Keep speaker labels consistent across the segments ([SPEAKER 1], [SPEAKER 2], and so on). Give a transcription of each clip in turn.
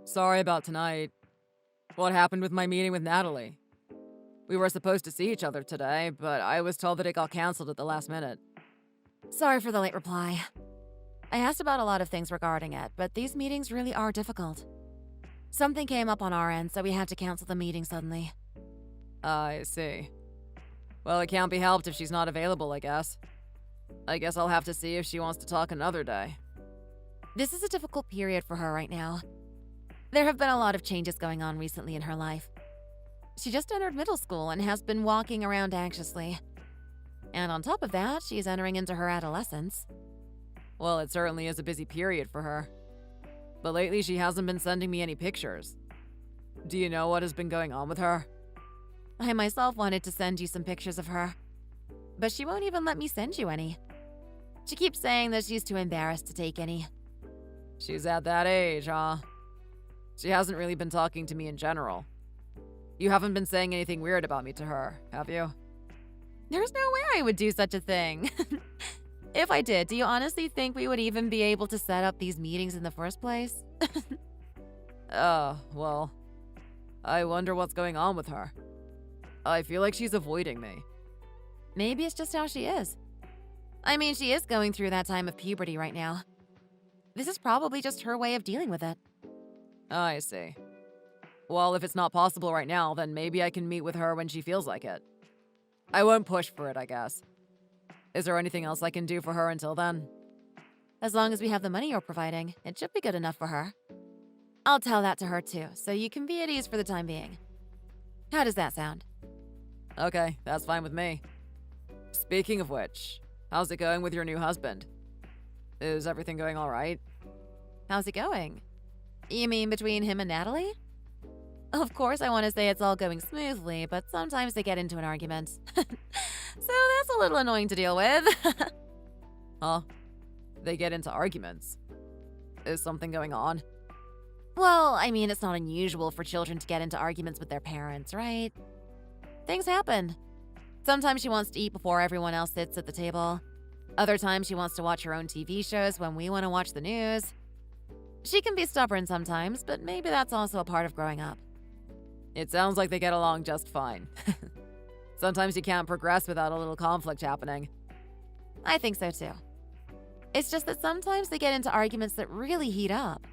[SPEAKER 1] Sorry about tonight. What happened with my meeting with Natalie? We were supposed to see each other today, but I was told that it got canceled at the last minute.
[SPEAKER 2] Sorry for the late reply. I asked about a lot of things regarding it, but these meetings really are difficult. Something came up on our end, so we had to cancel the meeting suddenly.
[SPEAKER 1] I see. Well, it can't be helped if she's not available, I guess. I guess I'll have to see if she wants to talk another day.
[SPEAKER 2] This is a difficult period for her right now. There have been a lot of changes going on recently in her life. She just entered middle school and has been walking around anxiously. And on top of that, she's entering into her adolescence.
[SPEAKER 1] Well, it certainly is a busy period for her. But lately she hasn't been sending me any pictures. Do you know what has been going on with her?
[SPEAKER 2] I myself wanted to send you some pictures of her, but she won't even let me send you any. She keeps saying that she's too embarrassed to take any.
[SPEAKER 1] She's at that age, huh? She hasn't really been talking to me in general. You haven't been saying anything weird about me to her, have you?
[SPEAKER 2] There's no way I would do such a thing. If I did, do you honestly think we would even be able to set up these meetings in the first place?
[SPEAKER 1] Well, I wonder what's going on with her. I feel like she's avoiding me.
[SPEAKER 2] Maybe it's just how she is. I mean, she is going through that time of puberty right now. This is probably just her way of dealing with it.
[SPEAKER 1] I see. Well, if it's not possible right now, then maybe I can meet with her when she feels like it. I won't push for it, I guess. Is there anything else I can do for her until then?
[SPEAKER 2] As long as we have the money you're providing, it should be good enough for her. I'll tell that to her too, so you can be at ease for the time being. How does that sound?
[SPEAKER 1] Okay, that's fine with me. Speaking of which, how's it going with your new husband? Is everything going all right?
[SPEAKER 2] How's it going? You mean between him and Natalie? Of course, I want to say it's all going smoothly, but sometimes they get into an argument. So that's a little annoying to deal with.
[SPEAKER 1] Huh? They get into arguments. Is something going on?
[SPEAKER 2] Well, I mean, it's not unusual for children to get into arguments with their parents, right? Things happen. Sometimes she wants to eat before everyone else sits at the table. Other times she wants to watch her own TV shows when we want to watch the news. She can be stubborn sometimes, but maybe that's also a part of growing up.
[SPEAKER 1] It sounds like they get along just fine. Sometimes you can't progress without a little conflict happening.
[SPEAKER 2] I think so too. It's just that sometimes they get into arguments that really heat up.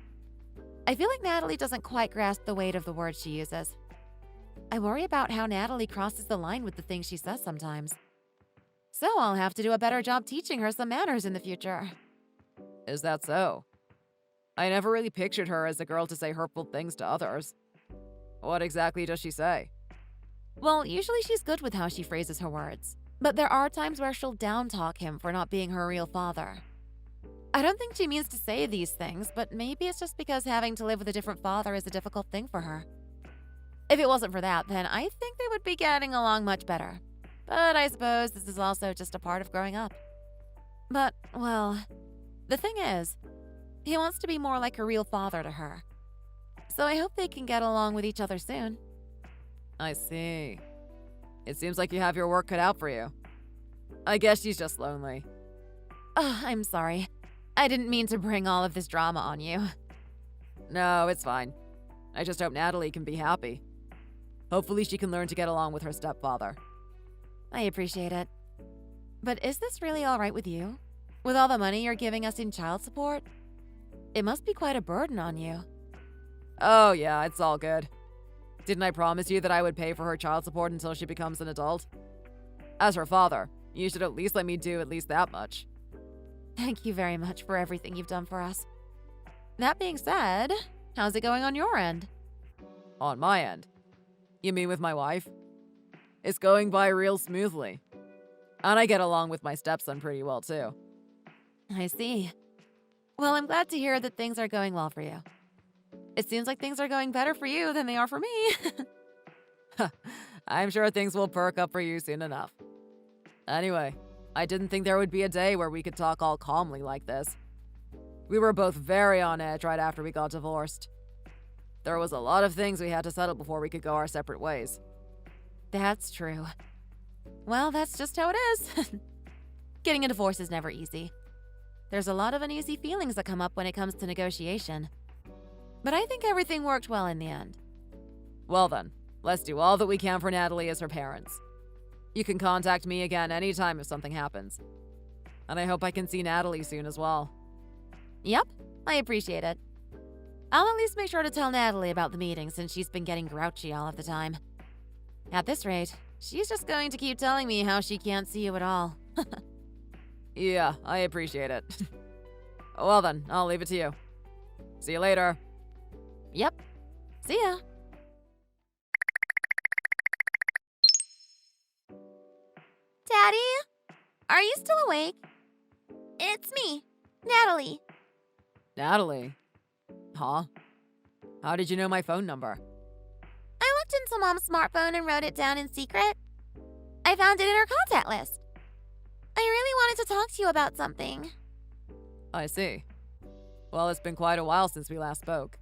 [SPEAKER 2] I feel like Natalie doesn't quite grasp the weight of the words she uses. I worry about how Natalie crosses the line with the things she says sometimes. So I'll have to do a better job teaching her some manners in the future.
[SPEAKER 1] Is that so? I never really pictured her as a girl to say hurtful things to others. What exactly does she say?
[SPEAKER 2] Well, usually she's good with how she phrases her words, but there are times where she'll down-talk him for not being her real father. I don't think she means to say these things, but maybe it's just because having to live with a different father is a difficult thing for her. If it wasn't for that, then I think they would be getting along much better. But I suppose this is also just a part of growing up. But, well, the thing is, he wants to be more like a real father to her. So I hope they can get along with each other soon.
[SPEAKER 1] I see. It seems like you have your work cut out for you. I guess she's just lonely.
[SPEAKER 2] Oh, I'm sorry. I didn't mean to bring all of this drama on you.
[SPEAKER 1] No, it's fine. I just hope Natalie can be happy. Hopefully she can learn to get along with her stepfather.
[SPEAKER 2] I appreciate it. But is this really all right with you? With all the money you're giving us in child support? It must be quite a burden on you.
[SPEAKER 1] Oh yeah, it's all good. Didn't I promise you that I would pay for her child support until she becomes an adult? As her father, you should at least let me do at least that much.
[SPEAKER 2] Thank you very much for everything you've done for us. That being said, how's it going on your end?
[SPEAKER 1] On my end? You mean with my wife? It's going by real smoothly. And I get along with my stepson pretty well too.
[SPEAKER 2] I see. Well, I'm glad to hear that things are going well for you. It seems like things are going better for you than they are for me.
[SPEAKER 1] I'm sure things will perk up for you soon enough. Anyway, I didn't think there would be a day where we could talk all calmly like this. We were both very on edge right after we got divorced. There was a lot of things we had to settle before we could go our separate ways.
[SPEAKER 2] That's true. Well, that's just how it is. Getting a divorce is never easy. There's a lot of uneasy feelings that come up when it comes to negotiation. But I think everything worked well in the end.
[SPEAKER 1] Well then, let's do all that we can for Natalie as her parents. You can contact me again anytime if something happens. And I hope I can see Natalie soon as well.
[SPEAKER 2] Yep, I appreciate it. I'll at least make sure to tell Natalie about the meeting since she's been getting grouchy all of the time. At this rate, she's just going to keep telling me how she can't see you at all.
[SPEAKER 1] Yeah, I appreciate it. Well then, I'll leave it to you. See you later.
[SPEAKER 2] Yep. See ya. Daddy? Are you still awake? It's me, Natalie.
[SPEAKER 1] Natalie? Huh? How did you know my phone number?
[SPEAKER 2] I looked into Mom's smartphone and wrote it down in secret. I found it in her contact list. I really wanted to talk to you about something.
[SPEAKER 1] I see. Well, it's been quite a while since we last spoke.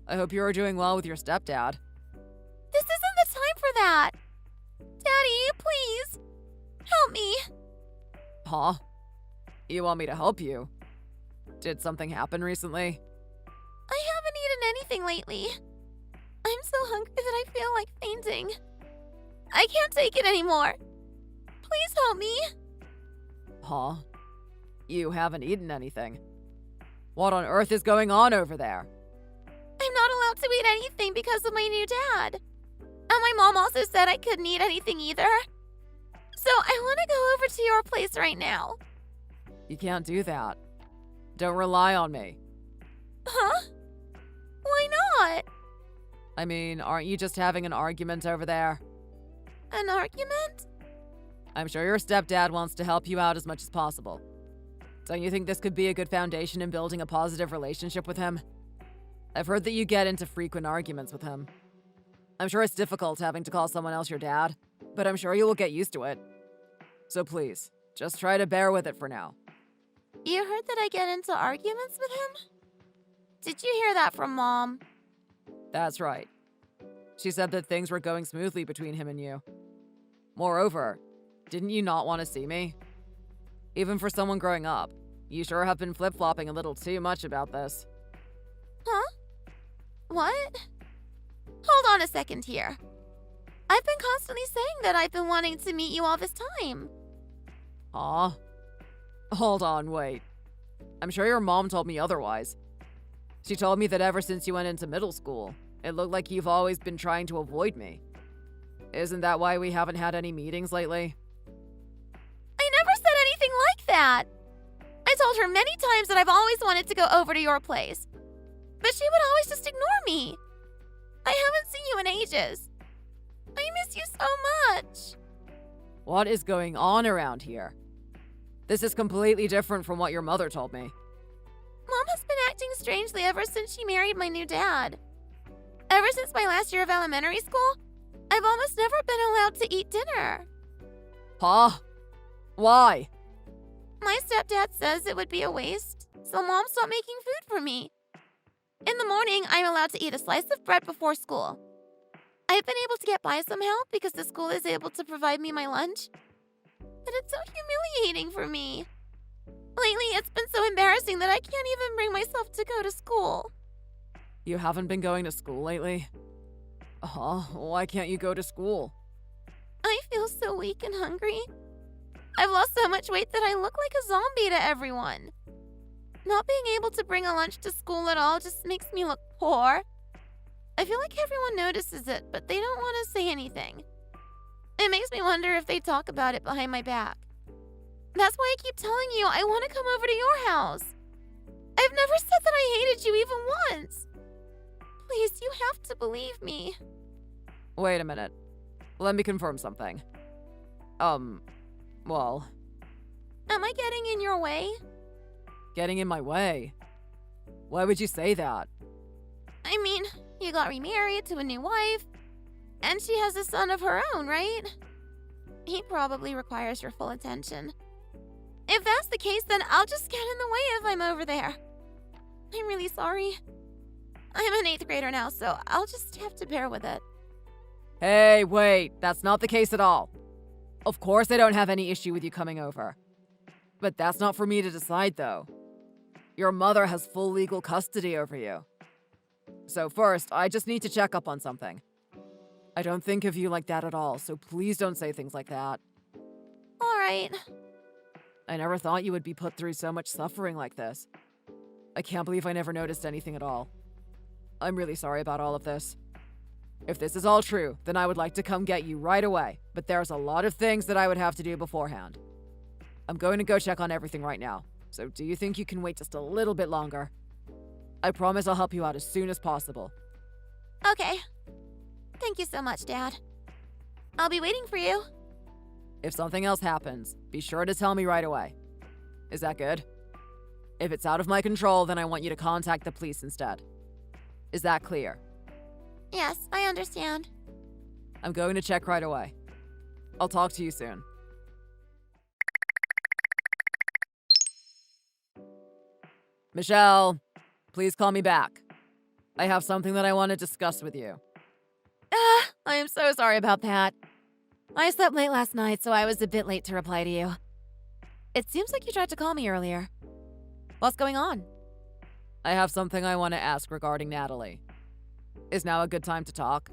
[SPEAKER 1] I hope you are doing well with your stepdad.
[SPEAKER 2] This isn't the time for that. Daddy, please. Help me.
[SPEAKER 1] Huh? You want me to help you? Did something happen recently?
[SPEAKER 2] I haven't eaten anything lately. I'm so hungry that I feel like fainting. I can't take it anymore. Please help me.
[SPEAKER 1] Huh? You haven't eaten anything. What on earth is going on over there?
[SPEAKER 2] I'm not allowed to eat anything because of my new dad. And my mom also said I couldn't eat anything either. So I want to go over to your place right now.
[SPEAKER 1] You can't do that. Don't rely on me.
[SPEAKER 2] Huh? Why not?
[SPEAKER 1] I mean, aren't you just having an argument over there?
[SPEAKER 2] An argument?
[SPEAKER 1] I'm sure your stepdad wants to help you out as much as possible. Don't you think this could be a good foundation in building a positive relationship with him? I've heard that you get into frequent arguments with him. I'm sure it's difficult having to call someone else your dad, but I'm sure you will get used to it. So please, just try to bear with it for now.
[SPEAKER 2] You heard that I get into arguments with him? Did you hear that from Mom?
[SPEAKER 1] That's right. She said that things were going smoothly between him and you. Moreover, didn't you not want to see me? Even for someone growing up, you sure have been flip-flopping a little too much about this.
[SPEAKER 2] Huh? What? Hold on a second here. I've been constantly saying that I've been wanting to meet you all this time.
[SPEAKER 1] Huh? Hold on, wait. I'm sure your mom told me otherwise. She told me that ever since you went into middle school, it looked like you've always been trying to avoid me. Isn't that why we haven't had any meetings lately?
[SPEAKER 2] I never said anything like that. I told her many times that I've always wanted to go over to your place. But she would always just ignore me. I haven't seen you in ages. I miss you so much.
[SPEAKER 1] What is going on around here? This is completely different from what your mother told me.
[SPEAKER 2] Mom has been acting strangely ever since she married my new dad. Ever since my last year of elementary school, I've almost never been allowed to eat dinner.
[SPEAKER 1] Huh? Why?
[SPEAKER 2] My stepdad says it would be a waste, so Mom stopped making food for me. In the morning, I'm allowed to eat a slice of bread before school. I've been able to get by somehow because the school is able to provide me my lunch. But it's so humiliating for me. Lately, it's been so embarrassing that I can't even bring myself to go to school.
[SPEAKER 1] You haven't been going to school lately? Huh? Why can't you go to school?
[SPEAKER 2] I feel so weak and hungry. I've lost so much weight that I look like a zombie to everyone. Not being able to bring a lunch to school at all just makes me look poor. I feel like everyone notices it, but they don't want to say anything. It makes me wonder if they talk about it behind my back. That's why I keep telling you I want to come over to your house. I've never said that I hated you even once. Please, you have to believe me.
[SPEAKER 1] Wait a minute. Let me confirm something. Well...
[SPEAKER 2] Am I getting in your way?
[SPEAKER 1] Getting in my way? Why would you say that?
[SPEAKER 2] I mean, you got remarried to a new wife, and she has a son of her own, right? He probably requires your full attention. If that's the case, then I'll just get in the way if I'm over there. I'm really sorry. I'm an 8th grader now, so I'll just have to bear with it.
[SPEAKER 1] Hey, wait, that's not the case at all. Of course I don't have any issue with you coming over. But that's not for me to decide, though. Your mother has full legal custody over you. So first, I just need to check up on something. I don't think of you like that at all, so please don't say things like that.
[SPEAKER 2] All right.
[SPEAKER 1] I never thought you would be put through so much suffering like this. I can't believe I never noticed anything at all. I'm really sorry about all of this. If this is all true, then I would like to come get you right away, but there's a lot of things that I would have to do beforehand. I'm going to go check on everything right now, so do you think you can wait just a little bit longer? I promise I'll help you out as soon as possible.
[SPEAKER 2] Okay. Thank you so much, Dad. I'll be waiting for you.
[SPEAKER 1] If something else happens, be sure to tell me right away. Is that good? If it's out of my control, then I want you to contact the police instead. Is that clear?
[SPEAKER 2] Yes, I understand.
[SPEAKER 1] I'm going to check right away. I'll talk to you soon. Michelle, please call me back. I have something that I want to discuss with you.
[SPEAKER 2] I am so sorry about that. I slept late last night, so I was a bit late to reply to you. It seems like you tried to call me earlier. What's going on?
[SPEAKER 1] I have something I want to ask regarding Natalie. Is now a good time to talk?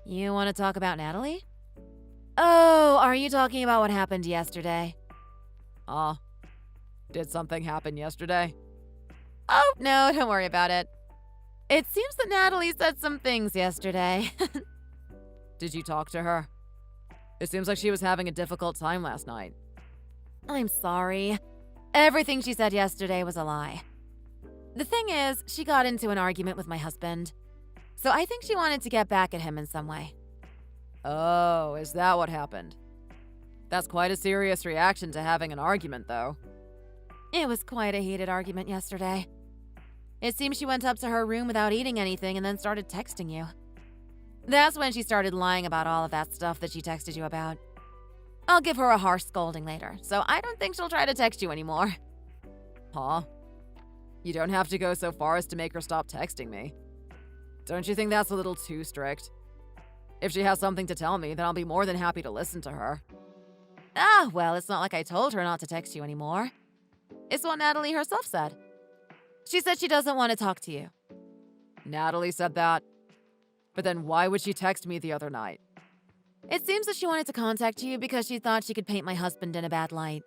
[SPEAKER 2] You want to talk about Natalie? Oh, are you talking about what happened yesterday?
[SPEAKER 1] Did something happen yesterday?
[SPEAKER 2] Oh, no, don't worry about it. It seems that Natalie said some things yesterday.
[SPEAKER 1] Did you talk to her? It seems like she was having a difficult time last night.
[SPEAKER 2] I'm sorry. Everything she said yesterday was a lie. The thing is, she got into an argument with my husband. So I think she wanted to get back at him in some way.
[SPEAKER 1] Oh, is that what happened? That's quite a serious reaction to having an argument, though.
[SPEAKER 2] It was quite a heated argument yesterday. It seems she went up to her room without eating anything and then started texting you. That's when she started lying about all of that stuff that she texted you about. I'll give her a harsh scolding later, so I don't think she'll try to text you anymore.
[SPEAKER 1] Huh? You don't have to go so far as to make her stop texting me. Don't you think that's a little too strict? If she has something to tell me, then I'll be more than happy to listen to her.
[SPEAKER 2] Well, it's not like I told her not to text you anymore. It's what Natalie herself said. She said she doesn't want to talk to you.
[SPEAKER 1] Natalie said that? But then why would she text me the other night?
[SPEAKER 2] It seems that she wanted to contact you because she thought she could paint my husband in a bad light.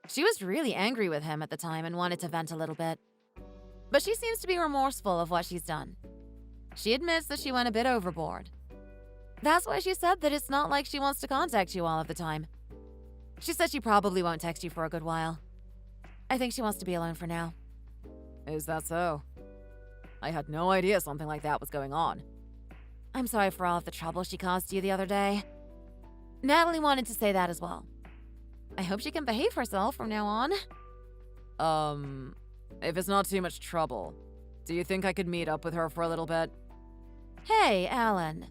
[SPEAKER 2] She was really angry with him at the time and wanted to vent a little bit. But she seems to be remorseful of what she's done. She admits that she went a bit overboard. That's why she said that it's not like she wants to contact you all of the time. She said she probably won't text you for a good while. I think she wants to be alone for now.
[SPEAKER 1] Is that so? I had no idea something like that was going on.
[SPEAKER 2] I'm sorry for all of the trouble she caused you the other day. Natalie wanted to say that as well. I hope she can behave herself from now on.
[SPEAKER 1] If it's not too much trouble, do you think I could meet up with her for a little bit?
[SPEAKER 2] Hey, Alan.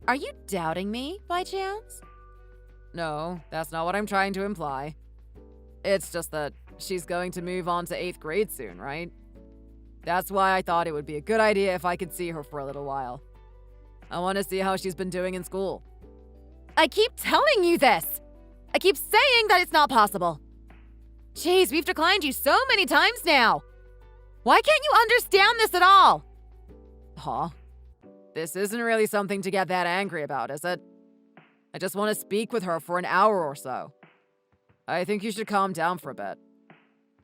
[SPEAKER 2] Are you doubting me, by chance?
[SPEAKER 1] No, that's not what I'm trying to imply. It's just that she's going to move on to 8th grade soon, right? That's why I thought it would be a good idea if I could see her for a little while. I want to see how she's been doing in school.
[SPEAKER 2] I keep telling you this! I keep saying that it's not possible. Jeez, we've declined you so many times now. Why can't you understand this at all?
[SPEAKER 1] Huh? This isn't really something to get that angry about, is it? I just want to speak with her for an hour or so. I think you should calm down for a bit.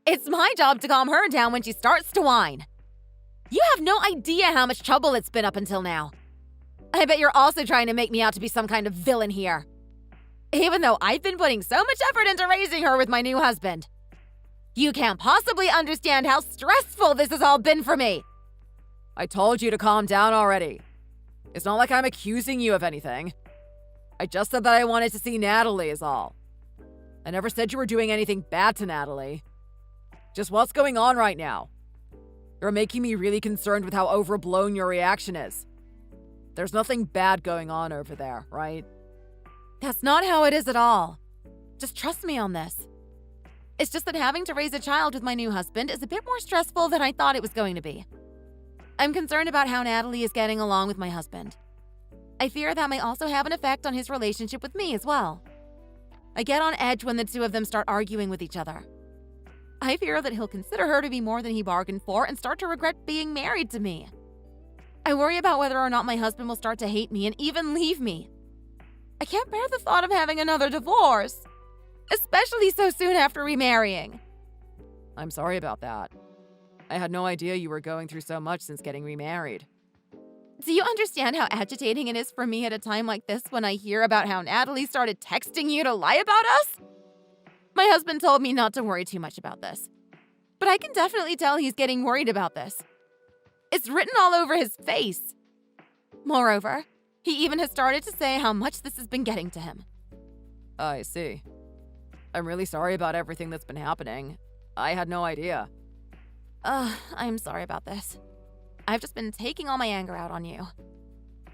[SPEAKER 2] It's my job to calm her down when she starts to whine. You have no idea how much trouble it's been up until now. I bet you're also trying to make me out to be some kind of villain here. Even though I've been putting so much effort into raising her with my new husband. You can't possibly understand how stressful this has all been for me.
[SPEAKER 1] I told you to calm down already. It's not like I'm accusing you of anything. I just said that I wanted to see Natalie is all. I never said you were doing anything bad to Natalie. Just what's going on right now? You're making me really concerned with how overblown your reaction is. There's nothing bad going on over there, right?
[SPEAKER 2] That's not how it is at all. Just trust me on this. It's just that having to raise a child with my new husband is a bit more stressful than I thought it was going to be. I'm concerned about how Natalie is getting along with my husband. I fear that may also have an effect on his relationship with me as well. I get on edge when the two of them start arguing with each other. I fear that he'll consider her to be more than he bargained for and start to regret being married to me. I worry about whether or not my husband will start to hate me and even leave me. I can't bear the thought of having another divorce, especially so soon after remarrying.
[SPEAKER 1] I'm sorry about that. I had no idea you were going through so much since getting remarried.
[SPEAKER 2] Do you understand how agitating it is for me at a time like this when I hear about how Natalie started texting you to lie about us? My husband told me not to worry too much about this, but I can definitely tell he's getting worried about this. It's written all over his face. Moreover, he even has started to say how much this has been getting to him.
[SPEAKER 1] I see. I'm really sorry about everything that's been happening. I had no idea.
[SPEAKER 2] I'm sorry about this. I've just been taking all my anger out on you.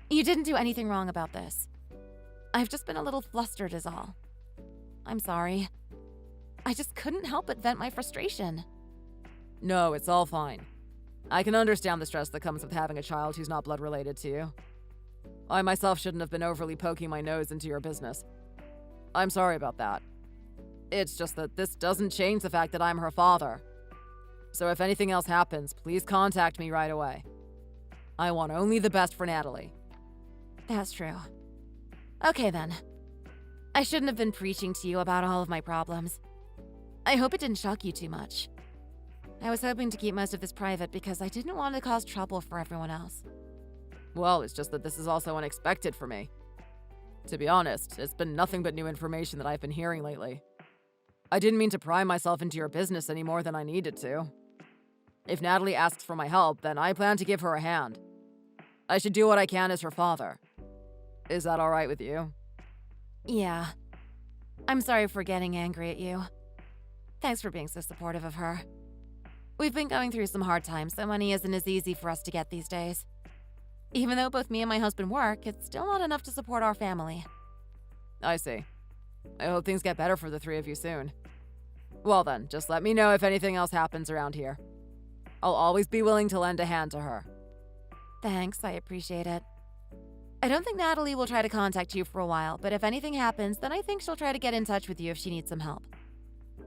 [SPEAKER 2] You didn't do anything wrong about this. I've just been a little flustered is all. I'm sorry. I just couldn't help but vent my frustration.
[SPEAKER 1] No, it's all fine. I can understand the stress that comes with having a child who's not blood related to you. I myself shouldn't have been overly poking my nose into your business. I'm sorry about that. It's just that this doesn't change the fact that I'm her father. So if anything else happens, please contact me right away. I want only the best for Natalie.
[SPEAKER 2] That's true. Okay then. I shouldn't have been preaching to you about all of my problems. I hope it didn't shock you too much. I was hoping to keep most of this private because I didn't want to cause trouble for everyone else.
[SPEAKER 1] Well, it's just that this is also unexpected for me. To be honest, it's been nothing but new information that I've been hearing lately. I didn't mean to pry myself into your business any more than I needed to. If Natalie asks for my help, then I plan to give her a hand. I should do what I can as her father. Is that all right with you?
[SPEAKER 2] Yeah. I'm sorry for getting angry at you. Thanks for being so supportive of her. We've been going through some hard times, so money isn't as easy for us to get these days. Even though both me and my husband work, it's still not enough to support our family.
[SPEAKER 1] I see. I hope things get better for the three of you soon. Well then, just let me know if anything else happens around here. I'll always be willing to lend a hand to her.
[SPEAKER 2] Thanks, I appreciate it. I don't think Natalie will try to contact you for a while, but if anything happens, then I think she'll try to get in touch with you if she needs some help.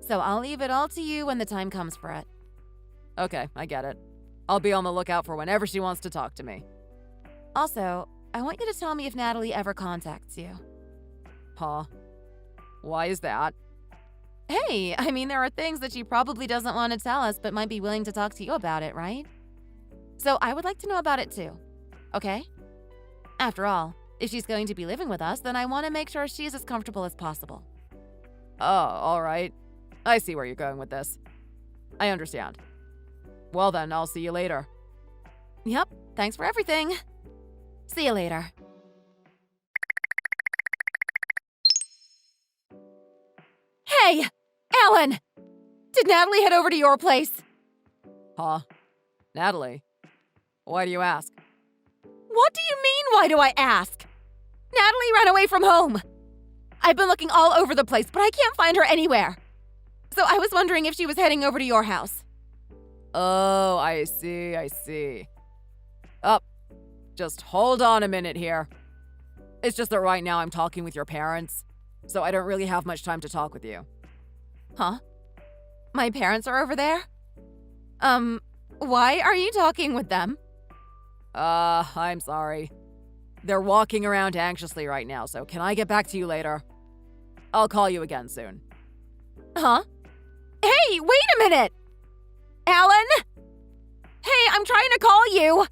[SPEAKER 2] So I'll leave it all to you when the time comes for it.
[SPEAKER 1] Okay, I get it. I'll be on the lookout for whenever she wants to talk to me.
[SPEAKER 2] Also, I want you to tell me if Natalie ever contacts you.
[SPEAKER 1] Huh? Why is that?
[SPEAKER 2] Hey, I mean, there are things that she probably doesn't want to tell us but might be willing to talk to you about it, right? So I would like to know about it too. Okay? After all, if she's going to be living with us, then I want to make sure she's as comfortable as possible.
[SPEAKER 1] Oh, all right. I see where you're going with this. I understand. Well then, I'll see you later.
[SPEAKER 2] Yep, thanks for everything. See you later. Hey! Alan! Did Natalie head over to your place?
[SPEAKER 1] Huh? Natalie? Why do you ask?
[SPEAKER 2] What do you mean, why do I ask? Natalie ran away from home. I've been looking all over the place, but I can't find her anywhere. So I was wondering if she was heading over to your house.
[SPEAKER 1] Oh, I see. Up. Just hold on a minute here. It's just that right now I'm talking with your parents, so I don't really have much time to talk with you.
[SPEAKER 2] Huh? My parents are over there? Why are you talking with them?
[SPEAKER 1] I'm sorry. They're walking around anxiously right now, so can I get back to you later? I'll call you again soon.
[SPEAKER 2] Huh? Hey, wait a minute! Alan? Hey, I'm trying to call you!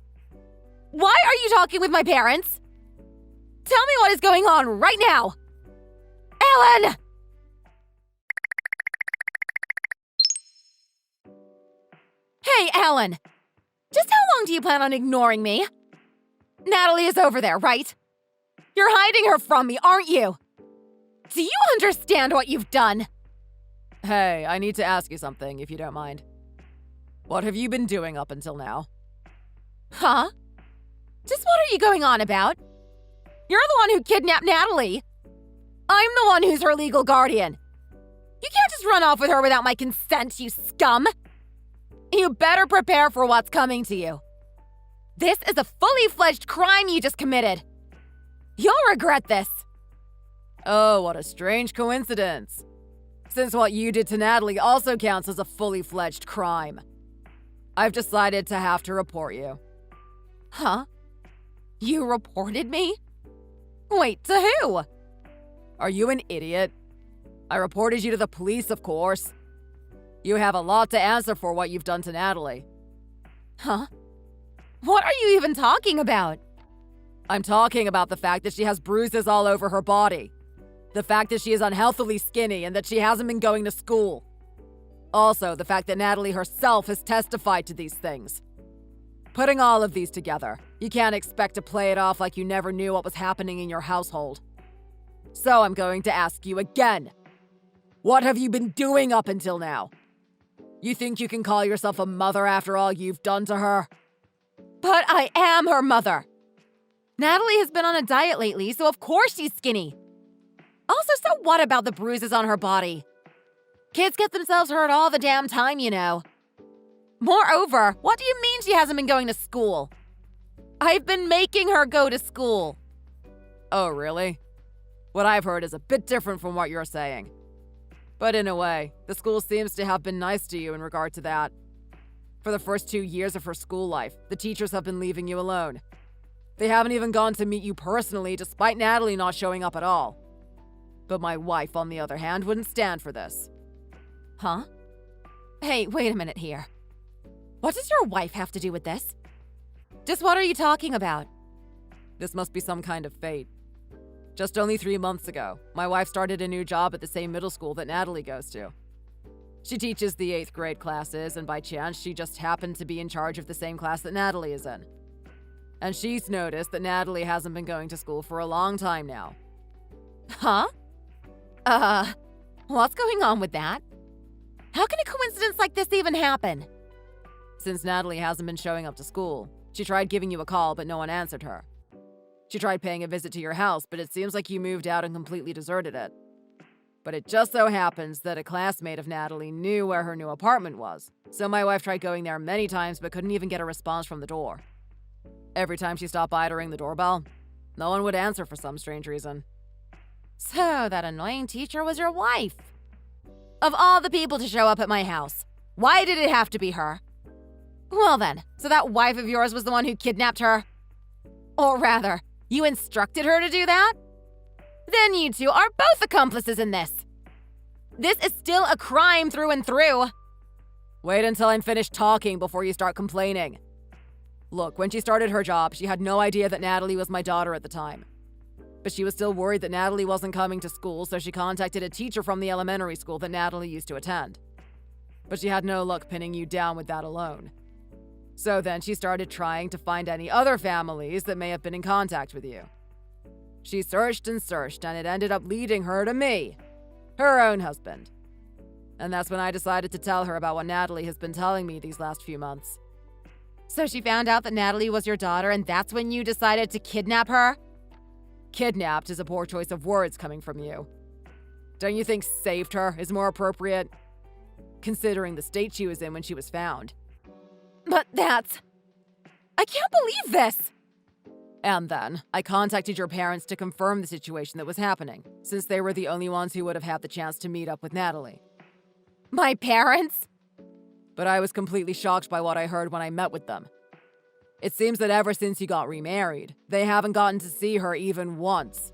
[SPEAKER 2] Why are you talking with my parents? Tell me what is going on right now! Alan! Hey, Alan! Just how long do you plan on ignoring me? Natalie is over there, right? You're hiding her from me, aren't you? Do you understand what you've done?
[SPEAKER 1] Hey, I need to ask you something, if you don't mind. What have you been doing up until now?
[SPEAKER 2] Huh? Just what are you going on about? You're the one who kidnapped Natalie. I'm the one who's her legal guardian. You can't just run off with her without my consent, you scum. You better prepare for what's coming to you. This is a fully fledged crime you just committed. You'll regret this.
[SPEAKER 1] Oh, what a strange coincidence. Since what you did to Natalie also counts as a fully fledged crime. I've decided to have to report you.
[SPEAKER 2] Huh? You reported me? Wait, to who?
[SPEAKER 1] Are you an idiot? I reported you to the police, of course. You have a lot to answer for what you've done to Natalie.
[SPEAKER 2] Huh? What are you even talking about?
[SPEAKER 1] I'm talking about the fact that she has bruises all over her body. The fact that she is unhealthily skinny and that she hasn't been going to school. Also, the fact that Natalie herself has testified to these things. Putting all of these together, you can't expect to play it off like you never knew what was happening in your household. So I'm going to ask you again. What have you been doing up until now? You think you can call yourself a mother after all you've done to her?
[SPEAKER 2] But I am her mother. Natalie has been on a diet lately, so of course she's skinny. Also, so what about the bruises on her body? Kids get themselves hurt all the damn time, you know. Moreover, what do you mean she hasn't been going to school? I've been making her go to school.
[SPEAKER 1] Oh, really? What I've heard is a bit different from what you're saying. But in a way, the school seems to have been nice to you in regard to that. For the first 2 years of her school life, the teachers have been leaving you alone. They haven't even gone to meet you personally, despite Natalie not showing up at all. But my wife, on the other hand, wouldn't stand for this.
[SPEAKER 2] Huh? Hey, wait a minute here. What does your wife have to do with this? Just what are you talking about?
[SPEAKER 1] This must be some kind of fate. Just only 3 months ago, my wife started a new job at the same middle school that Natalie goes to. She teaches the 8th grade classes, and by chance, she just happened to be in charge of the same class that Natalie is in. And she's noticed that Natalie hasn't been going to school for a long time now.
[SPEAKER 2] Huh? What's going on with that? How can a coincidence like this even happen?
[SPEAKER 1] Since Natalie hasn't been showing up to school, she tried giving you a call, but no one answered her. She tried paying a visit to your house, but it seems like you moved out and completely deserted it. But it just so happens that a classmate of Natalie knew where her new apartment was, so my wife tried going there many times but couldn't even get a response from the door. Every time she stopped by to ring the doorbell, no one would answer for some strange reason.
[SPEAKER 2] So that annoying teacher was your wife. Of all the people to show up at my house, why did it have to be her? Well then, so that wife of yours was the one who kidnapped her? Or rather, you instructed her to do that? Then you two are both accomplices in this. This is still a crime through and through.
[SPEAKER 1] Wait until I'm finished talking before you start complaining. Look, when she started her job, she had no idea that Natalie was my daughter at the time. But she was still worried that Natalie wasn't coming to school, so she contacted a teacher from the elementary school that Natalie used to attend. But she had no luck pinning you down with that alone. So then she started trying to find any other families that may have been in contact with you. She searched and searched, and it ended up leading her to me, her own husband. And that's when I decided to tell her about what Natalie has been telling me these last few months.
[SPEAKER 2] So she found out that Natalie was your daughter, and that's when you decided to kidnap her?
[SPEAKER 1] Kidnapped is a poor choice of words coming from you. Don't you think saved her is more appropriate? Considering the state she was in when she was found.
[SPEAKER 2] But that's... I can't believe this!
[SPEAKER 1] And then, I contacted your parents to confirm the situation that was happening, since they were the only ones who would have had the chance to meet up with Natalie.
[SPEAKER 2] My parents?
[SPEAKER 1] But I was completely shocked by what I heard when I met with them. It seems that ever since you got remarried, they haven't gotten to see her even once.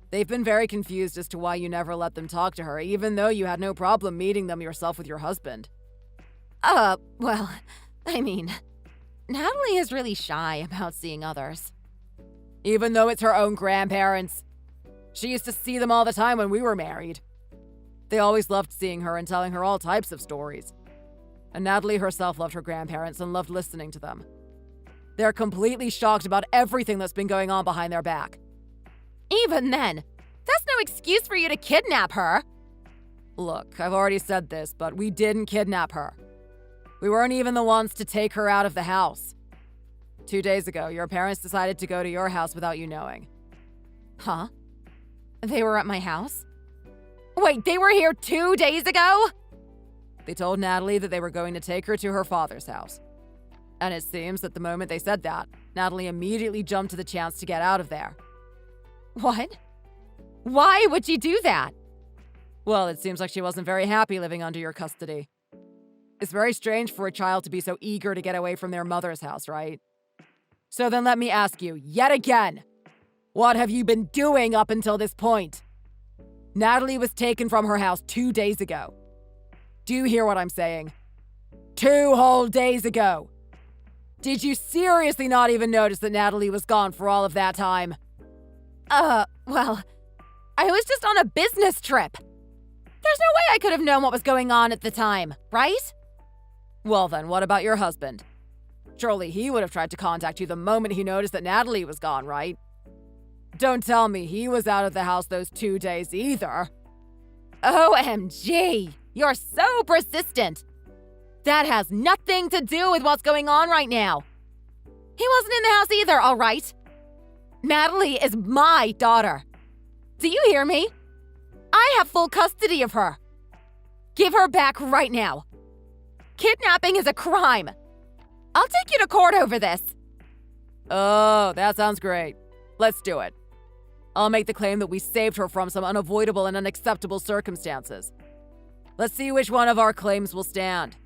[SPEAKER 1] They've been very confused as to why you never let them talk to her, even though you had no problem meeting them yourself with your husband.
[SPEAKER 2] Well, I mean, Natalie is really shy about seeing others.
[SPEAKER 1] Even though it's her own grandparents. She used to see them all the time when we were married. They always loved seeing her and telling her all types of stories. And Natalie herself loved her grandparents and loved listening to them. They're completely shocked about everything that's been going on behind their back.
[SPEAKER 2] Even then, that's no excuse for you to kidnap her.
[SPEAKER 1] Look, I've already said this, but we didn't kidnap her. We weren't even the ones to take her out of the house. 2 days ago, your parents decided to go to your house without you knowing.
[SPEAKER 2] Huh? They were at my house? Wait, they were here 2 days ago?
[SPEAKER 1] They told Natalie that they were going to take her to her father's house. And it seems that the moment they said that, Natalie immediately jumped to the chance to get out of there.
[SPEAKER 2] What? Why would she do that?
[SPEAKER 1] Well, it seems like she wasn't very happy living under your custody. It's very strange for a child to be so eager to get away from their mother's house, right? So then let me ask you, yet again, what have you been doing up until this point? Natalie was taken from her house 2 days ago. Do you hear what I'm saying? 2 whole days ago. Did you seriously not even notice that Natalie was gone for all of that time?
[SPEAKER 2] Well, I was just on a business trip. There's no way I could have known what was going on at the time, right?
[SPEAKER 1] Well then, what about your husband? Surely he would have tried to contact you the moment he noticed that Natalie was gone, right? Don't tell me he was out of the house those 2 days either.
[SPEAKER 2] OMG, you're so persistent. That has nothing to do with what's going on right now. He wasn't in the house either, all right? Natalie is my daughter. Do you hear me? I have full custody of her. Give her back right now. Kidnapping is a crime. I'll take you to court over this.
[SPEAKER 1] Oh, that sounds great. Let's do it. I'll make the claim that we saved her from some unavoidable and unacceptable circumstances. Let's see which one of our claims will stand.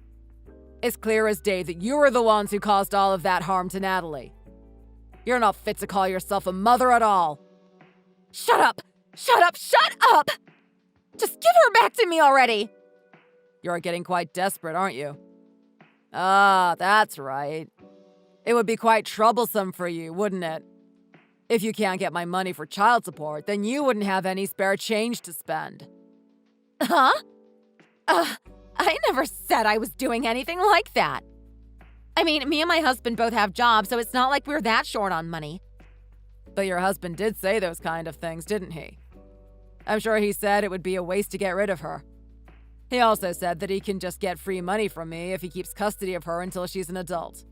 [SPEAKER 1] It's clear as day that you were the ones who caused all of that harm to Natalie. You're not fit to call yourself a mother at all.
[SPEAKER 2] Shut up! Shut up! Shut up! Just give her back to me already!
[SPEAKER 1] You're getting quite desperate, aren't you? Ah, that's right. It would be quite troublesome for you, wouldn't it? If you can't get my money for child support, then you wouldn't have any spare change to spend.
[SPEAKER 2] Huh? I never said I was doing anything like that. I mean, me and my husband both have jobs, so it's not like we're that short on money.
[SPEAKER 1] But your husband did say those kind of things, didn't he? I'm sure he said it would be a waste to get rid of her. He also said that he can just get free money from me if he keeps custody of her until she's an adult.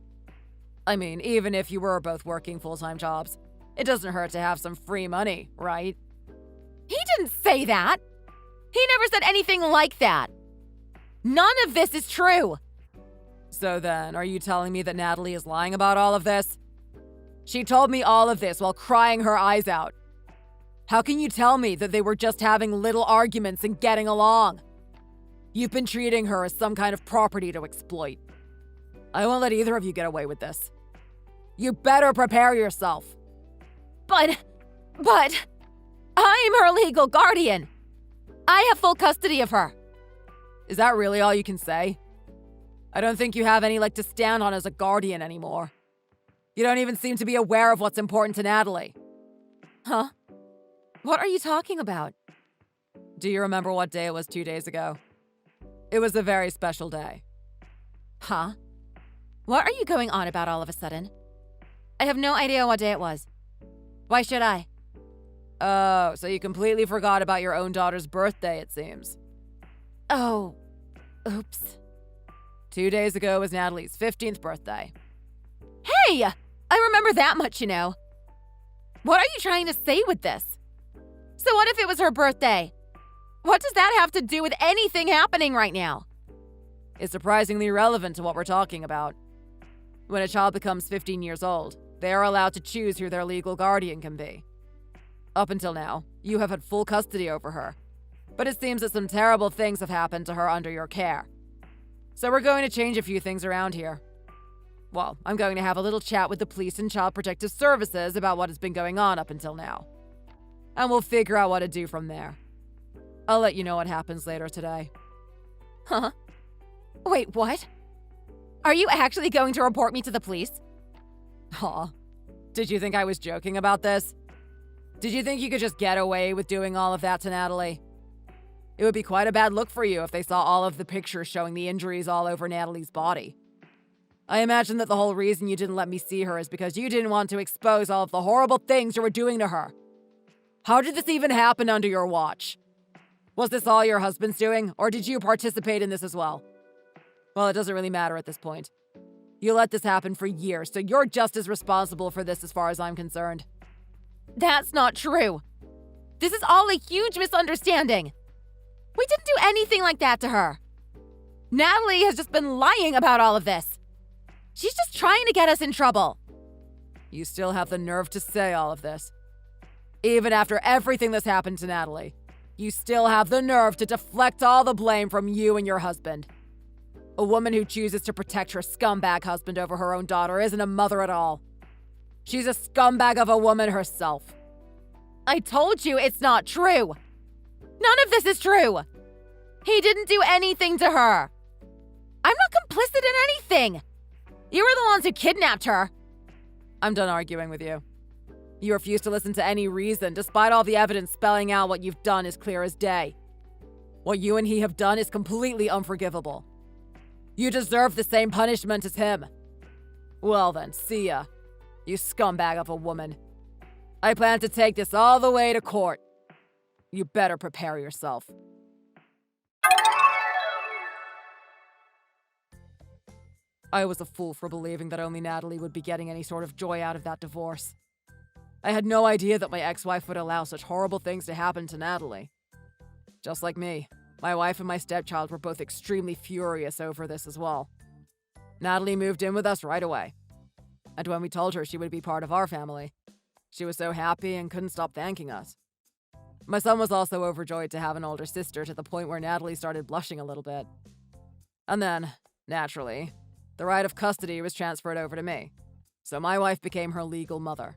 [SPEAKER 1] I mean, even if you were both working full-time jobs, it doesn't hurt to have some free money, right?
[SPEAKER 2] He didn't say that. He never said anything like that. None of this is true.
[SPEAKER 1] So then, are you telling me that Natalie is lying about all of this? She told me all of this while crying her eyes out. How can you tell me that they were just having little arguments and getting along? You've been treating her as some kind of property to exploit. I won't let either of you get away with this. You better prepare yourself.
[SPEAKER 2] But, I'm her legal guardian. I have full custody of her.
[SPEAKER 1] Is that really all you can say? I don't think you have any leg to stand on as a guardian anymore. You don't even seem to be aware of what's important to Natalie.
[SPEAKER 2] Huh? What are you talking about?
[SPEAKER 1] Do you remember what day it was 2 days ago? It was a very special day.
[SPEAKER 2] Huh? What are you going on about all of a sudden? I have no idea what day it was. Why should I?
[SPEAKER 1] Oh, so you completely forgot about your own daughter's birthday, it seems.
[SPEAKER 2] Oh, oops.
[SPEAKER 1] 2 days ago was Natalie's 15th birthday.
[SPEAKER 2] Hey! I remember that much, you know. What are you trying to say with this? So what if it was her birthday? What does that have to do with anything happening right now?
[SPEAKER 1] It's surprisingly relevant to what we're talking about. When a child becomes 15 years old, they are allowed to choose who their legal guardian can be. Up until now, you have had full custody over her, but it seems that some terrible things have happened to her under your care. So we're going to change a few things around here. Well, I'm going to have a little chat with the police and Child Protective Services about what has been going on up until now. And we'll figure out what to do from there. I'll let you know what happens later today.
[SPEAKER 2] Huh? Wait, what? Are you actually going to report me to the police?
[SPEAKER 1] Aw. Did you think I was joking about this? Did you think you could just get away with doing all of that to Natalie? It would be quite a bad look for you if they saw all of the pictures showing the injuries all over Natalie's body. I imagine that the whole reason you didn't let me see her is because you didn't want to expose all of the horrible things you were doing to her. How did this even happen under your watch? Was this all your husband's doing, or did you participate in this as well? Well, it doesn't really matter at this point. You let this happen for years, so you're just as responsible for this as far as I'm concerned.
[SPEAKER 2] That's not true. This is all a huge misunderstanding. We didn't do anything like that to her. Natalie has just been lying about all of this. She's just trying to get us in trouble.
[SPEAKER 1] You still have the nerve to say all of this. Even after everything that's happened to Natalie, you still have the nerve to deflect all the blame from you and your husband. A woman who chooses to protect her scumbag husband over her own daughter isn't a mother at all. She's a scumbag of a woman herself.
[SPEAKER 2] I told you it's not true. None of this is true. He didn't do anything to her. I'm not complicit in anything. You were the ones who kidnapped her.
[SPEAKER 1] I'm done arguing with you. You refuse to listen to any reason, despite all the evidence spelling out what you've done is clear as day. What you and he have done is completely unforgivable. You deserve the same punishment as him. Well then, see ya, you scumbag of a woman. I plan to take this all the way to court. You better prepare yourself. I was a fool for believing that only Natalie would be getting any sort of joy out of that divorce. I had no idea that my ex-wife would allow such horrible things to happen to Natalie. Just like me, my wife and my stepchild were both extremely furious over this as well. Natalie moved in with us right away. And when we told her she would be part of our family, she was so happy and couldn't stop thanking us. My son was also overjoyed to have an older sister, to the point where Natalie started blushing a little bit. And then, naturally, the right of custody was transferred over to me, so my wife became her legal mother.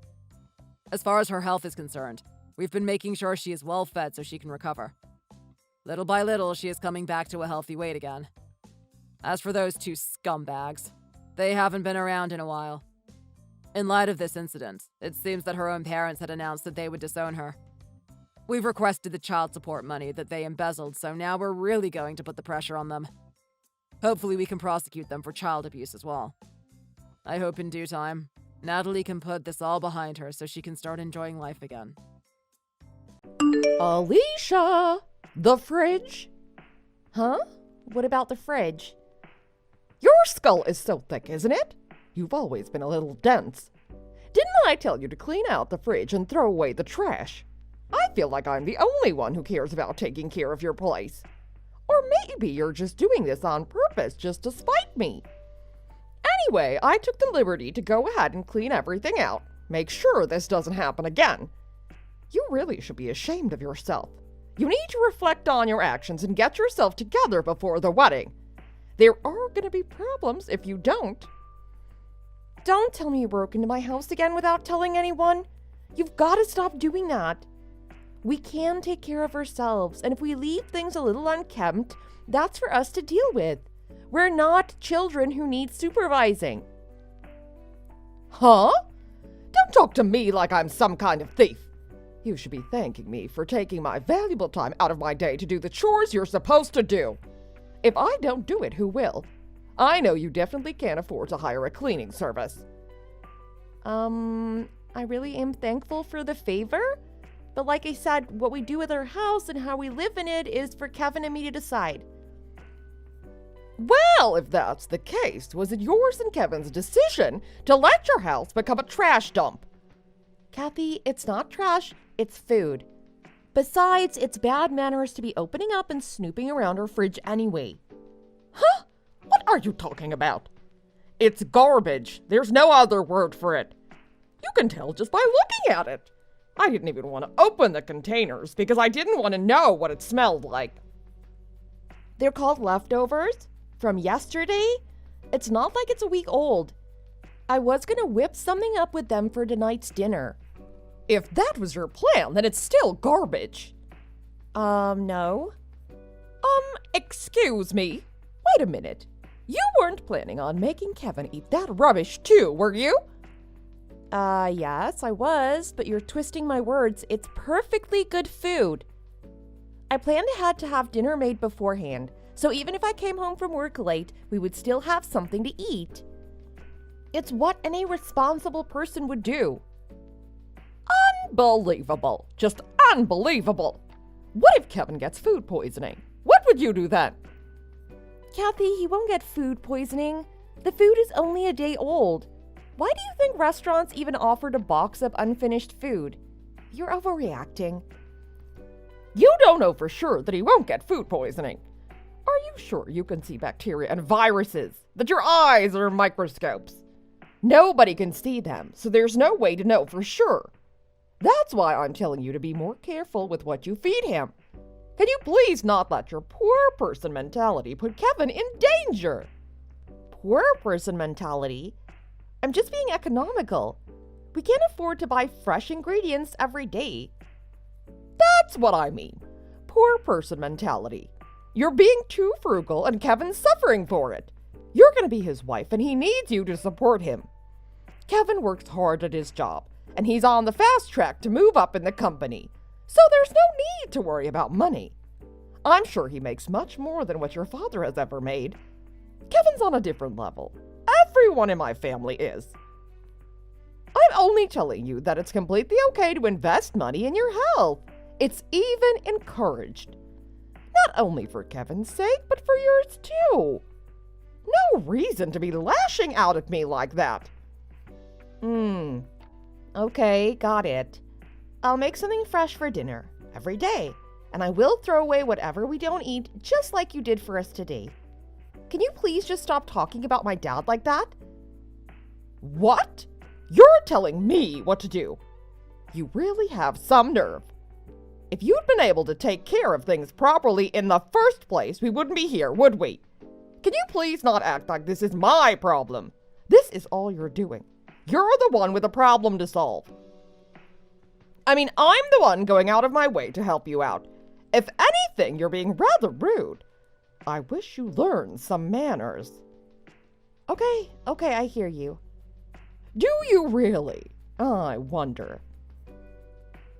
[SPEAKER 1] As far as her health is concerned, we've been making sure she is well fed so she can recover. Little by little, she is coming back to a healthy weight again. As for those two scumbags, they haven't been around in a while. In light of this incident, it seems that her own parents had announced that they would disown her. We've requested the child support money that they embezzled, so now we're really going to put the pressure on them. Hopefully we can prosecute them for child abuse as well. I hope in due time, Natalie can put this all behind her so she can start enjoying life again.
[SPEAKER 3] Alicia! The fridge? Huh? What about the fridge? Your skull is so thick, isn't it? You've always been a little dense. Didn't I tell you to clean out the fridge and throw away the trash? I feel like I'm the only one who cares about taking care of your place. Or maybe you're just doing this on purpose just to spite me. Anyway, I took the liberty to go ahead and clean everything out. Make sure this doesn't happen again. You really should be ashamed of yourself. You need to reflect on your actions and get yourself together before the wedding. There are going to be problems if you don't. Don't tell me you broke into my house again without telling anyone. You've got to stop doing that. We can take care of ourselves, and if we leave things a little unkempt, that's for us to deal with. We're not children who need supervising. Huh? Don't talk to me like I'm some kind of thief. You should be thanking me for taking my valuable time out of my day to do the chores you're supposed to do. If I don't do it, who will? I know you definitely can't afford to hire a cleaning service. I really am thankful for the favor. But like I said, what we do with our house and how we live in it is for Kevin and me to decide. Well, if that's the case, was it yours and Kevin's decision to let your house become a trash dump? Kathy, it's not trash, it's food. Besides, it's bad manners to be opening up and snooping around our fridge anyway. Huh? What are you talking about? It's garbage. There's no other word for it. You can tell just by looking at it. I didn't even want to open the containers because I didn't want to know what it smelled like. They're called leftovers from yesterday. It's not like it's a week old. I was going to whip something up with them for tonight's dinner. If that was your plan, then it's still garbage. No. Excuse me. Wait a minute. You weren't planning on making Kevin eat that rubbish too, were you? Yes, I was, but you're twisting my words. It's perfectly good food. I planned ahead to have dinner made beforehand, so even if I came home from work late, we would still have something to eat. It's what any responsible person would do. Unbelievable. Just unbelievable. What if Kevin gets food poisoning? What would you do then? Kathy, he won't get food poisoning. The food is only a day old. Why do you think restaurants even offered a box of unfinished food? You're overreacting. You don't know for sure that he won't get food poisoning. Are you sure you can see bacteria and viruses? That your eyes are microscopes? Nobody can see them, so there's no way to know for sure. That's why I'm telling you to be more careful with what you feed him. Can you please not let your poor person mentality put Kevin in danger? Poor person mentality? I'm just being economical. We can't afford to buy fresh ingredients every day. That's what I mean. Poor person mentality. You're being too frugal and Kevin's suffering for it. You're going to be his wife and he needs you to support him. Kevin works hard at his job and he's on the fast track to move up in the company. So there's no need to worry about money. I'm sure he makes much more than what your father has ever made. Kevin's on a different level. Everyone in my family is. I'm only telling you that it's completely okay to invest money in your health. It's even encouraged. Not only for Kevin's sake, but for yours too. No reason to be lashing out at me like that. Okay, got it. I'll make something fresh for dinner every day, and I will throw away whatever we don't eat, just like you did for us today. Can you please just stop talking about my dad like that? What? You're telling me what to do? You really have some nerve. If you'd been able to take care of things properly in the first place, we wouldn't be here, would we? Can you please not act like this is my problem? This is all you're doing. You're the one with a problem to solve. I mean, I'm the one going out of my way to help you out. If anything, you're being rather rude. I wish you learned some manners. Okay, I hear you. Do you really? I wonder.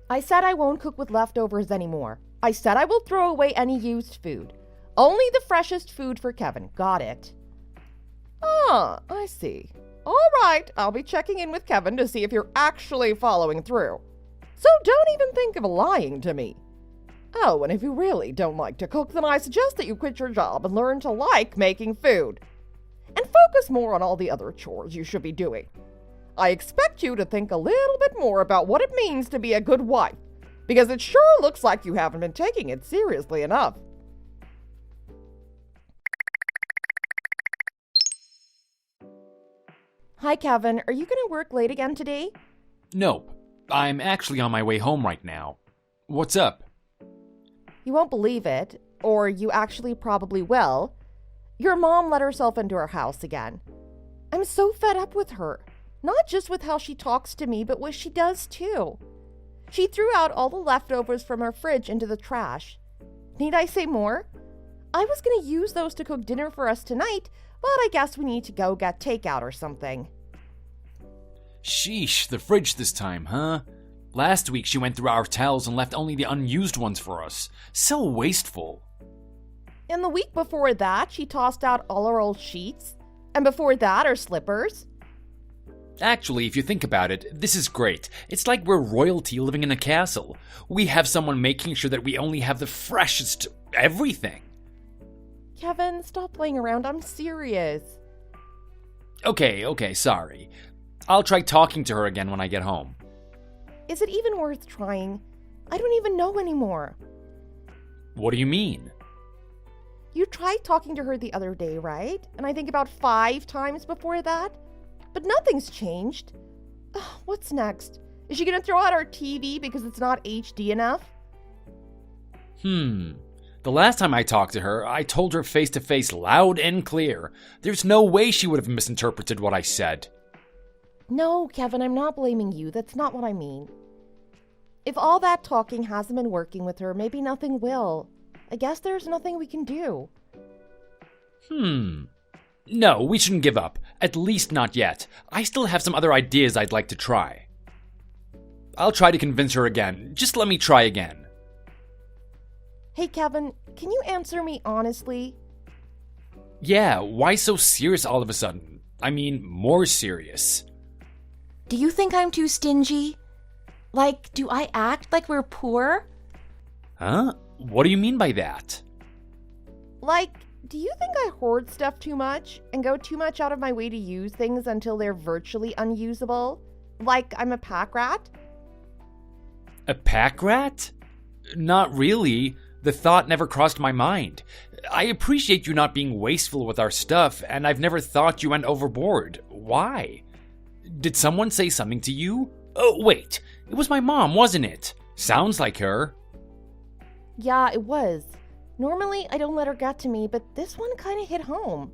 [SPEAKER 3] I said I won't cook with leftovers anymore. I said I will throw away any used food. Only the freshest food for Kevin. Got it. Ah, I see. All right, I'll be checking in with Kevin to see if you're actually following through. So don't even think of lying to me. Oh, and if you really don't like to cook, then I suggest that you quit your job and learn to like making food. And focus more on all the other chores you should be doing. I expect you to think a little bit more about what it means to be a good wife, because it sure looks like you haven't been taking it seriously enough. Hi, Kevin. Are you going to work late again today?
[SPEAKER 4] Nope. I'm actually on my way home right now. What's up?
[SPEAKER 3] You won't believe it, or you actually probably will. Your mom let herself into our house again. I'm so fed up with her. Not just with how she talks to me, but what she does too. She threw out all the leftovers from her fridge into the trash. Need I say more? I was going to use those to cook dinner for us tonight, but I guess we need to go get takeout or something.
[SPEAKER 4] Sheesh, the fridge this time, huh? Last week she went through our towels and left only the unused ones for us. So wasteful.
[SPEAKER 3] And the week before that, she tossed out all our old sheets. And before that, our slippers.
[SPEAKER 4] Actually, if you think about it, this is great. It's like we're royalty living in a castle. We have someone making sure that we only have the freshest everything.
[SPEAKER 3] Kevin, stop playing around. I'm serious.
[SPEAKER 4] Okay, sorry. I'll try talking to her again when I get home.
[SPEAKER 3] Is it even worth trying? I don't even know anymore.
[SPEAKER 4] What do you mean?
[SPEAKER 3] You tried talking to her the other day, right? And I think about 5 times before that. But nothing's changed. Ugh, what's next? Is she gonna throw out our TV because it's not HD enough?
[SPEAKER 4] The last time I talked to her, I told her face to face loud and clear. There's no way she would have misinterpreted what I said.
[SPEAKER 3] No, Kevin, I'm not blaming you. That's not what I mean. If all that talking hasn't been working with her, maybe nothing will. I guess there's nothing we can do.
[SPEAKER 4] No, we shouldn't give up. At least not yet. I still have some other ideas I'd like to try. I'll try to convince her again. Just let me try again.
[SPEAKER 3] Hey, Kevin, can you answer me honestly?
[SPEAKER 4] Yeah, why so serious all of a sudden? I mean, more serious.
[SPEAKER 2] Do you think I'm too stingy? Like, do I act like we're poor?
[SPEAKER 4] Huh? What do you mean by that?
[SPEAKER 3] Like, do you think I hoard stuff too much and go too much out of my way to use things until they're virtually unusable? Like I'm a pack rat?
[SPEAKER 4] A pack rat? Not really. The thought never crossed my mind. I appreciate you not being wasteful with our stuff, and I've never thought you went overboard. Why? Did someone say something to you? Oh, wait. It was my mom, wasn't it? Sounds like her.
[SPEAKER 3] Yeah, it was. Normally, I don't let her get to me, but this one kind of hit home.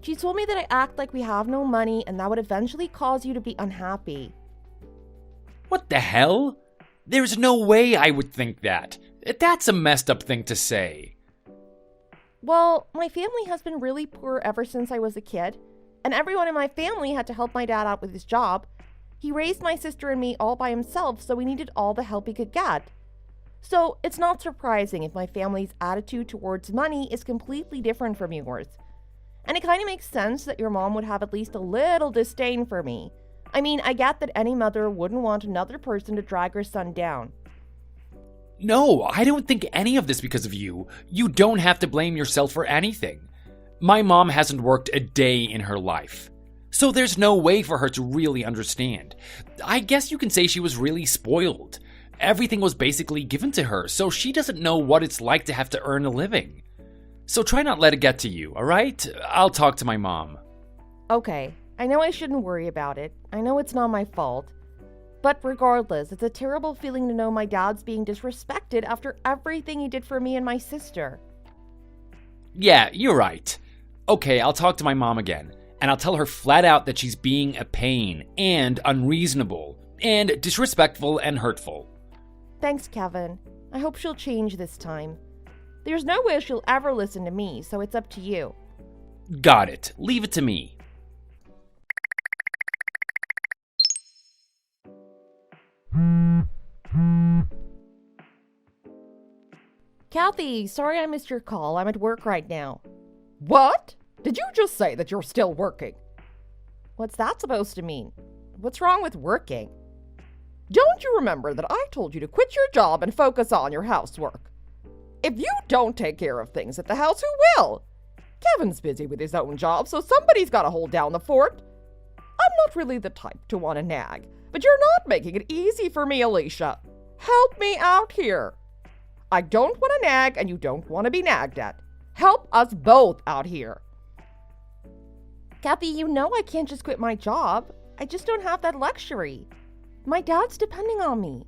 [SPEAKER 3] She told me that I act like we have no money and that would eventually cause you to be unhappy.
[SPEAKER 4] What the hell? There's no way I would think that. That's a messed up thing to say.
[SPEAKER 3] Well, my family has been really poor ever since I was a kid, and everyone in my family had to help my dad out with his job. He raised my sister and me all by himself, so we needed all the help he could get. So it's not surprising if my family's attitude towards money is completely different from yours. And it kind of makes sense that your mom would have at least a little disdain for me. I mean, I get that any mother wouldn't want another person to drag her son down.
[SPEAKER 4] No, I don't think any of this because of you. You don't have to blame yourself for anything. My mom hasn't worked a day in her life, so there's no way for her to really understand. I guess you can say she was really spoiled. Everything was basically given to her, so she doesn't know what it's like to have to earn a living. So try not let it get to you, alright? I'll talk to my mom.
[SPEAKER 3] Okay, I know I shouldn't worry about it. I know it's not my fault. But regardless, it's a terrible feeling to know my dad's being disrespected after everything he did for me and my sister.
[SPEAKER 4] Yeah, you're right. Okay, I'll talk to my mom again, and I'll tell her flat out that she's being a pain, and unreasonable, and disrespectful and hurtful.
[SPEAKER 3] Thanks, Kevin. I hope she'll change this time. There's no way she'll ever listen to me, so it's up to you.
[SPEAKER 4] Got it. Leave it to me.
[SPEAKER 3] Kathy, sorry I missed your call. I'm at work right now. What? Did you just say that you're still working? What's that supposed to mean? What's wrong with working? Don't you remember that I told you to quit your job and focus on your housework? If you don't take care of things at the house, who will? Kevin's busy with his own job, so somebody's got to hold down the fort. I'm not really the type to want to nag, but you're not making it easy for me, Alicia. Help me out here. I don't want to nag, and you don't want to be nagged at. Help us both out here. Kathy, you know I can't just quit my job. I just don't have that luxury. My dad's depending on me.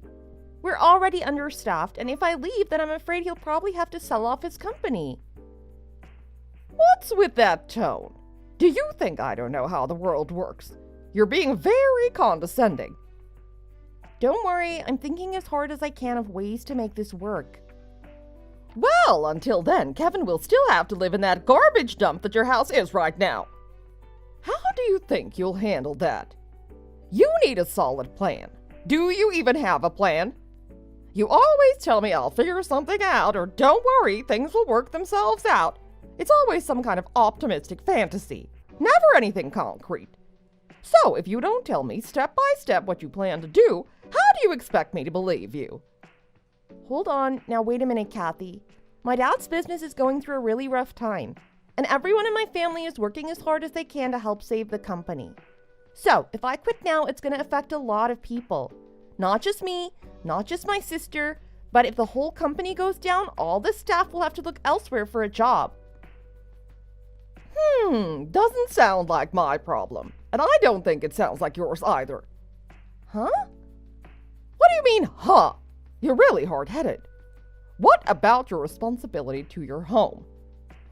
[SPEAKER 3] We're already understaffed, and if I leave, then I'm afraid he'll probably have to sell off his company. What's with that tone? Do you think I don't know how the world works? You're being very condescending. Don't worry, I'm thinking as hard as I can of ways to make this work. Well, until then, Kevin will still have to live in that garbage dump that your house is right now. How do you think you'll handle that? You need a solid plan. Do you even have a plan? You always tell me I'll figure something out, or don't worry, things will work themselves out. It's always some kind of optimistic fantasy, never anything concrete. So if you don't tell me step by step what you plan to do, how do you expect me to believe you? Hold on, now wait a minute, Kathy. My dad's business is going through a really rough time, and everyone in my family is working as hard as they can to help save the company. So if I quit now, it's going to affect a lot of people. Not just me, not just my sister, but if the whole company goes down, all the staff will have to look elsewhere for a job. Doesn't sound like my problem, and I don't think it sounds like yours either. Huh? What do you mean, huh? You're really hard-headed. What about your responsibility to your home?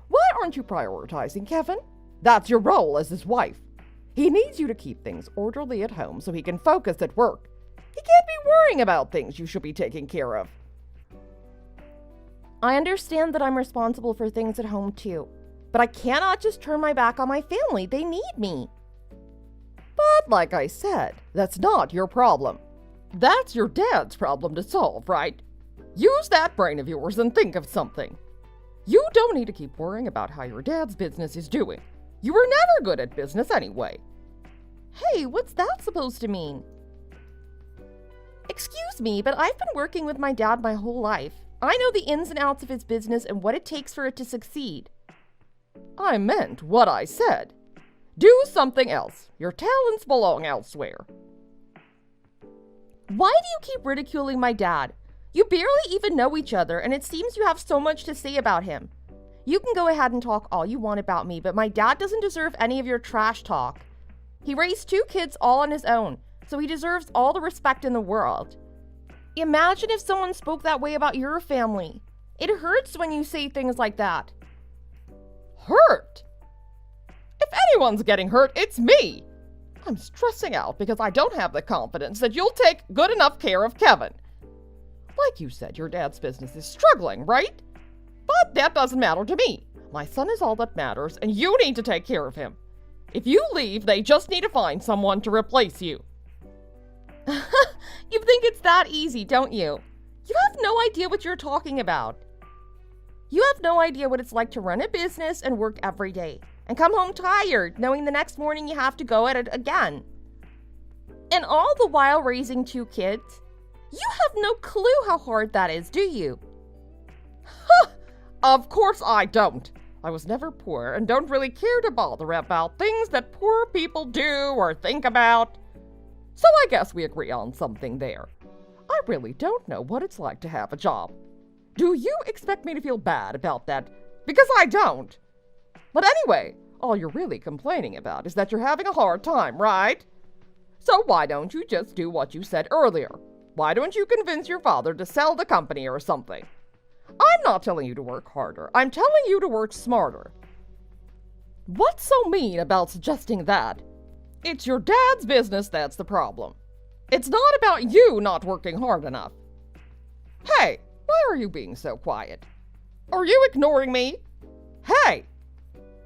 [SPEAKER 3] Why aren't you prioritizing Kevin? That's your role as his wife. He needs you to keep things orderly at home so he can focus at work. He can't be worrying about things you should be taking care of. I understand that I'm responsible for things at home too, but I cannot just turn my back on my family. They need me. But like I said, that's not your problem. That's your dad's problem to solve, right? Use that brain of yours and think of something. You don't need to keep worrying about how your dad's business is doing. You were never good at business anyway. Hey, what's that supposed to mean? Excuse me, but I've been working with my dad my whole life. I know the ins and outs of his business and what it takes for it to succeed. I meant what I said. Do something else. Your talents belong elsewhere. Why do you keep ridiculing my dad? You barely even know each other, and it seems you have so much to say about him. You can go ahead and talk all you want about me, but my dad doesn't deserve any of your trash talk. He raised 2 kids all on his own, so he deserves all the respect in the world. Imagine if someone spoke that way about your family. It hurts when you say things like that. Hurt? If anyone's getting hurt, it's me. I'm stressing out because I don't have the confidence that you'll take good enough care of Kevin. Like you said, your dad's business is struggling, right? But that doesn't matter to me. My son is all that matters, and you need to take care of him. If you leave, they just need to find someone to replace you. You think it's that easy, don't you? You have no idea what you're talking about. You have no idea what it's like to run a business and work every day, and come home tired, knowing the next morning you have to go at it again. And all the while raising 2 kids? You have no clue how hard that is, do you? Of course I don't. I was never poor and don't really care to bother about things that poor people do or think about. So I guess we agree on something there. I really don't know what it's like to have a job. Do you expect me to feel bad about that? Because I don't. But anyway, all you're really complaining about is that you're having a hard time, right? So why don't you just do what you said earlier? Why don't you convince your father to sell the company or something? I'm not telling you to work harder. I'm telling you to work smarter. What's so mean about suggesting that? It's your dad's business that's the problem. It's not about you not working hard enough. Hey, why are you being so quiet? Are you ignoring me? Hey,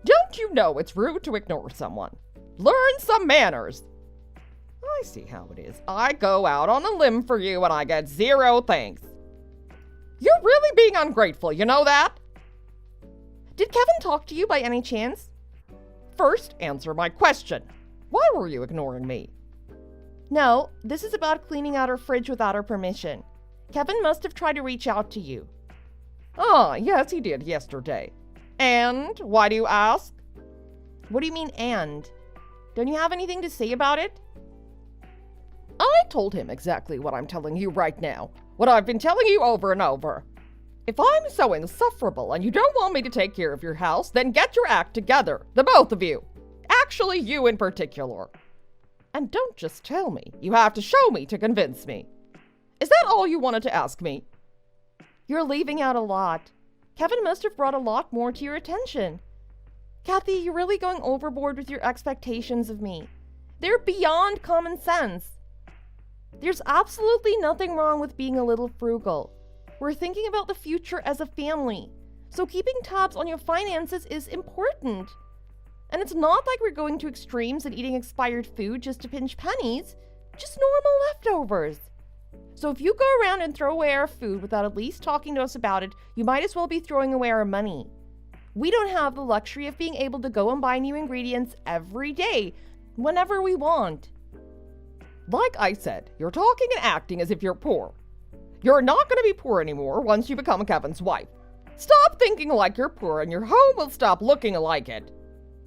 [SPEAKER 3] don't you know it's rude to ignore someone? Learn some manners. I see how it is. I go out on a limb for you and I get 0 thanks. You're really being ungrateful, you know that? Did Kevin talk to you by any chance? First, answer my question. Why were you ignoring me? No, this is about cleaning out her fridge without her permission. Kevin must have tried to reach out to you. Ah, yes, he did yesterday. And why do you ask? What do you mean, and? Don't you have anything to say about it? I told him exactly what I'm telling you right now. What I've been telling you over and over. If I'm so insufferable and you don't want me to take care of your house, then get your act together, the both of you. Actually, you in particular. And don't just tell me. You have to show me to convince me. Is that all you wanted to ask me? You're leaving out a lot. Kevin must have brought a lot more to your attention. Kathy, you're really going overboard with your expectations of me. They're beyond common sense. There's absolutely nothing wrong with being a little frugal. We're thinking about the future as a family, so keeping tabs on your finances is important. And it's not like we're going to extremes and eating expired food just to pinch pennies, just normal leftovers. So if you go around and throw away our food without at least talking to us about it, you might as well be throwing away our money. We don't have the luxury of being able to go and buy new ingredients every day, whenever we want. Like I said, you're talking and acting as if you're poor. You're not going to be poor anymore once you become Kevin's wife. Stop thinking like you're poor and your home will stop looking like it.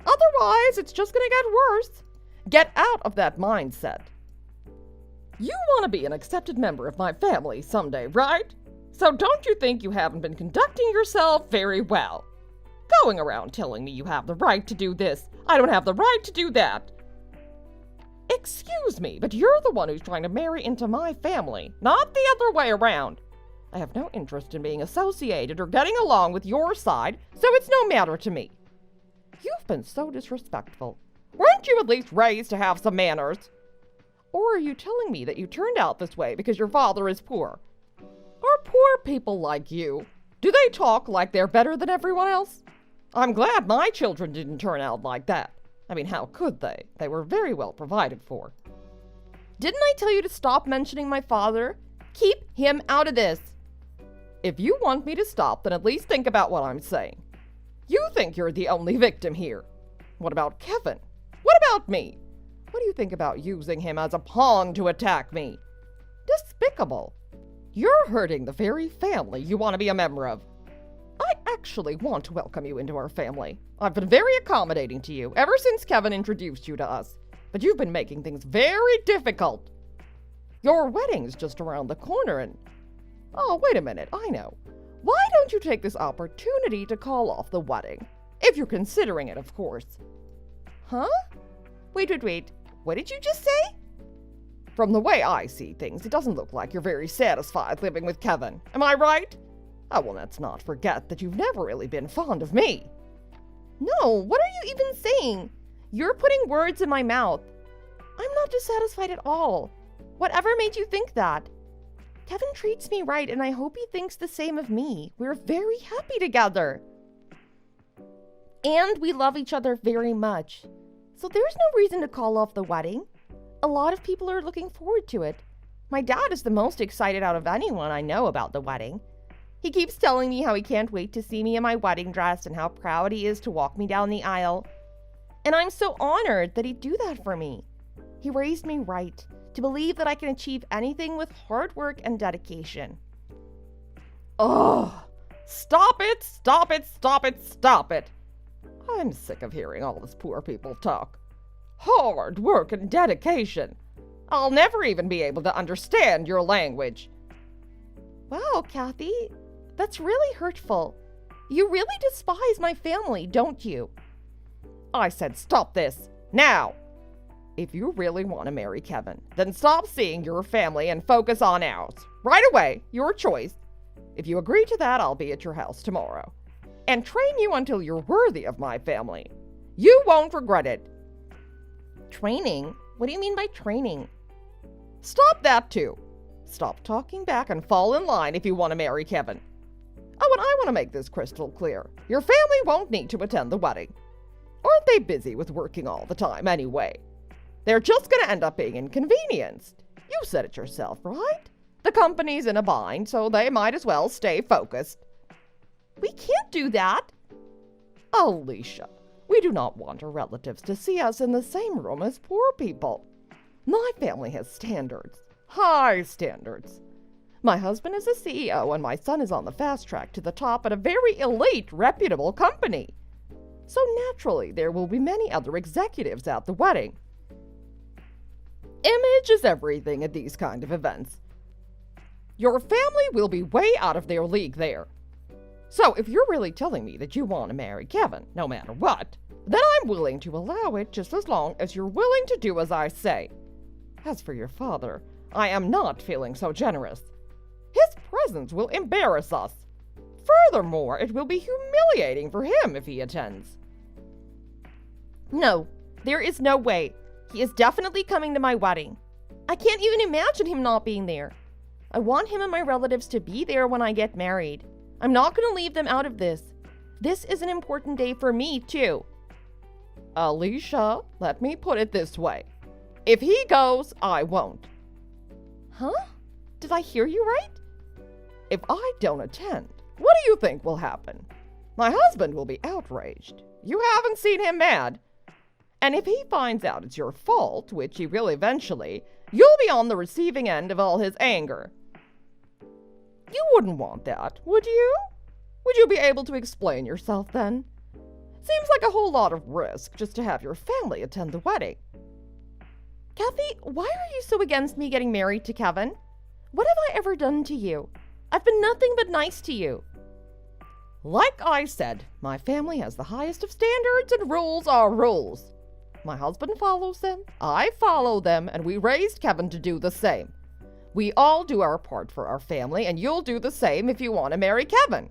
[SPEAKER 3] Otherwise, it's just going to get worse. Get out of that mindset. You want to be an accepted member of my family someday, right? So don't you think you haven't been conducting yourself very well? Going around telling me you have the right to do this, I don't have the right to do that. Excuse me, but you're the one who's trying to marry into my family, not the other way around. I have no interest in being associated or getting along with your side, so it's no matter to me. You've been so disrespectful. Weren't you at least raised to have some manners? Or are you telling me that you turned out this way because your father is poor? Are poor people like you? Do they talk like they're better than everyone else? I'm glad my children didn't turn out like that. I mean, how could they? They were very well provided for. Didn't I tell you to stop mentioning my father? Keep him out of this. If you want me to stop, then at least think about what I'm saying. You think you're the only victim here. What about Kevin? What about me? What do you think about using him as a pawn to attack me? Despicable. You're hurting the very family you want to be a member of. I actually want to welcome you into our family. I've been very accommodating to you ever since Kevin introduced you to us, but you've been making things very difficult. Your wedding's just around the corner and... Oh, wait a minute, I know. Why don't you take this opportunity to call off the wedding? If you're considering it, of course. Huh? Wait. What did you just say? From the way I see things, it doesn't look like you're very satisfied living with Kevin. Am I right? Oh, well, let's not forget that you've never really been fond of me. No, what are you even saying? You're putting words in my mouth. I'm not dissatisfied at all. Whatever made you think that? Kevin treats me right, and I hope he thinks the same of me. We're very happy together. And we love each other very much. So there's no reason to call off the wedding. A lot of people are looking forward to it. My dad is the most excited out of anyone I know about the wedding. He keeps telling me how he can't wait to see me in my wedding dress and how proud he is to walk me down the aisle. And I'm so honored that he'd do that for me. He raised me right to believe that I can achieve anything with hard work and dedication. Oh, stop it, stop it, stop it, stop it. I'm sick of hearing all this poor people talk. Hard work and dedication. I'll never even be able to understand your language. Wow, Kathy, that's really hurtful. You really despise my family, don't you? I said stop this, now. If you really want to marry Kevin, then stop seeing your family and focus on ours. Right away, your choice. If you agree to that, I'll be at your house tomorrow and train you until you're worthy of my family. You won't regret it. Training? What do you mean by training? Stop that too. Stop talking back and fall in line if you want to marry Kevin. Oh, and I want to make this crystal clear. Your family won't need to attend the wedding. Aren't they busy with working all the time anyway? They're just going to end up being inconvenienced. You said it yourself, right? The company's in a bind, so they might as well stay focused. We can't do that. Alicia, we do not want our relatives to see us in the same room as poor people. My family has standards, high standards. My husband is a CEO and my son is on the fast track to the top at a very elite, reputable company. So naturally, there will be many other executives at the wedding. Image is everything at these kind of events. Your family will be way out of their league there. So if you're really telling me that you want to marry Kevin, no matter what, then I'm willing to allow it just as long as you're willing to do as I say. As for your father, I am not feeling so generous. His presence will embarrass us. Furthermore, it will be humiliating for him if he attends. No, there is no way. He is definitely coming to my wedding. I can't even imagine him not being there. I want him and my relatives to be there when I get married. I'm not going to leave them out of this. This is an important day for me, too. Alicia, let me put it this way. If he goes, I won't. Huh? Did I hear you right? If I don't attend, what do you think will happen? My husband will be outraged. You haven't seen him mad. And if he finds out it's your fault, which he will eventually, you'll be on the receiving end of all his anger. You wouldn't want that, would you? Would you be able to explain yourself then? Seems like a whole lot of risk just to have your family attend the wedding. Kathy, why are you so against me getting married to Kevin? What have I ever done to you? I've been nothing but nice to you. Like I said, my family has the highest of standards and rules are rules. My husband follows them, I follow them, and we raised Kevin to do the same. We all do our part for our family, and you'll do the same if you want to marry Kevin.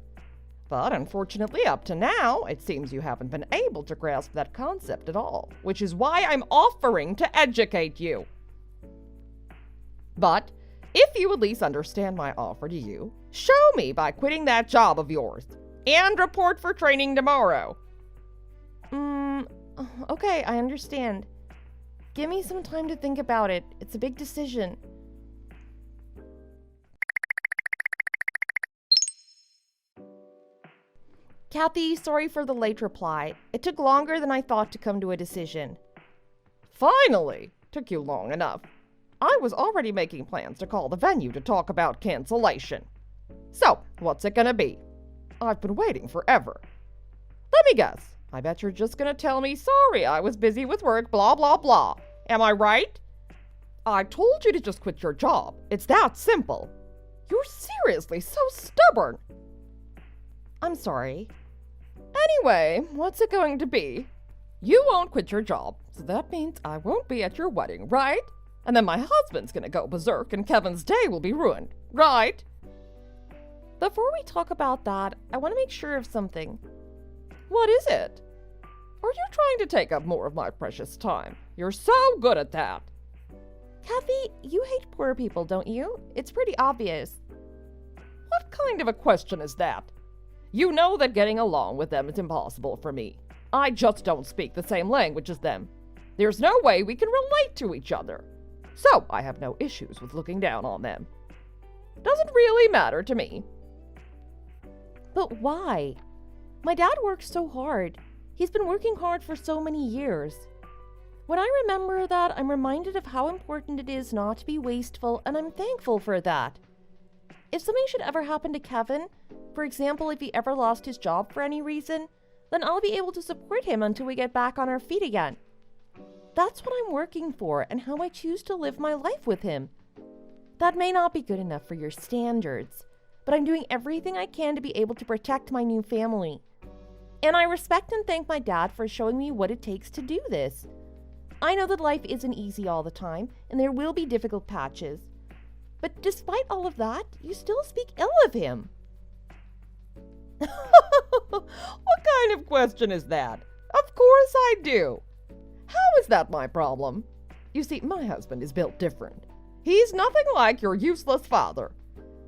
[SPEAKER 3] But unfortunately, up to now, it seems you haven't been able to grasp that concept at all, which is why I'm offering to educate you. But if you at least understand my offer to you, show me by quitting that job of yours, and report for training tomorrow. Okay, I understand. Give me some time to think about it. It's a big decision. Kathy, sorry for the late reply. It took longer than I thought to come to a decision. Finally! Took you long enough. I was already making plans to call the venue to talk about cancellation. So, what's it gonna be? I've been waiting forever. Let me guess. I bet you're just gonna tell me, sorry, I was busy with work, blah, blah, blah. Am I right? I told you to just quit your job. It's that simple. You're seriously so stubborn. I'm sorry. Anyway, what's it going to be? You won't quit your job, so that means I won't be at your wedding, right? And then my husband's gonna go berserk and Kevin's day will be ruined, right? Before we talk about that, I want to make sure of something. What is it? Are you trying to take up more of my precious time? You're so good at that.
[SPEAKER 2] Kathy, you hate poor people, don't you? It's pretty obvious.
[SPEAKER 3] What kind of a question is that? You know that getting along with them is impossible for me. I just don't speak the same language as them. There's no way we can relate to each other. So I have no issues with looking down on them. Doesn't really matter to me.
[SPEAKER 2] But why? My dad works so hard. He's been working hard for so many years. When I remember that, I'm reminded of how important it is not to be wasteful, and I'm thankful for that. If something should ever happen to Kevin, for example, if he ever lost his job for any reason, then I'll be able to support him until we get back on our feet again. That's what I'm working for and how I choose to live my life with him. That may not be good enough for your standards, but I'm doing everything I can to be able to protect my new family. And I respect and thank my dad for showing me what it takes to do this. I know that life isn't easy all the time, and there will be difficult patches. But despite all of that, you still speak ill of him.
[SPEAKER 3] What kind of question is that? Of course I do. How is that my problem? You see, my husband is built different. He's nothing like your useless father.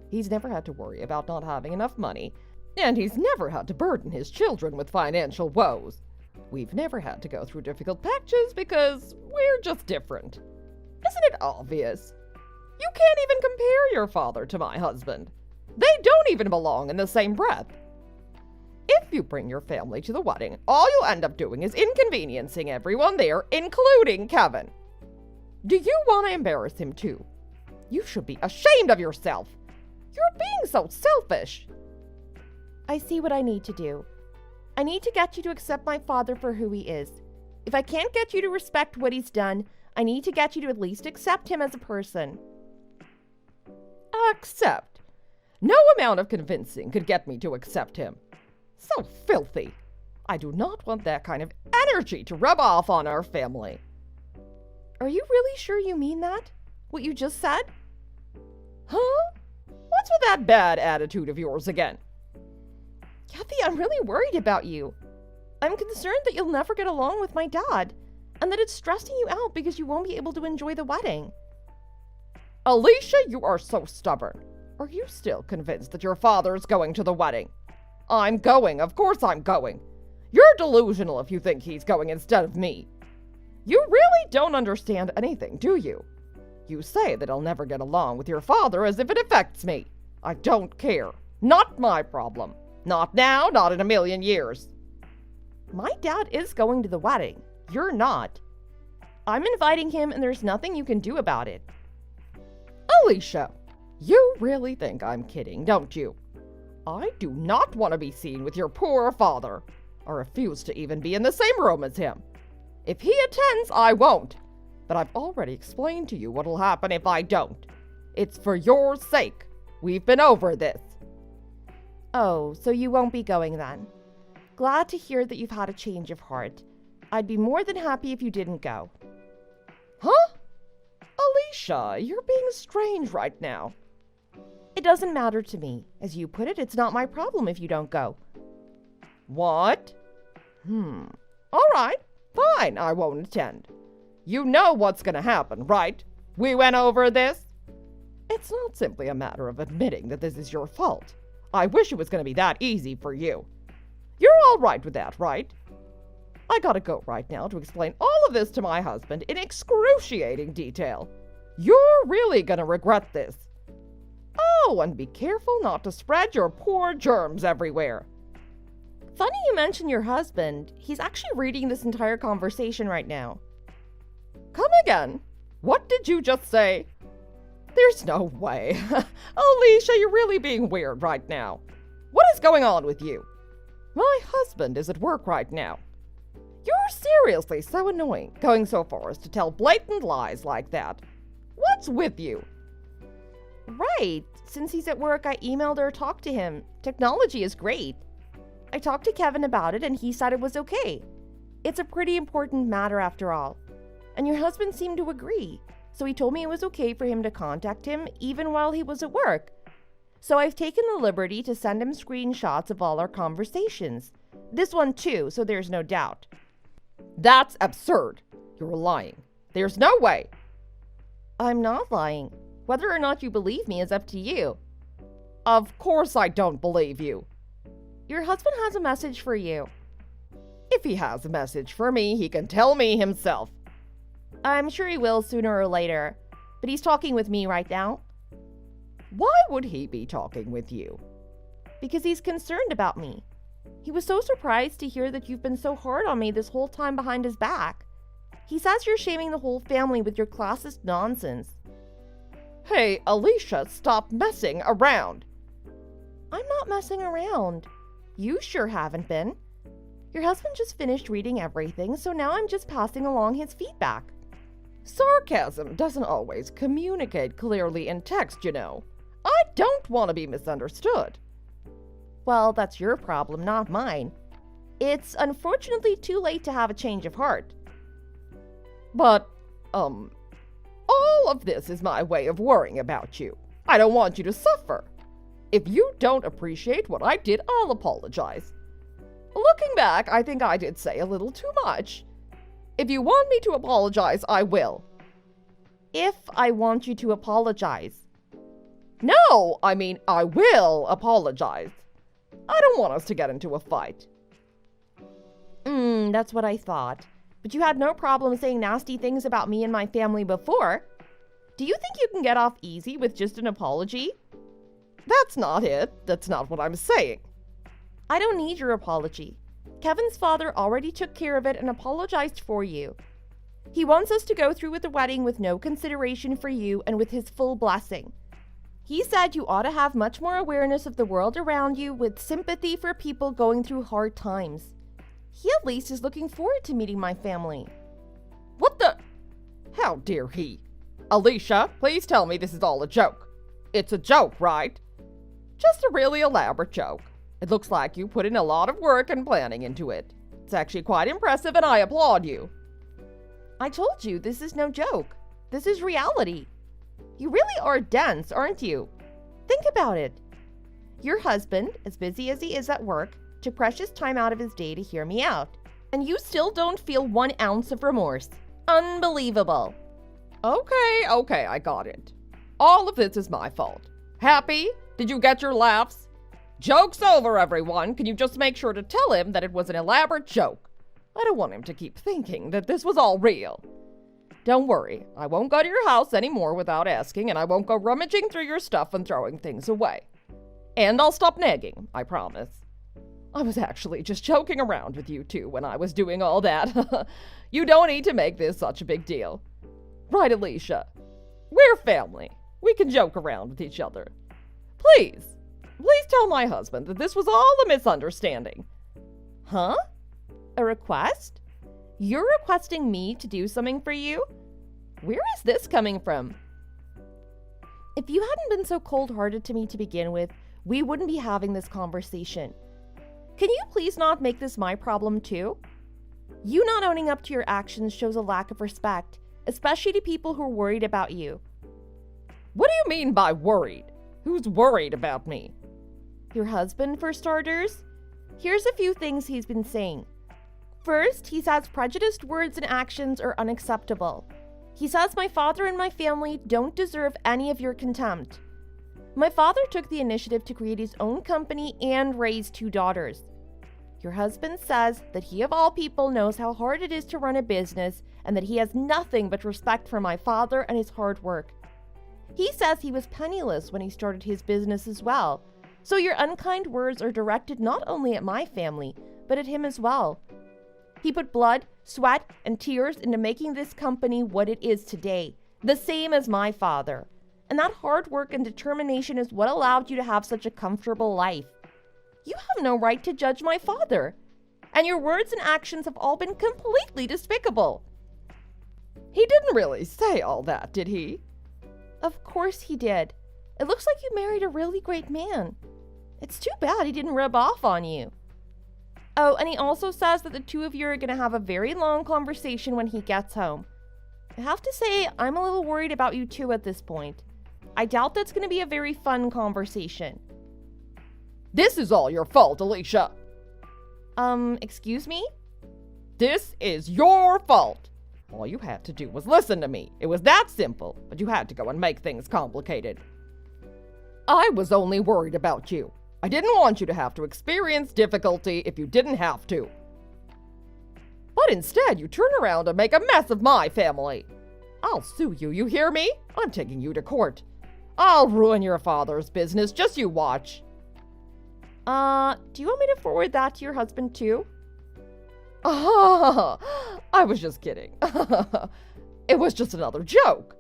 [SPEAKER 3] He's never had to worry about not having enough money, and he's never had to burden his children with financial woes. We've never had to go through difficult patches because we're just different. Isn't it obvious? You can't even compare your father to my husband. They don't even belong in the same breath. If you bring your family to the wedding, all you'll end up doing is inconveniencing everyone there, including Kevin. Do you want to embarrass him too? You should be ashamed of yourself. You're being so selfish.
[SPEAKER 2] I see what I need to do. I need to get you to accept my father for who he is. If I can't get you to respect what he's done, I need to get you to at least accept him as a person.
[SPEAKER 3] Accept? No amount of convincing could get me to accept him. So filthy. I do not want that kind of energy to rub off on our family.
[SPEAKER 2] Are you really sure you mean that? What you just said?
[SPEAKER 3] Huh? What's with that bad attitude of yours again?
[SPEAKER 2] Kathy, I'm really worried about you. I'm concerned that you'll never get along with my dad, and that it's stressing you out because you won't be able to enjoy the wedding.
[SPEAKER 3] Alicia, you are so stubborn. Are you still convinced that your father's going to the wedding? I'm going. Of course I'm going. You're delusional if you think he's going instead of me. You really don't understand anything, do you? You say that I'll never get along with your father as if it affects me. I don't care. Not my problem. Not now, not in a million years.
[SPEAKER 2] My dad is going to the wedding. You're not. I'm inviting him, and there's nothing you can do about it.
[SPEAKER 3] Alicia, you really think I'm kidding, don't you? I do not want to be seen with your poor father. I refuse to even be in the same room as him. If he attends, I won't. But I've already explained to you what'll happen if I don't. It's for your sake. We've been over this.
[SPEAKER 2] Oh, so you won't be going then. Glad to hear that you've had a change of heart. I'd be more than happy if you didn't go.
[SPEAKER 3] Huh? Alicia, you're being strange right now.
[SPEAKER 2] It doesn't matter to me. As you put it, it's not my problem if you don't go.
[SPEAKER 3] What? All right. Fine, I won't attend. You know what's gonna happen, right? We went over this. It's not simply a matter of admitting that this is your fault. I wish it was gonna be that easy for you. You're all right with that, right? I gotta go right now to explain all of this to my husband in excruciating detail. You're really gonna regret this. Oh, and be careful not to spread your poor germs everywhere.
[SPEAKER 2] Funny you mention your husband. He's actually reading this entire conversation right now.
[SPEAKER 3] Come again? What did you just say? There's no way. Alicia, you're really being weird right now. What is going on with you? My husband is at work right now. You're seriously so annoying, going so far as to tell blatant lies like that. What's with you?
[SPEAKER 2] Right. Since he's at work, I emailed or talked to him. Technology is great. I talked to Kevin about it, and he said it was okay. It's a pretty important matter after all. And your husband seemed to agree, so he told me it was okay for him to contact him even while he was at work. So I've taken the liberty to send him screenshots of all our conversations. This one too, so there's no doubt.
[SPEAKER 3] That's absurd. You're lying. There's no way.
[SPEAKER 2] I'm not lying. Whether or not you believe me is up to you.
[SPEAKER 3] Of course I don't believe you.
[SPEAKER 2] Your husband has a message for you.
[SPEAKER 3] If he has a message for me, he can tell me himself.
[SPEAKER 2] I'm sure he will sooner or later, but he's talking with me right now.
[SPEAKER 3] Why would he be talking with you?
[SPEAKER 2] Because he's concerned about me. He was so surprised to hear that you've been so hard on me this whole time behind his back. He says you're shaming the whole family with your classist nonsense.
[SPEAKER 3] Hey, Alicia, stop messing around.
[SPEAKER 2] I'm not messing around. You sure haven't been. Your husband just finished reading everything, so now I'm just passing along his feedback.
[SPEAKER 3] Sarcasm doesn't always communicate clearly in text, you know. I don't want to be misunderstood.
[SPEAKER 2] Well, that's your problem, not mine. It's unfortunately too late to have a change of heart.
[SPEAKER 3] But, all of this is my way of worrying about you. I don't want you to suffer. If you don't appreciate what I did, I'll apologize. Looking back, I think I did say a little too much. If you want me to apologize, I will.
[SPEAKER 2] If I want you to apologize.
[SPEAKER 3] No, I mean, I will apologize. I don't want us to get into a fight.
[SPEAKER 2] That's what I thought. But you had no problem saying nasty things about me and my family before. Do you think you can get off easy with just an apology?
[SPEAKER 3] That's not it. That's not what I'm saying.
[SPEAKER 2] I don't need your apology. Kevin's father already took care of it and apologized for you. He wants us to go through with the wedding with no consideration for you and with his full blessing. He said you ought to have much more awareness of the world around you with sympathy for people going through hard times. He at least is looking forward to meeting my family.
[SPEAKER 3] What the? How dare he? Alicia, please tell me this is all a joke. It's a joke, right? Just a really elaborate joke. It looks like you put in a lot of work and planning into it. It's actually quite impressive and I applaud you.
[SPEAKER 2] I told you, this is no joke. This is reality. You really are dense, aren't you? Think about it. Your husband, as busy as he is at work, took precious time out of his day to hear me out. And you still don't feel 1 ounce of remorse. Unbelievable.
[SPEAKER 3] Okay, I got it. All of this is my fault. Happy? Did you get your laughs? Joke's over, everyone. Can you just make sure to tell him that it was an elaborate joke? I don't want him to keep thinking that this was all real. Don't worry, I won't go to your house anymore without asking, and I won't go rummaging through your stuff and throwing things away. And I'll stop nagging, I promise. I was actually just joking around with you two when I was doing all that. You don't need to make this such a big deal. Right, Alicia? We're family. We can joke around with each other. Please tell my husband that this was all a misunderstanding.
[SPEAKER 2] Huh? A request? You're requesting me to do something for you? Where is this coming from? If you hadn't been so cold-hearted to me to begin with, we wouldn't be having this conversation. Can you please not make this my problem too? You not owning up to your actions shows a lack of respect, especially to people who are worried about you.
[SPEAKER 3] What do you mean by worried? Who's worried about me?
[SPEAKER 2] Your husband, for starters. Here's a few things he's been saying. First, he says prejudiced words and actions are unacceptable. He says my father and my family don't deserve any of your contempt. My father took the initiative to create his own company and raise 2 daughters. Your husband says that he of all people knows how hard it is to run a business and that he has nothing but respect for my father and his hard work. He says he was penniless when he started his business as well. So your unkind words are directed not only at my family, but at him as well. He put blood, sweat, and tears into making this company what it is today, the same as my father. And that hard work and determination is what allowed you to have such a comfortable life. You have no right to judge my father. And your words and actions have all been completely despicable.
[SPEAKER 3] He didn't really say all that, did he?
[SPEAKER 2] Of course he did. It looks like you married a really great man. It's too bad he didn't rub off on you. Oh, and he also says that the 2 of you are going to have a very long conversation when he gets home. I have to say, I'm a little worried about you too at this point. I doubt that's going to be a very fun conversation.
[SPEAKER 3] This is all your fault, Alicia.
[SPEAKER 2] Excuse me?
[SPEAKER 3] This is your fault. All you had to do was listen to me. It was that simple, but you had to go and make things complicated. I was only worried about you. I didn't want you to have to experience difficulty if you didn't have to. But instead, you turn around and make a mess of my family. I'll sue you, you hear me? I'm taking you to court. I'll ruin your father's business, just you watch. Do you want me to forward that to your husband too? I was just kidding. It was just another joke.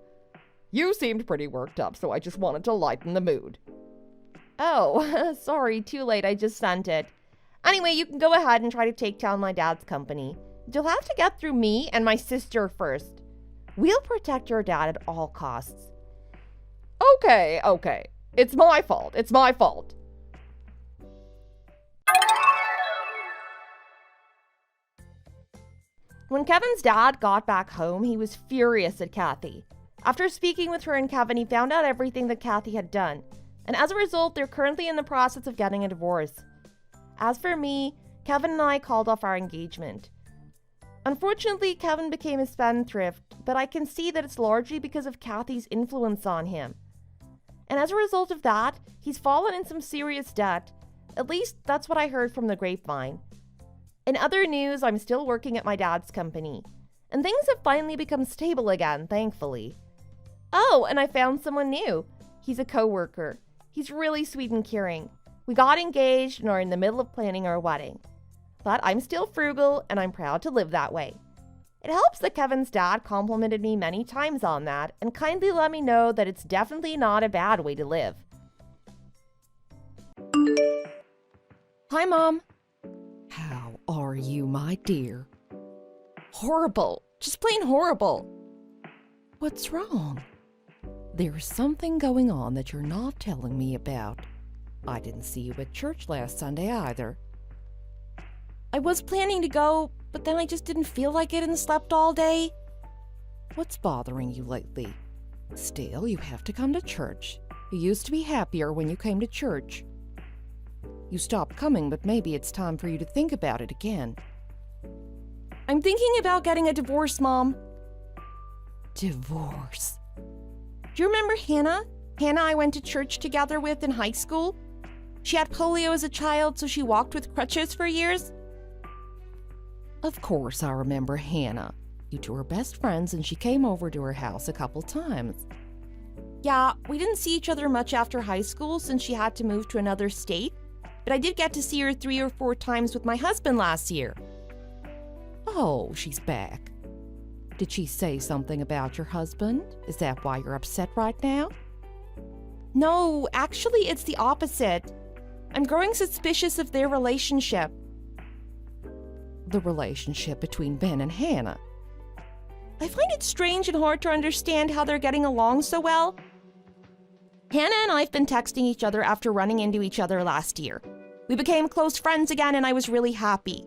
[SPEAKER 3] You seemed pretty worked up, so I just wanted to lighten the mood.
[SPEAKER 5] Oh, sorry, too late, I just sent it. Anyway, you can go ahead and try to take down my dad's company. You'll have to get through me and my sister first. We'll protect your dad at all costs.
[SPEAKER 3] Okay. It's my fault.
[SPEAKER 5] When Kevin's dad got back home, he was furious at Kathy. After speaking with her and Kevin, he found out everything that Kathy had done. And as a result, they're currently in the process of getting a divorce. As for me, Kevin and I called off our engagement. Unfortunately, Kevin became a spendthrift, but I can see that it's largely because of Kathy's influence on him. And as a result of that, he's fallen in some serious debt. At least that's what I heard from the grapevine. In other news, I'm still working at my dad's company. And things have finally become stable again, thankfully. Oh, and I found someone new. He's a coworker. He's really sweet and caring. We got engaged and are in the middle of planning our wedding. But I'm still frugal and I'm proud to live that way. It helps that Kevin's dad complimented me many times on that and kindly let me know that it's definitely not a bad way to live.
[SPEAKER 3] Hi, Mom. How are you, my dear? Horrible. Just plain horrible. What's wrong? There's something going on that you're not telling me about. I didn't see you at church last Sunday either.
[SPEAKER 5] I was planning to go, but then I just didn't feel like it and slept all day.
[SPEAKER 3] What's bothering you lately? Still, you have to come to church. You used to be happier when you came to church. You stopped coming, but maybe it's time for you to think about it again.
[SPEAKER 5] I'm thinking about getting a divorce, Mom.
[SPEAKER 3] Divorce?
[SPEAKER 5] Do you remember Hannah? Hannah I went to church together with in high school? She had polio as a child, so she walked with crutches for years.
[SPEAKER 3] Of course I remember Hannah. You two were best friends and she came over to her house a couple times.
[SPEAKER 5] Yeah, we didn't see each other much after high school since she had to move to another state, but I did get to see her 3 or 4 times with my husband last year.
[SPEAKER 3] Oh, she's back. Did she say something about your husband? Is that why you're upset right now?
[SPEAKER 5] No, actually it's the opposite. I'm growing suspicious of their relationship.
[SPEAKER 3] The relationship between Ben and Hannah.
[SPEAKER 5] I find it strange and hard to understand how they're getting along so well. Hannah and I have been texting each other after running into each other last year. We became close friends again and I was really happy.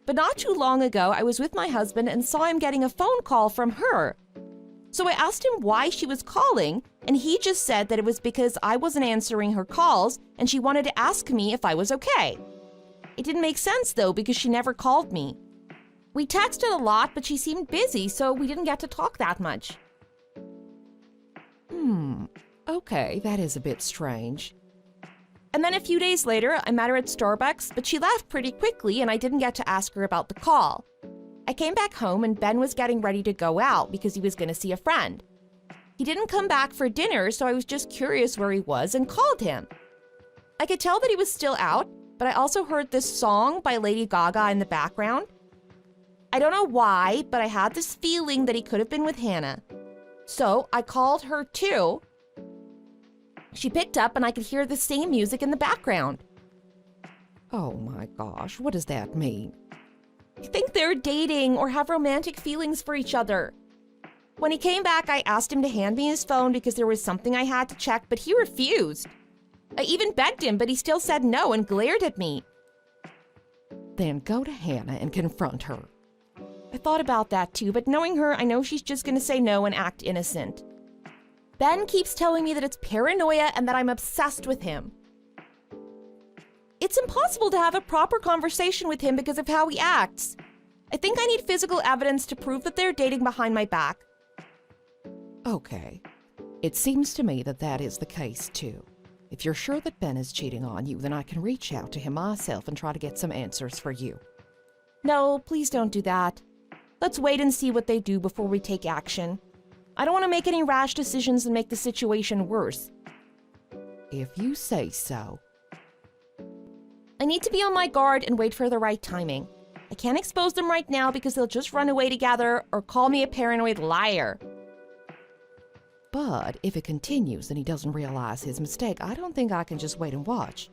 [SPEAKER 5] But not too long ago, I was with my husband and saw him getting a phone call from her. So I asked him why she was calling, and he just said that it was because I wasn't answering her calls and she wanted to ask me if I was okay. It didn't make sense though because she never called me. We texted a lot, but she seemed busy, so we didn't get to talk that much.
[SPEAKER 3] Okay, that is a bit strange.
[SPEAKER 5] And then a few days later, I met her at Starbucks, but she left pretty quickly and I didn't get to ask her about the call. I came back home and Ben was getting ready to go out because he was going to see a friend. He didn't come back for dinner, so I was just curious where he was and called him. I could tell that he was still out, but I also heard this song by Lady Gaga in the background. I don't know why, but I had this feeling that he could have been with Hannah. So I called her too. She picked up and I could hear the same music in the background.
[SPEAKER 3] Oh my gosh, what does that mean?
[SPEAKER 5] I think they're dating or have romantic feelings for each other. When he came back, I asked him to hand me his phone because there was something I had to check, but he refused. I even begged him, but he still said no and glared at me.
[SPEAKER 3] Then go to Hannah and confront her.
[SPEAKER 5] I thought about that too, but knowing her, I know she's just going to say no and act innocent. Ben keeps telling me that it's paranoia and that I'm obsessed with him. It's impossible to have a proper conversation with him because of how he acts. I think I need physical evidence to prove that they're dating behind my back.
[SPEAKER 3] Okay. It seems to me that that is the case, too. If you're sure that Ben is cheating on you, then I can reach out to him myself and try to get some answers for you.
[SPEAKER 5] No, please don't do that. Let's wait and see what they do before we take action. I don't want to make any rash decisions and make the situation worse.
[SPEAKER 3] If you say so.
[SPEAKER 5] I need to be on my guard and wait for the right timing. I can't expose them right now because they'll just run away together or call me a paranoid liar.
[SPEAKER 3] But if it continues and he doesn't realize his mistake, I don't think I can just wait and watch.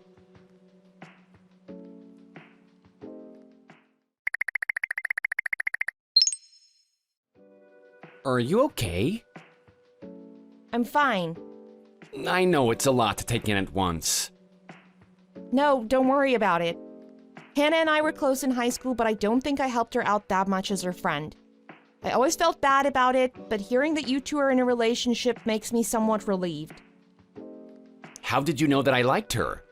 [SPEAKER 6] Are you okay?
[SPEAKER 5] I'm fine.
[SPEAKER 6] I know it's a lot to take in at once.
[SPEAKER 5] No, don't worry about it. Hannah and I were close in high school, but I don't think I helped her out that much as her friend. I always felt bad about it, but hearing that you two are in a relationship makes me somewhat relieved.
[SPEAKER 6] How did you know that I liked her?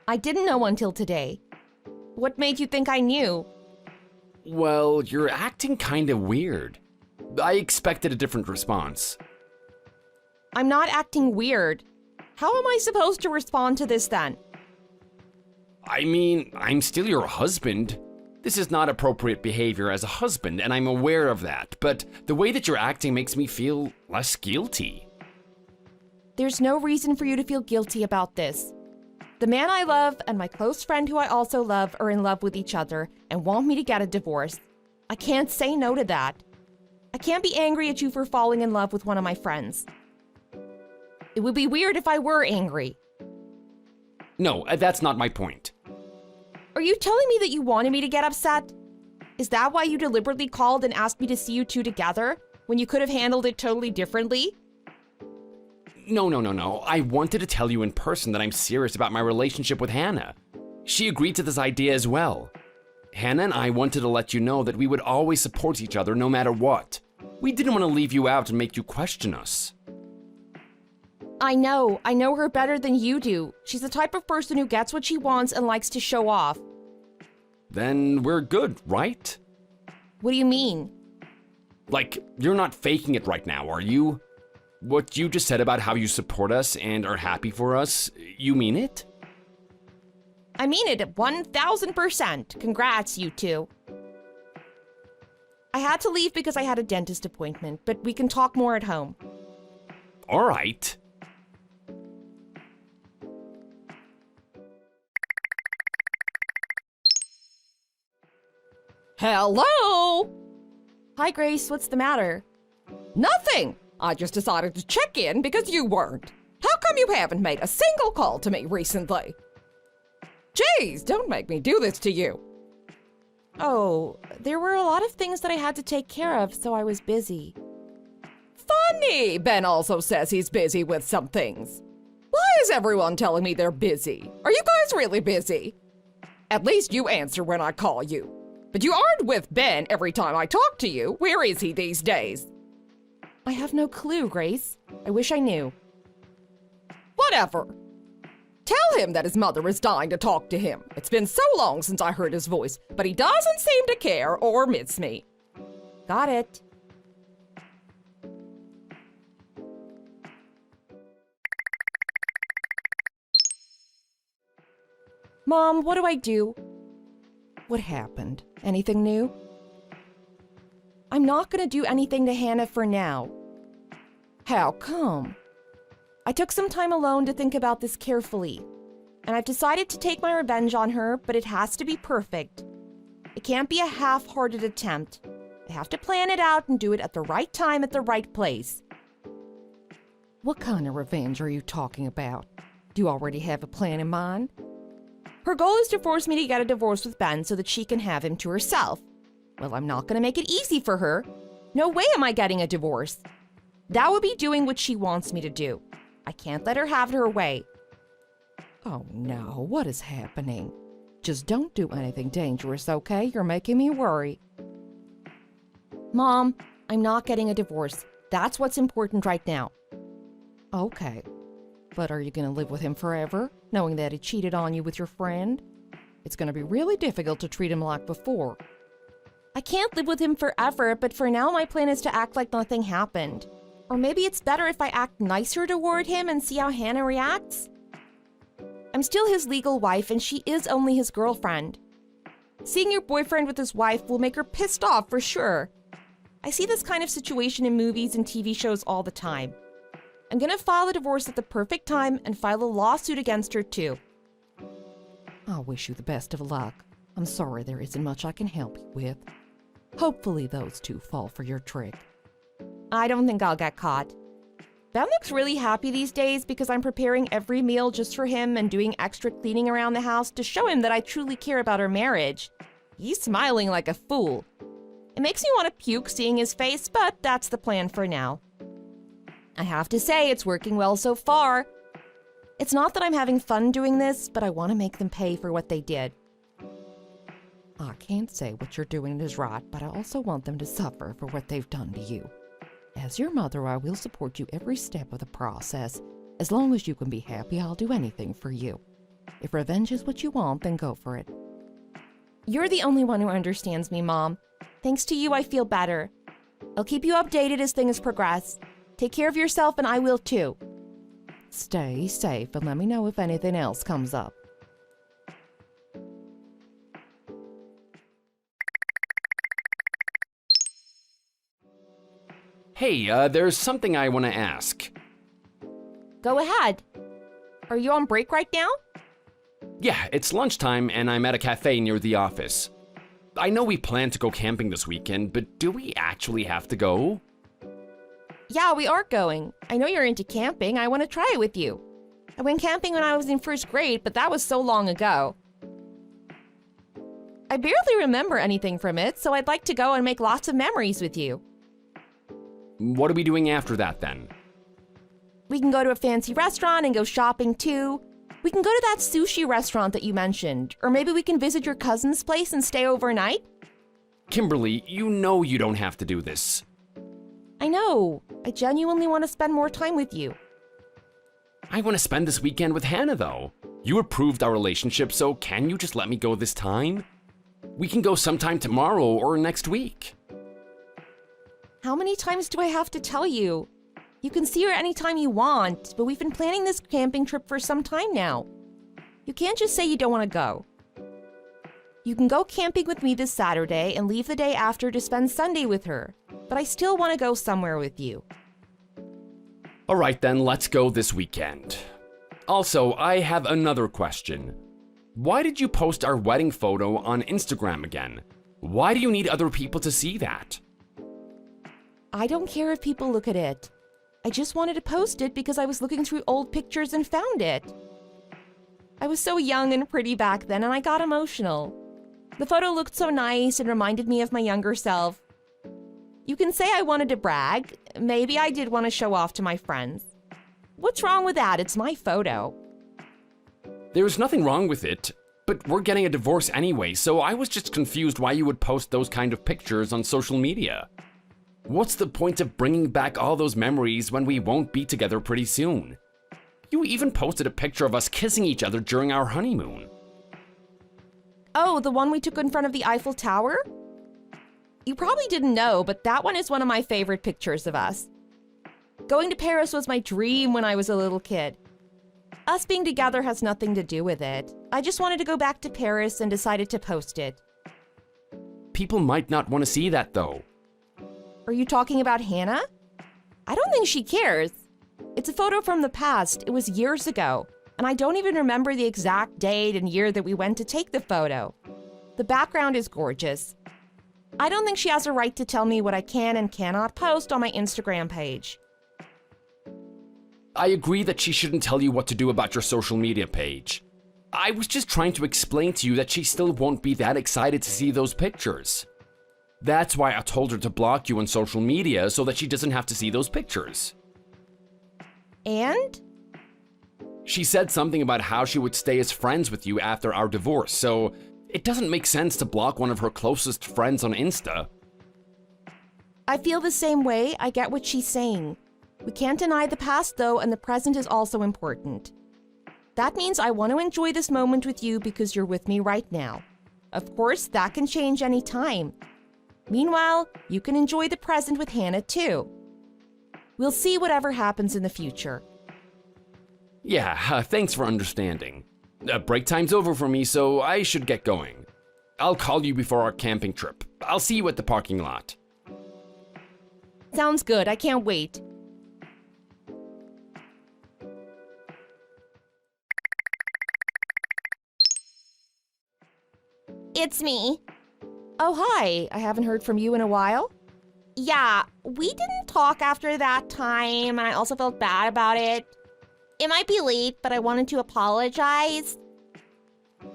[SPEAKER 5] I didn't know until today. What made you think I knew?
[SPEAKER 6] Well, you're acting kind of weird. I expected a different response.
[SPEAKER 5] I'm not acting weird. How am I supposed to respond to this then?
[SPEAKER 6] I mean, I'm still your husband. This is not appropriate behavior as a husband, and I'm aware of that, but the way that you're acting makes me feel less guilty.
[SPEAKER 5] There's no reason for you to feel guilty about this. The man I love and my close friend who I also love are in love with each other and want me to get a divorce. I can't say no to that. I can't be angry at you for falling in love with one of my friends. It would be weird if I were angry.
[SPEAKER 6] No, that's not my point.
[SPEAKER 5] Are you telling me that you wanted me to get upset? Is that why you deliberately called and asked me to see you two together, when you could have handled it totally differently?
[SPEAKER 6] No. I wanted to tell you in person that I'm serious about my relationship with Hannah. She agreed to this idea as well. Hannah and I wanted to let you know that we would always support each other no matter what. We didn't want to leave you out and make you question us.
[SPEAKER 5] I know her better than you do. She's the type of person who gets what she wants and likes to show off.
[SPEAKER 6] Then we're good, right?
[SPEAKER 5] What do you mean?
[SPEAKER 6] Like, you're not faking it right now, are you? What you just said about how you support us and are happy for us, you mean it?
[SPEAKER 5] I mean it 1000%. Congrats, you two. I had to leave because I had a dentist appointment, but we can talk more at home.
[SPEAKER 6] All right.
[SPEAKER 3] Hello?
[SPEAKER 5] Hi, Grace. What's the matter?
[SPEAKER 3] Nothing. I just decided to check in because you weren't. How come you haven't made a single call to me recently? Jeez, don't make me do this to you.
[SPEAKER 5] Oh, there were a lot of things that I had to take care of, so I was busy.
[SPEAKER 3] Funny, Ben also says he's busy with some things. Why is everyone telling me they're busy? Are you guys really busy? At least you answer when I call you. But you aren't with Ben every time I talk to you. Where is he these days?
[SPEAKER 5] I have no clue, Grace. I wish I knew.
[SPEAKER 3] Whatever. Tell him that his mother is dying to talk to him. It's been so long since I heard his voice, but he doesn't seem to care or miss me.
[SPEAKER 5] Got it. Mom, what do I do?
[SPEAKER 3] What happened? Anything new?
[SPEAKER 5] I'm not gonna do anything to Hannah for now.
[SPEAKER 3] How come?
[SPEAKER 5] I took some time alone to think about this carefully, and I've decided to take my revenge on her, but it has to be perfect. It can't be a half-hearted attempt. I have to plan it out and do it at the right time at the right place.
[SPEAKER 3] What kind of revenge are you talking about? Do you already have a plan in mind?
[SPEAKER 5] Her goal is to force me to get a divorce with Ben so that she can have him to herself. Well, I'm not gonna make it easy for her. No way am I getting a divorce. That would be doing what she wants me to do. I can't let her have her way.
[SPEAKER 3] Oh no, what is happening? Just don't do anything dangerous, okay? You're making me worry.
[SPEAKER 5] Mom, I'm not getting a divorce. That's what's important right now.
[SPEAKER 3] Okay. But are you going to live with him forever, knowing that he cheated on you with your friend? It's going to be really difficult to treat him like before.
[SPEAKER 5] I can't live with him forever, but for now my plan is to act like nothing happened. Or maybe it's better if I act nicer toward him and see how Hannah reacts? I'm still his legal wife and she is only his girlfriend. Seeing your boyfriend with his wife will make her pissed off for sure. I see this kind of situation in movies and TV shows all the time. I'm gonna file a divorce at the perfect time and file a lawsuit against her too.
[SPEAKER 3] I wish you the best of luck. I'm sorry there isn't much I can help you with. Hopefully those two fall for your trick.
[SPEAKER 5] I don't think I'll get caught. Ben looks really happy these days because I'm preparing every meal just for him and doing extra cleaning around the house to show him that I truly care about our marriage. He's smiling like a fool. It makes me want to puke seeing his face, but that's the plan for now. I have to say, it's working well so far. It's not that I'm having fun doing this, but I want to make them pay for what they did.
[SPEAKER 3] I can't say what you're doing is right, but I also want them to suffer for what they've done to you. As your mother, I will support you every step of the process. As long as you can be happy, I'll do anything for you. If revenge is what you want, then go for it.
[SPEAKER 5] You're the only one who understands me, Mom. Thanks to you, I feel better. I'll keep you updated as things progress. Take care of yourself and I will too.
[SPEAKER 3] Stay safe and let me know if anything else comes up.
[SPEAKER 6] Hey, there's something I want to ask.
[SPEAKER 5] Go ahead. Are you on break right now?
[SPEAKER 6] Yeah, it's lunchtime and I'm at a cafe near the office. I know we plan to go camping this weekend, but do we actually have to go?
[SPEAKER 5] Yeah, we are going. I know you're into camping. I want to try it with you. I went camping when I was in first grade, but that was so long ago. I barely remember anything from it, so I'd like to go and make lots of memories with you.
[SPEAKER 6] What are we doing after that then?
[SPEAKER 5] We can go to a fancy restaurant and go shopping too. We can go to that sushi restaurant that you mentioned, or maybe we can visit your cousin's place and stay overnight.
[SPEAKER 6] Kimberly, you know you don't have to do this.
[SPEAKER 5] I know. I genuinely want to spend more time with you.
[SPEAKER 6] I want to spend this weekend with Hannah though. You approved our relationship, so can you just let me go this time? We can go sometime tomorrow or next week.
[SPEAKER 5] How many times do I have to tell you? You can see her anytime you want, but we've been planning this camping trip for some time now. You can't just say you don't want to go. You can go camping with me this Saturday and leave the day after to spend Sunday with her, but I still want to go somewhere with you.
[SPEAKER 6] All right then, let's go this weekend. Also, I have another question. Why did you post our wedding photo on Instagram again? Why do you need other people to see that?
[SPEAKER 5] I don't care if people look at it. I just wanted to post it because I was looking through old pictures and found it. I was so young and pretty back then and I got emotional. The photo looked so nice and reminded me of my younger self. You can say I wanted to brag. Maybe I did want to show off to my friends. What's wrong with that? It's my photo.
[SPEAKER 6] There's nothing wrong with it, but we're getting a divorce anyway, so I was just confused why you would post those kind of pictures on social media. What's the point of bringing back all those memories when we won't be together pretty soon? You even posted a picture of us kissing each other during our honeymoon.
[SPEAKER 5] Oh, the one we took in front of the Eiffel Tower? You probably didn't know, but that one is one of my favorite pictures of us. Going to Paris was my dream when I was a little kid. Us being together has nothing to do with it. I just wanted to go back to Paris and decided to post it.
[SPEAKER 6] People might not want to see that though.
[SPEAKER 5] Are you talking about Hannah? I don't think she cares. It's a photo from the past. It was years ago, and I don't even remember the exact date and year that we went to take the photo. The background is gorgeous. I don't think she has a right to tell me what I can and cannot post on my Instagram page.
[SPEAKER 6] I agree that she shouldn't tell you what to do about your social media page. I was just trying to explain to you that she still won't be that excited to see those pictures. That's why I told her to block you on social media so that she doesn't have to see those pictures.
[SPEAKER 5] And?
[SPEAKER 6] She said something about how she would stay as friends with you after our divorce, so it doesn't make sense to block one of her closest friends on Insta.
[SPEAKER 5] I feel the same way. I get what she's saying. We can't deny the past though, and the present is also important. That means I want to enjoy this moment with you because you're with me right now. Of course, that can change any time. Meanwhile, you can enjoy the present with Hannah too. We'll see whatever happens in the future.
[SPEAKER 6] Yeah, thanks for understanding. Break time's over for me, so I should get going. I'll call you before our camping trip. I'll see you at the parking lot.
[SPEAKER 5] Sounds good. I can't wait.
[SPEAKER 7] It's me.
[SPEAKER 5] Oh, hi. I haven't heard from you in a while.
[SPEAKER 7] Yeah, we didn't talk after that time, and I also felt bad about it. It might be late, but I wanted to apologize.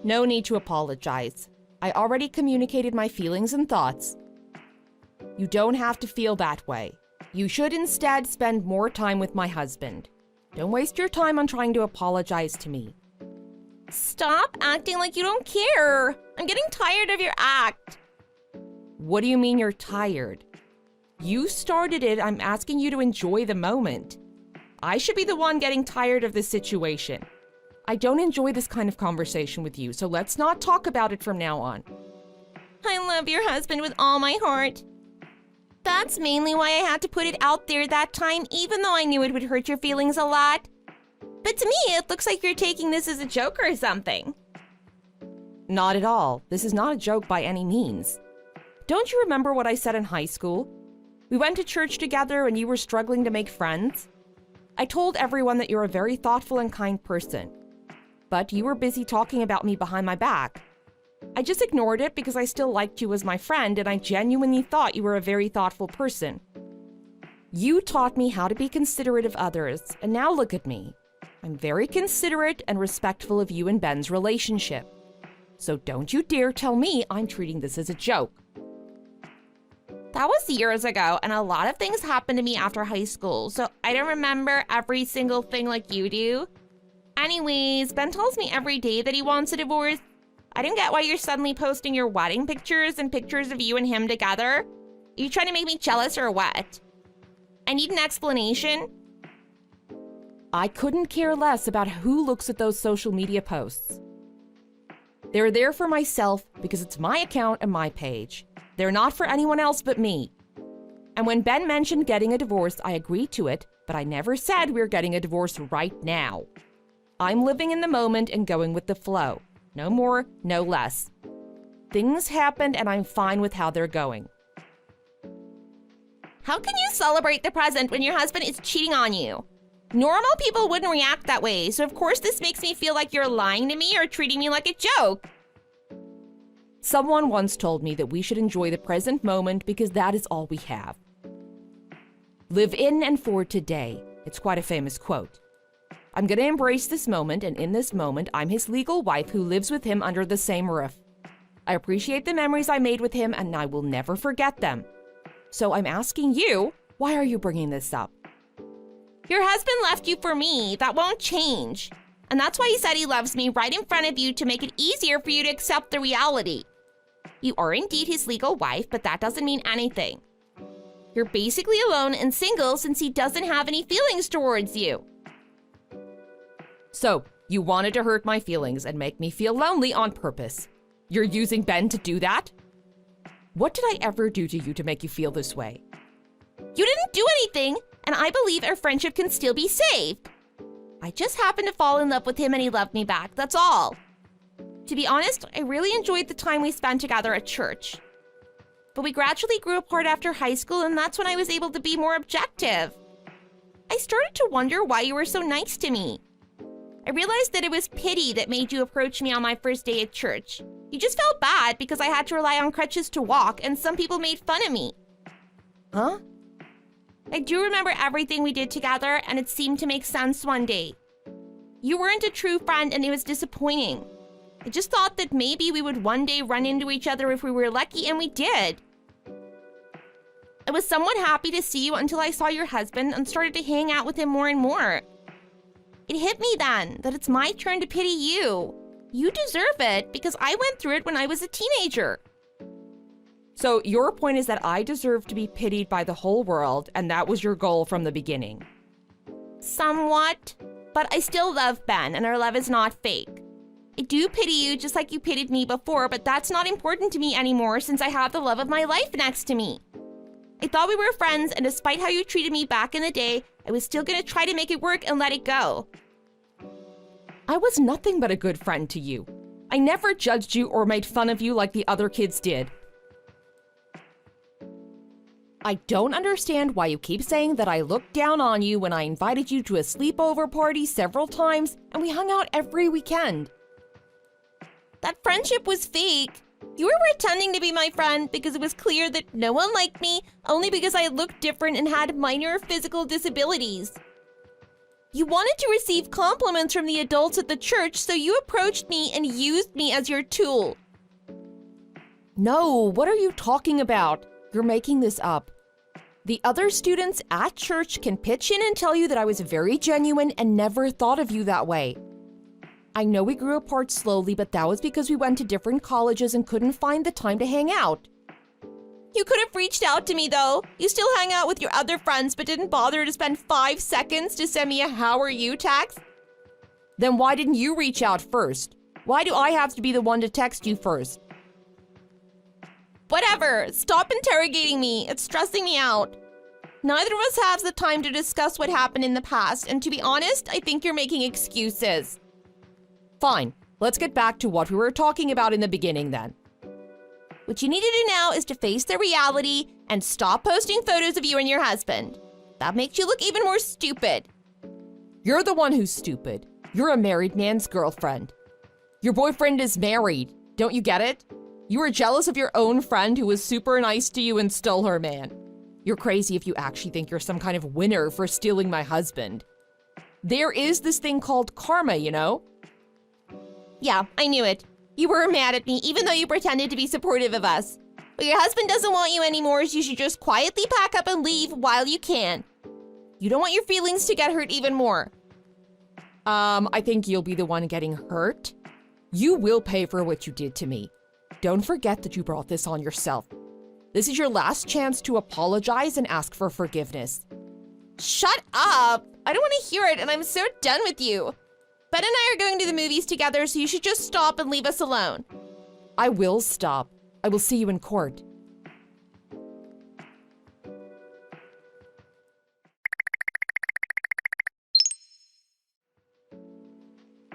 [SPEAKER 5] No need to apologize. I already communicated my feelings and thoughts. You don't have to feel that way. You should instead spend more time with my husband. Don't waste your time on trying to apologize to me.
[SPEAKER 7] Stop acting like you don't care. I'm getting tired of your act.
[SPEAKER 5] What do you mean you're tired? You started it. I'm asking you to enjoy the moment. I should be the one getting tired of this situation. I don't enjoy this kind of conversation with you, so let's not talk about it from now on.
[SPEAKER 7] I love your husband with all my heart. That's mainly why I had to put it out there that time, even though I knew it would hurt your feelings a lot. But to me, it looks like you're taking this as a joke or something.
[SPEAKER 5] Not at all. This is not a joke by any means. Don't you remember what I said in high school? We went to church together and you were struggling to make friends. I told everyone that you're a very thoughtful and kind person. But you were busy talking about me behind my back. I just ignored it because I still liked you as my friend and I genuinely thought you were a very thoughtful person. You taught me how to be considerate of others, and now look at me. I'm very considerate and respectful of you and Ben's relationship. So don't you dare tell me I'm treating this as a joke.
[SPEAKER 7] That was years ago, and a lot of things happened to me after high school, so I don't remember every single thing like you do. Anyways, Ben tells me every day that he wants a divorce. I don't get why you're suddenly posting your wedding pictures and pictures of you and him together. Are you trying to make me jealous or what? I need an explanation.
[SPEAKER 5] I couldn't care less about who looks at those social media posts. They're there for myself because it's my account and my page. They're not for anyone else but me. And when Ben mentioned getting a divorce, I agreed to it, but I never said we're getting a divorce right now. I'm living in the moment and going with the flow. No more, no less. Things happened and I'm fine with how they're going.
[SPEAKER 7] How can you celebrate the present when your husband is cheating on you? Normal people wouldn't react that way, so of course this makes me feel like you're lying to me or treating me like a joke.
[SPEAKER 5] Someone once told me that we should enjoy the present moment because that is all we have. Live in and for today. It's quite a famous quote. I'm going to embrace this moment, and in this moment, I'm his legal wife who lives with him under the same roof. I appreciate the memories I made with him, and I will never forget them. So I'm asking you, why are you bringing this up?
[SPEAKER 7] Your husband left you for me. That won't change. And that's why he said he loves me right in front of you to make it easier for you to accept the reality. You are indeed his legal wife, but that doesn't mean anything. You're basically alone and single since he doesn't have any feelings towards you.
[SPEAKER 5] So, you wanted to hurt my feelings and make me feel lonely on purpose. You're using Ben to do that? What did I ever do to you to make you feel this way?
[SPEAKER 7] You didn't do anything, and I believe our friendship can still be saved. I just happened to fall in love with him and he loved me back, that's all. To be honest, I really enjoyed the time we spent together at church. But we gradually grew apart after high school, and that's when I was able to be more objective. I started to wonder why you were so nice to me. I realized that it was pity that made you approach me on my first day at church. You just felt bad because I had to rely on crutches to walk, and some people made fun of me.
[SPEAKER 5] Huh?
[SPEAKER 7] I do remember everything we did together, and it seemed to make sense one day. You weren't a true friend, and it was disappointing. I just thought that maybe we would one day run into each other if we were lucky, and we did. I was somewhat happy to see you until I saw your husband and started to hang out with him more and more. It hit me then that it's my turn to pity you. You deserve it because I went through it when I was a teenager.
[SPEAKER 5] So your point is that I deserve to be pitied by the whole world, and that was your goal from the beginning?
[SPEAKER 7] Somewhat, but I still love Ben, and our love is not fake. I do pity you just like you pitied me before, but that's not important to me anymore since I have the love of my life next to me. I thought we were friends, and despite how you treated me back in the day, I was still gonna try to make it work and let it go.
[SPEAKER 5] I was nothing but a good friend to you. I never judged you or made fun of you like the other kids did. I don't understand why you keep saying that I looked down on you when I invited you to a sleepover party several times and we hung out every weekend.
[SPEAKER 7] That friendship was fake. You were pretending to be my friend because it was clear that no one liked me only because I looked different and had minor physical disabilities. You wanted to receive compliments from the adults at the church, so you approached me and used me as your tool.
[SPEAKER 5] No, what are you talking about? You're making this up. The other students at church can pitch in and tell you that I was very genuine and never thought of you that way. I know we grew apart slowly, but that was because we went to different colleges and couldn't find the time to hang out.
[SPEAKER 7] You could have reached out to me, though. You still hang out with your other friends, but didn't bother to spend 5 seconds to send me a "how are you" text?
[SPEAKER 5] Then why didn't you reach out first? Why do I have to be the one to text you first?
[SPEAKER 7] Whatever. Stop interrogating me. It's stressing me out. Neither of us has the time to discuss what happened in the past, and to be honest, I think you're making excuses.
[SPEAKER 5] Fine. Let's get back to what we were talking about in the beginning then.
[SPEAKER 7] What you need to do now is to face the reality and stop posting photos of you and your husband. That makes you look even more stupid.
[SPEAKER 5] You're the one who's stupid. You're a married man's girlfriend. Your boyfriend is married. Don't you get it? You were jealous of your own friend who was super nice to you and stole her man. You're crazy if you actually think you're some kind of winner for stealing my husband. There is this thing called karma, you know?
[SPEAKER 7] Yeah, I knew it. You were mad at me even though you pretended to be supportive of us. But your husband doesn't want you anymore, so you should just quietly pack up and leave while you can. You don't want your feelings to get hurt even more.
[SPEAKER 5] I think you'll be the one getting hurt. You will pay for what you did to me. Don't forget that you brought this on yourself. This is your last chance to apologize and ask for forgiveness.
[SPEAKER 7] Shut up! I don't want to hear it, and I'm so done with you. Ben and I are going to the movies together, so you should just stop and leave us alone.
[SPEAKER 5] I will stop. I will see you in court.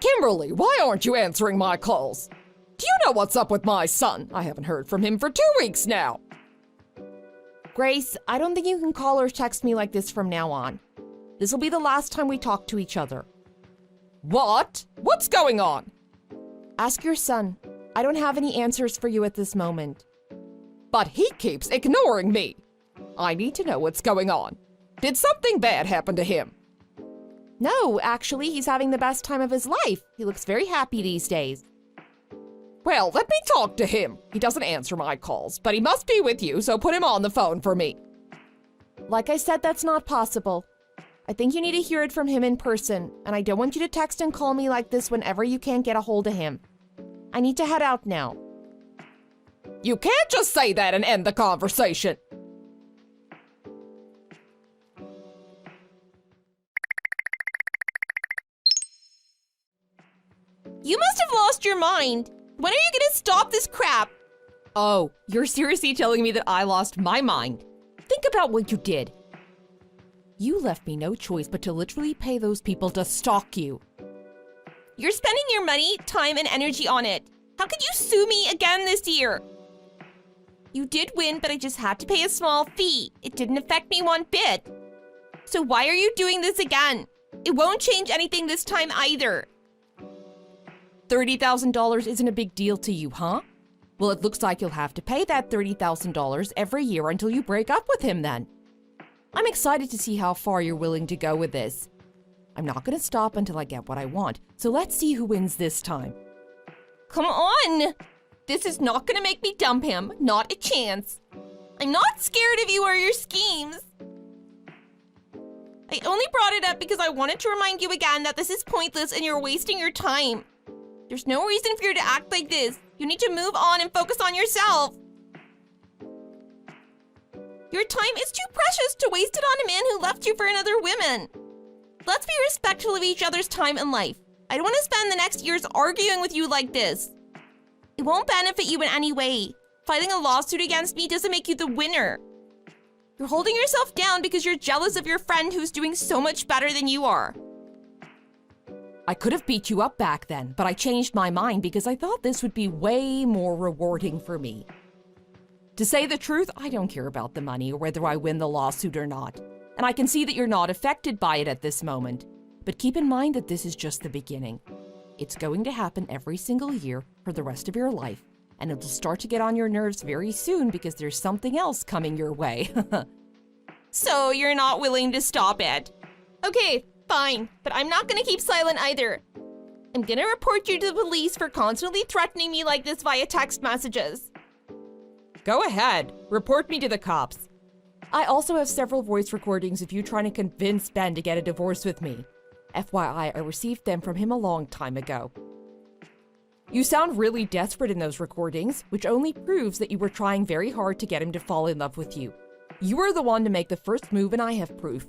[SPEAKER 5] Kimberly, why aren't you answering my calls? Do you know what's up with my son? I haven't heard from him for 2 weeks now. Grace, I don't think you can call or text me like this from now on. This will be the last time we talk to each other. What? What's going on? Ask your son. I don't have any answers for you at this moment. But he keeps ignoring me. I need to know what's going on. Did something bad happen to him? No, actually, he's having the best time of his life. He looks very happy these days. Well, let me talk to him. He doesn't answer my calls, but he must be with you, so put him on the phone for me. Like I said, that's not possible. I think you need to hear it from him in person, and I don't want you to text and call me like this whenever you can't get a hold of him. I need to head out now. You can't just say that and end the conversation.
[SPEAKER 7] You must have lost your mind. When are you gonna stop this crap?
[SPEAKER 5] Oh, you're seriously telling me that I lost my mind? Think about what you did. You left me no choice but to literally pay those people to stalk you.
[SPEAKER 7] You're spending your money, time, and energy on it. How could you sue me again this year? You did win, but I just had to pay a small fee. It didn't affect me one bit. So why are you doing this again? It won't change anything this time either.
[SPEAKER 5] $30,000 isn't a big deal to you, huh? Well, it looks like you'll have to pay that $30,000 every year until you break up with him then. I'm excited to see how far you're willing to go with this. I'm not going to stop until I get what I want, so let's see who wins this time.
[SPEAKER 7] Come on! This is not gonna make me dump him, not a chance. I'm not scared of you or your schemes. I only brought it up because I wanted to remind you again that this is pointless and you're wasting your time. There's no reason for you to act like this. You need to move on and focus on yourself. Your time is too precious to waste it on a man who left you for another woman. Let's be respectful of each other's time and life. I don't want to spend the next years arguing with you like this. It won't benefit you in any way. Filing a lawsuit against me doesn't make you the winner. You're holding yourself down because you're jealous of your friend who's doing so much better than you are.
[SPEAKER 8] I could have beat you up back then, but I changed my mind because I thought this would be way more rewarding for me. To say the truth, I don't care about the money or whether I win the lawsuit or not. And I can see that you're not affected by it at this moment. But keep in mind that this is just the beginning. It's going to happen every single year for the rest of your life. And it'll start to get on your nerves very soon because there's something else coming your way.
[SPEAKER 7] So you're not willing to stop it? Okay, fine, but I'm not gonna keep silent either. I'm gonna report you to the police for constantly threatening me like this via text messages.
[SPEAKER 8] Go ahead, report me to the cops. I also have several voice recordings of you trying to convince Ben to get a divorce with me. FYI, I received them from him a long time ago. You sound really desperate in those recordings, which only proves that you were trying very hard to get him to fall in love with you. You were the one to make the first move, and I have proof.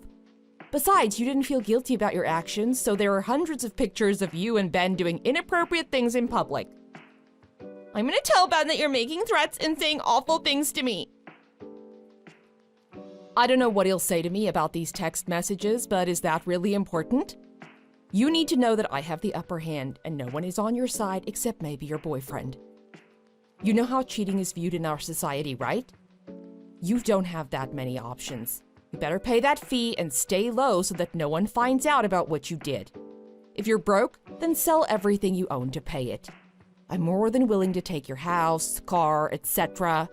[SPEAKER 8] Besides, you didn't feel guilty about your actions, so there are hundreds of pictures of you and Ben doing inappropriate things in public.
[SPEAKER 7] I'm gonna tell Ben that you're making threats and saying awful things to me.
[SPEAKER 8] I don't know what he'll say to me about these text messages, but is that really important? You need to know that I have the upper hand, and no one is on your side except maybe your boyfriend. You know how cheating is viewed in our society, right? You don't have that many options. You better pay that fee and stay low so that no one finds out about what you did. If you're broke, then sell everything you own to pay it. I'm more than willing to take your house, car, etc.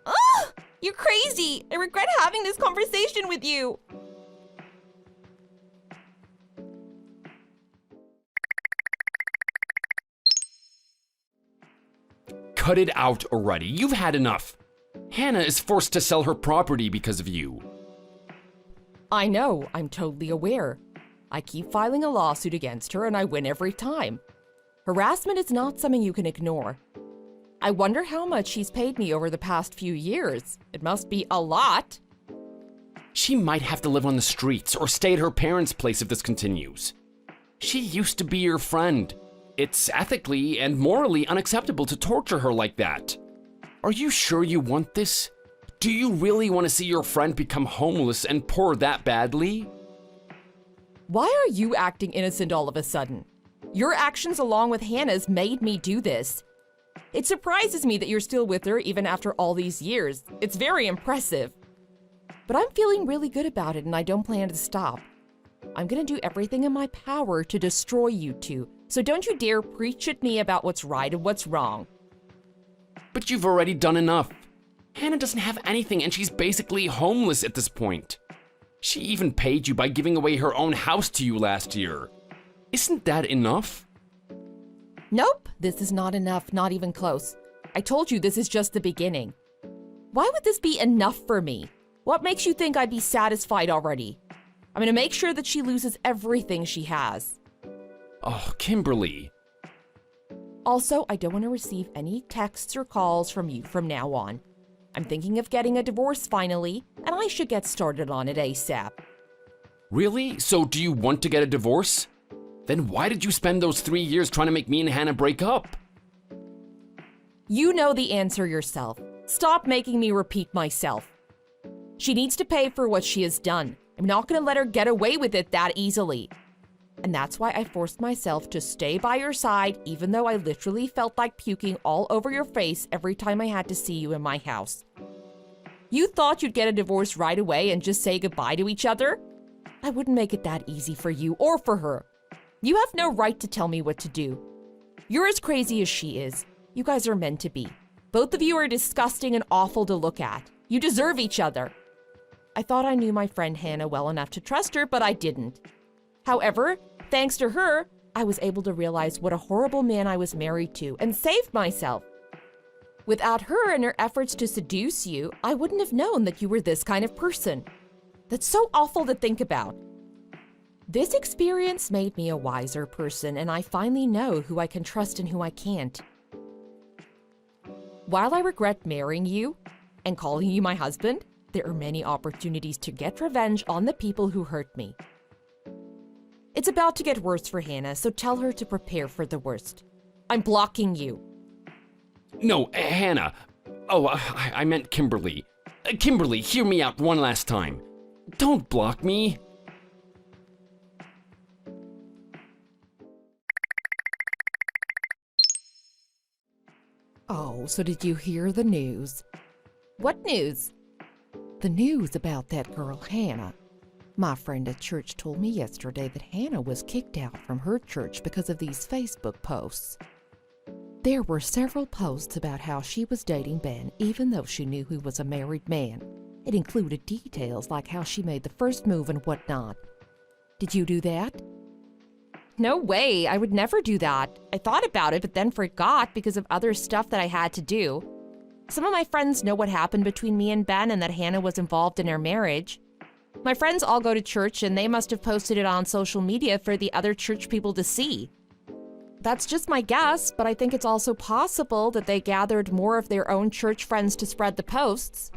[SPEAKER 7] Ugh! You're crazy! I regret having this conversation with you!
[SPEAKER 6] Cut it out already. You've had enough. Hannah is forced to sell her property because of you.
[SPEAKER 8] I know, I'm totally aware. I keep filing a lawsuit against her and I win every time. Harassment is not something you can ignore. I wonder how much she's paid me over the past few years. It must be a lot.
[SPEAKER 6] She might have to live on the streets or stay at her parents' place if this continues. She used to be your friend. It's ethically and morally unacceptable to torture her like that. Are you sure you want this? Do you really want to see your friend become homeless and poor that badly?
[SPEAKER 8] Why are you acting innocent all of a sudden? Your actions along with Hannah's made me do this. It surprises me that you're still with her even after all these years. It's very impressive. But I'm feeling really good about it and I don't plan to stop. I'm gonna do everything in my power to destroy you two, so don't you dare preach at me about what's right and what's wrong.
[SPEAKER 6] But you've already done enough. Hannah doesn't have anything and she's basically homeless at this point. She even paid you by giving away her own house to you last year. Isn't that enough?
[SPEAKER 8] Nope, this is not enough, not even close. I told you this is just the beginning. Why would this be enough for me? What makes you think I'd be satisfied already? I'm gonna make sure that she loses everything she has.
[SPEAKER 6] Oh, Kimberly.
[SPEAKER 8] Also, I don't want to receive any texts or calls from you from now on. I'm thinking of getting a divorce finally, and I should get started on it ASAP.
[SPEAKER 6] Really? So do you want to get a divorce? Then why did you spend those 3 years trying to make me and Hannah break up?
[SPEAKER 8] You know the answer yourself. Stop making me repeat myself. She needs to pay for what she has done. I'm not going to let her get away with it that easily. And that's why I forced myself to stay by your side, even though I literally felt like puking all over your face every time I had to see you in my house. You thought you'd get a divorce right away and just say goodbye to each other? I wouldn't make it that easy for you or for her. You have no right to tell me what to do. You're as crazy as she is. You guys are meant to be. Both of you are disgusting and awful to look at. You deserve each other. I thought I knew my friend Hannah well enough to trust her, but I didn't. However, thanks to her, I was able to realize what a horrible man I was married to and saved myself. Without her and her efforts to seduce you, I wouldn't have known that you were this kind of person. That's so awful to think about. This experience made me a wiser person, and I finally know who I can trust and who I can't. While I regret marrying you and calling you my husband, there are many opportunities to get revenge on the people who hurt me. It's It's about to get worse for Hannah, so tell her to prepare for the worst. I'm blocking you.
[SPEAKER 6] No, Hannah. Oh, I meant Kimberly. Kimberly, hear me out one last time. Don't block me.
[SPEAKER 3] Oh, so did you hear the news?
[SPEAKER 8] What news?
[SPEAKER 3] The news about that girl, Hannah. My friend at church told me yesterday that Hannah was kicked out from her church because of these Facebook posts. There were several posts about how she was dating Ben, even though she knew he was a married man. It included details like how she made the first move and whatnot. Did you do that?
[SPEAKER 8] No way, I would never do that. I thought about it, but then forgot because of other stuff that I had to do. Some of my friends know what happened between me and Ben and that Hannah was involved in our marriage. My friends all go to church and they must have posted it on social media for the other church people to see. That's just my guess, but I think it's also possible that they gathered more of their own church friends to spread the posts.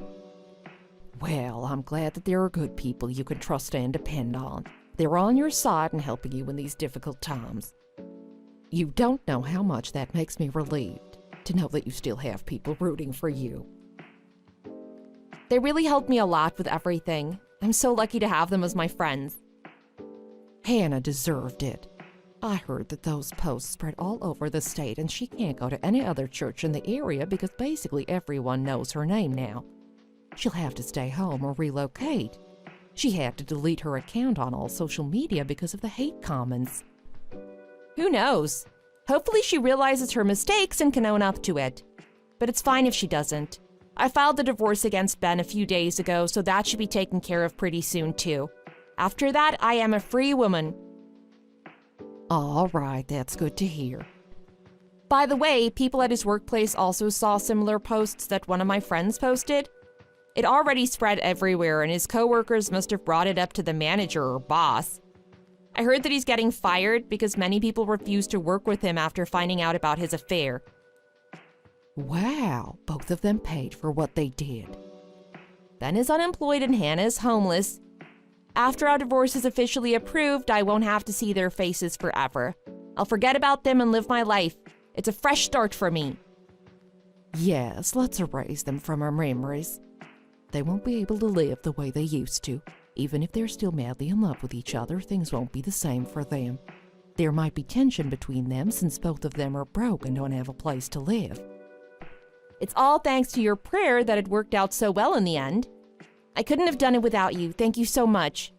[SPEAKER 3] Well, I'm glad that there are good people you can trust and depend on. They're on your side and helping you in these difficult times. You don't know how much that makes me relieved to know that you still have people rooting for you.
[SPEAKER 8] They really helped me a lot with everything. I'm so lucky to have them as my friends.
[SPEAKER 3] Hannah deserved it. I heard that those posts spread all over the state and she can't go to any other church in the area because basically everyone knows her name now. She'll have to stay home or relocate. She had to delete her account on all social media because of the hate comments.
[SPEAKER 8] Who knows? Hopefully she realizes her mistakes and can own up to it. But it's fine if she doesn't. I filed the divorce against Ben a few days ago, so that should be taken care of pretty soon too. After that, I am a free woman.
[SPEAKER 3] All right, that's good to hear.
[SPEAKER 8] By the way, people at his workplace also saw similar posts that one of my friends posted. It already spread everywhere, and his coworkers must have brought it up to the manager or boss. I heard that he's getting fired because many people refused to work with him after finding out about his affair.
[SPEAKER 3] Wow, both of them paid for what they did.
[SPEAKER 8] Ben is unemployed and Hannah is homeless. After our divorce is officially approved, I won't have to see their faces forever. I'll forget about them and live my life. It's a fresh start for me.
[SPEAKER 3] Yes, let's erase them from our memories. They won't be able to live the way they used to. Even if they're still madly in love with each other, things won't be the same for them. There might be tension between them since both of them are broke and don't have a place to live.
[SPEAKER 8] It's all thanks to your prayer that it worked out so well in the end. I couldn't have done it without you. Thank you so much.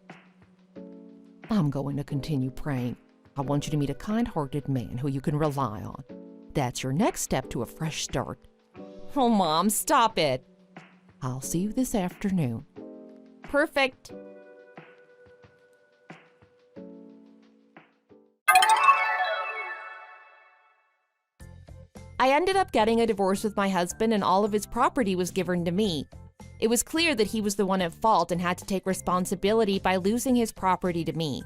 [SPEAKER 3] I'm going to continue praying. I want you to meet a kind-hearted man who you can rely on. That's your next step to a fresh start.
[SPEAKER 8] Oh, Mom, stop it.
[SPEAKER 3] I'll see you this afternoon.
[SPEAKER 8] Perfect. I ended up getting a divorce with my husband and all of his property was given to me. It was clear that he was the one at fault and had to take responsibility by losing his property to me.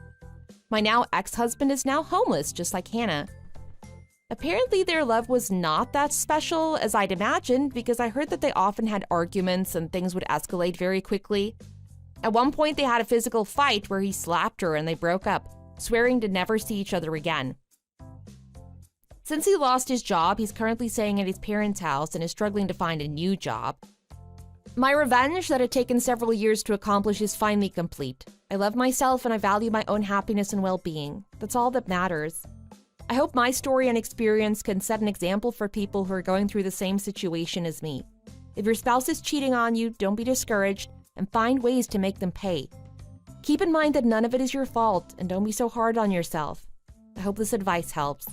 [SPEAKER 8] My now ex-husband is now homeless, just like Hannah. Apparently their love was not that special as I'd imagined because I heard that they often had arguments and things would escalate very quickly. At one point they had a physical fight where he slapped her and they broke up, swearing to never see each other again. Since he lost his job, he's currently staying at his parents' house and is struggling to find a new job. My revenge that had taken several years to accomplish is finally complete. I love myself and I value my own happiness and well-being. That's all that matters. I hope my story and experience can set an example for people who are going through the same situation as me. If your spouse is cheating on you, don't be discouraged and find ways to make them pay. Keep in mind that none of it is your fault and don't be so hard on yourself. I hope this advice helps.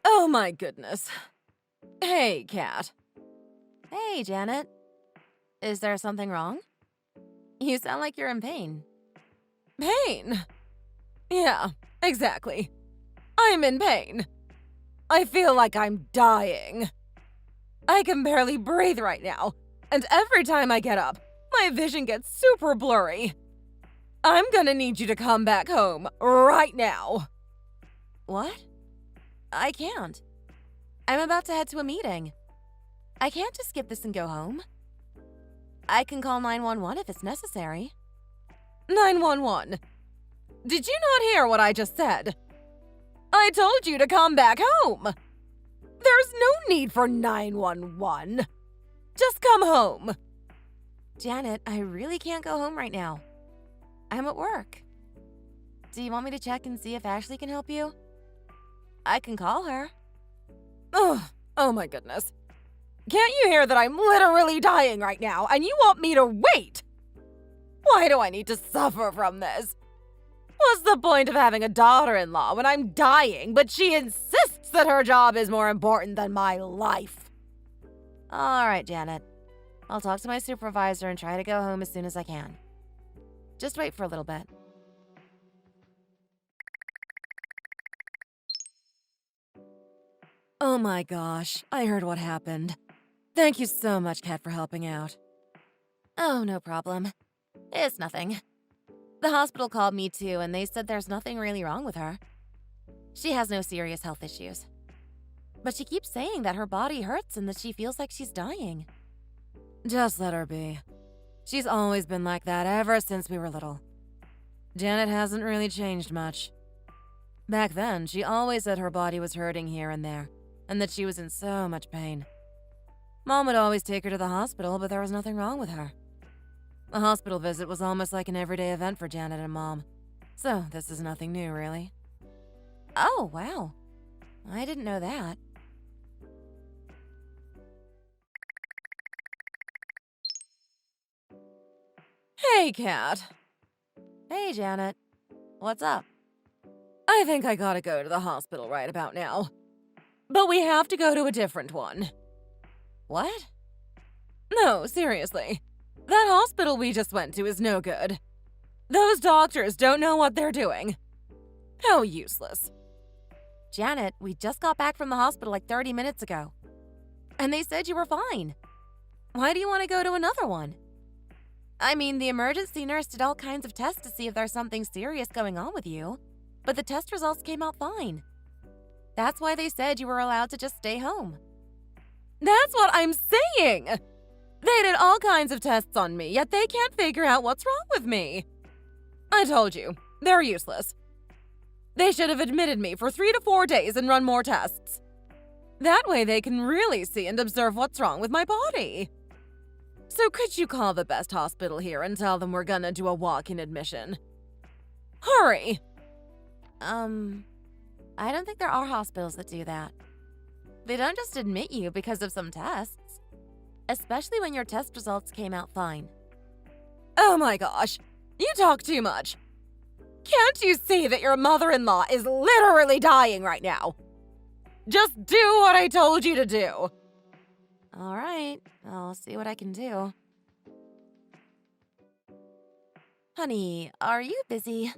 [SPEAKER 1] Oh my goodness. Hey, Kat.
[SPEAKER 2] Hey, Janet. Is there something wrong? You sound like you're in pain.
[SPEAKER 1] Pain? Yeah, exactly. I'm in pain. I feel like I'm dying. I can barely breathe right now, and every time I get up, my vision gets super blurry. I'm gonna need you to come back home right now.
[SPEAKER 2] What? I can't. I'm about to head to a meeting. I can't just skip this and go home. I can call 911 if it's necessary.
[SPEAKER 1] 911. Did you not hear what I just said? I told you to come back home. There's no need for 911. Just come home.
[SPEAKER 2] Janet, I really can't go home right now. I'm at work. Do you want me to check and see if Ashley can help you? I can call her.
[SPEAKER 1] Oh my goodness. Can't you hear that I'm literally dying right now and you want me to wait? Why do I need to suffer from this? What's the point of having a daughter-in-law when I'm dying, but she insists that her job is more important than my life?
[SPEAKER 2] All right, Janet. I'll talk to my supervisor and try to go home as soon as I can. Just wait for a little bit.
[SPEAKER 1] Oh my gosh, I heard what happened. Thank you so much, Kat, for helping out.
[SPEAKER 2] Oh, no problem. It's nothing. The hospital called me too, and they said there's nothing really wrong with her. She has no serious health issues. But she keeps saying that her body hurts and that she feels like she's dying.
[SPEAKER 1] Just let her be. She's always been like that ever since we were little. Janet hasn't really changed much. Back then, she always said her body was hurting here and there, and that she was in so much pain. Mom would always take her to the hospital, but there was nothing wrong with her. A hospital visit was almost like an everyday event for Janet and Mom. So, this is nothing new, really.
[SPEAKER 2] Oh, wow. I didn't know that.
[SPEAKER 1] Hey, Kat.
[SPEAKER 2] Hey, Janet. What's up?
[SPEAKER 1] I think I gotta go to the hospital right about now. But we have to go to a different one.
[SPEAKER 2] What?
[SPEAKER 1] No, seriously. That hospital we just went to is no good. Those doctors don't know what they're doing. How useless.
[SPEAKER 2] Janet, we just got back from the hospital like 30 minutes ago. And they said you were fine. Why do you want to go to another one? I mean, the emergency nurse did all kinds of tests to see if there's something serious going on with you, but the test results came out fine. That's why they said you were allowed to just stay home.
[SPEAKER 1] That's what I'm saying! They did all kinds of tests on me, yet they can't figure out what's wrong with me. I told you, they're useless. They should have admitted me for 3 to 4 days and run more tests. That way they can really see and observe what's wrong with my body. So could you call the best hospital here and tell them we're gonna do a walk-in admission? Hurry!
[SPEAKER 2] I don't think there are hospitals that do that. They don't just admit you because of some tests. Especially when your test results came out fine.
[SPEAKER 1] Oh my gosh, you talk too much. Can't you see that your mother-in-law is literally dying right now? Just do what I told you to do.
[SPEAKER 2] All right, I'll see what I can do. Honey, are you busy?